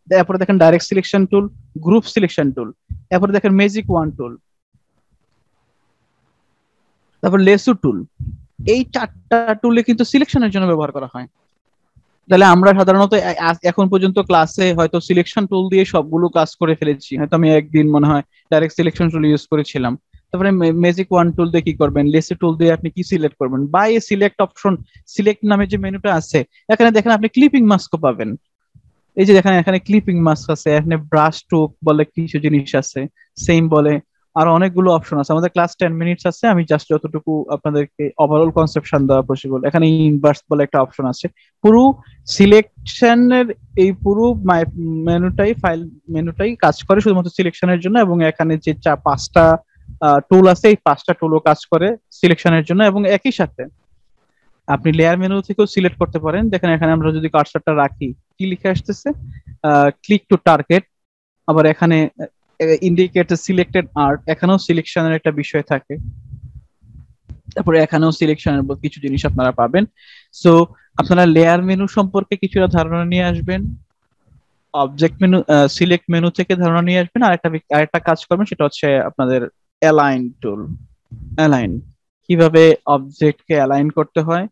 তারপরে দেখেন direct selection tool, group selection tool, তারপরে দেখেন ম্যাজিক ওয়ান টুল, তারপর লেসু টুল, এই 4টা টুলে কিন্তু সিলেকশনের জন্য ব্যবহার করা হয়। তাহলে আমরা সাধারণত এখন পর্যন্ত ক্লাসে হয়তো সিলেকশন টুল দিয়ে সবগুলো কাজ করে ফেলেছি, হয়তো আমি একদিন মনে হয় ডাইরেক্ট সিলেকশন টুল ইউজ করেছিলাম। তারপরে ম্যাজিক ওয়ান টুল দিয়ে কি করবেন, লেসি টুল দিয়ে আপনি কি সিলেক্ট করবেন, বা এই সিলেক্ট অপশন, সিলেক্ট নামে যে মেনুটা আছে এখানে দেখেন আপনি ক্লিপিং মাস্কও পাবেন। এই যে দেখেন এখানে ক্লিপিং মাস্ক আছে, এখানে ব্রাশ স্ট্রোক বলে কিছু জিনিস আছে, সেম বলে আর অনেকগুলো অপশন আছে। আমাদের ক্লাস 10 মিনিটস আছে, আমি জাস্ট যতটুকু আপনাদেরকে ওভারঅল কনসেপশন দেওয়া পসিবল। এখানে ইনভার্স বলে একটা অপশন আছে, পুরো সিলেকশনের এই পুরো মেনুটাই ফাইল মেনুটাই কাজ করে শুধুমাত্র সিলেকশনের জন্য, এবং এখানে যে 5টা টুল আছে এই 5টা টুলও কাজ করে সিলেকশনের জন্য। এবং একই সাথে আপনি লেয়ার মেনু থেকেও সিলেক্ট করতে পারেন। দেখেন এখানে আমরা যদি কার্সারটা রাখি কি লিখে আসতেছে, ক্লিক টু টার্গেট, আবার এখানে ইন্ডিকেট সিলেক্টেড আর্ট, এখানেও সিলেকশনের একটা বিষয় থাকে, তারপরে এখানেও সিলেকশনের কিছু জিনিস আপনারা পাবেন। সো আপনারা লেয়ার মেনু সম্পর্কে কিছুটা ধারণা নিয়ে আসবেন, অবজেক্ট মেনু, সিলেক্ট মেনু থেকে ধারণা নিয়ে আসবেন। আরেকটা কাজ করবেন, সেটা হচ্ছে আপনাদের অ্যালাইন টুল, অ্যালাইন কিভাবে অবজেক্টকে অ্যালাইন করতে হয়,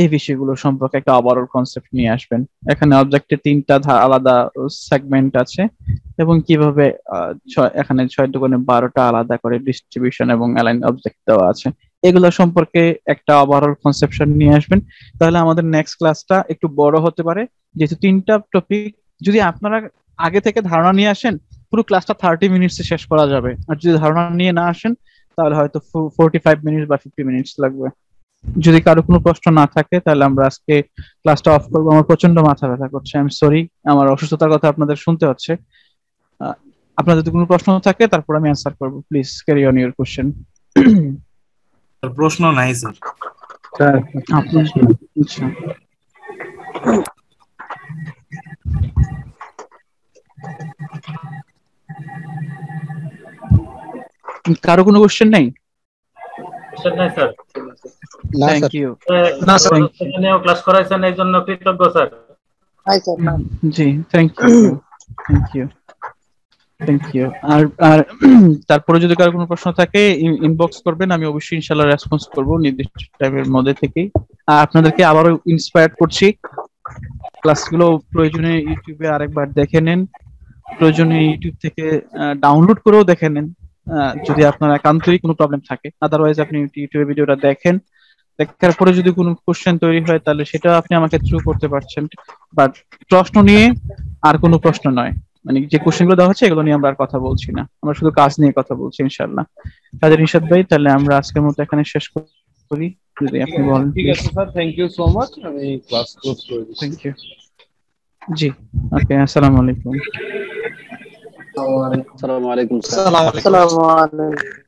এই বিষয়গুলো সম্পর্কে একটা ওভারঅল কনসেপ্ট নিয়ে আসবেন। এখানে অবজেক্টের 3টা আলাদা সেগমেন্ট আছে, এবং কিভাবে এখানে 6×12টা আলাদা করে ডিস্ট্রিবিউশন এবং অ্যালাইন অবজেক্ট দেওয়া আছে, এগুলো সম্পর্কে একটা ওভারঅল কনসেপশন নিয়ে আসবেন। তাহলে আমাদের নেক্সট ক্লাসটা একটু বড় হতে পারে, যেহেতু 3টা টপিক। যদি আপনারা আগে থেকে ধারণা নিয়ে আসেন পুরো ক্লাসটা 30 মিনিটসে শেষ করা যাবে, আর যদি ধারণা নিয়ে না আসেন তাহলে হয়তো 45 মিনিট বা 50 মিনিটস লাগবে। যদি কারো কোনো প্রশ্ন না থাকে তাহলে আমরা আজকে ক্লাসটা অফ করবো। আমার প্রচন্ড মাথা ব্যথা করছে, আমি সরি, আমার অসুস্থতার কথা আপনাদের শুনতে হচ্ছে। আপনাদের যদি কোনো প্রশ্ন থাকে তারপর আমি অ্যান্সার করবো, please carry on your question. প্রশ্ন নাই স্যার। আচ্ছা, কারো কোনো কোশ্চেন নেই? নাই স্যার। Thank you. না স্যার, এখানেও ক্লাস করাইছেন এই জন্য কৃতজ্ঞ স্যার। জি thank you, thank you, thank you. আর তারপরে যদি কারো কোনো প্রশ্ন থাকে ইনবক্স করবেন, আমি অবশ্যই ইনশাআল্লাহ রেসপন্স করব নির্দিষ্ট টাইমের মধ্যে থেকেই। আর আপনাদেরকে আবারও ইন্সপায়ার করছি, ক্লাসগুলো প্রয়োজনে ইউটিউবে আরেকবার দেখে নেন, প্রয়োজনে ইউটিউব থেকে ডাউনলোড করেও দেখে নেন, যদি আপনার একান্তই কোনো প্রবলেম থাকে। আদারওয়াইজ আপনি ইউটিউবে ভিডিওটা দেখেন, দেখার পরে যদি কোনো কোশ্চেন তৈরি হয় তাহলে সেটা আপনি আমাকে থ্রু করতে পারছেন। বাট প্রশ্ন নিয়ে আর কোনো প্রশ্ন নয়, মানে যে কোশ্চেনগুলো দেওয়া হচ্ছে এগুলো নিয়ে আমরা আর কথা বলছি না, আমরা শুধু কাজ নিয়ে কথা বলছি ইনশাআল্লাহ। কাদের নিশাদ ভাই, তাহলে আমরা আজকের মতো এখানে শেষ করি, যদি আপনি বলেন। ঠিক আছে sir, thank you so much, আমি ক্লাস ক্লোজ করে দিচ্ছি। Thank you. জি ওকে, আসসালামু আলাইকুম। আসসালামু আলাইকুম স্যার। আসসালামু আলাইকুম।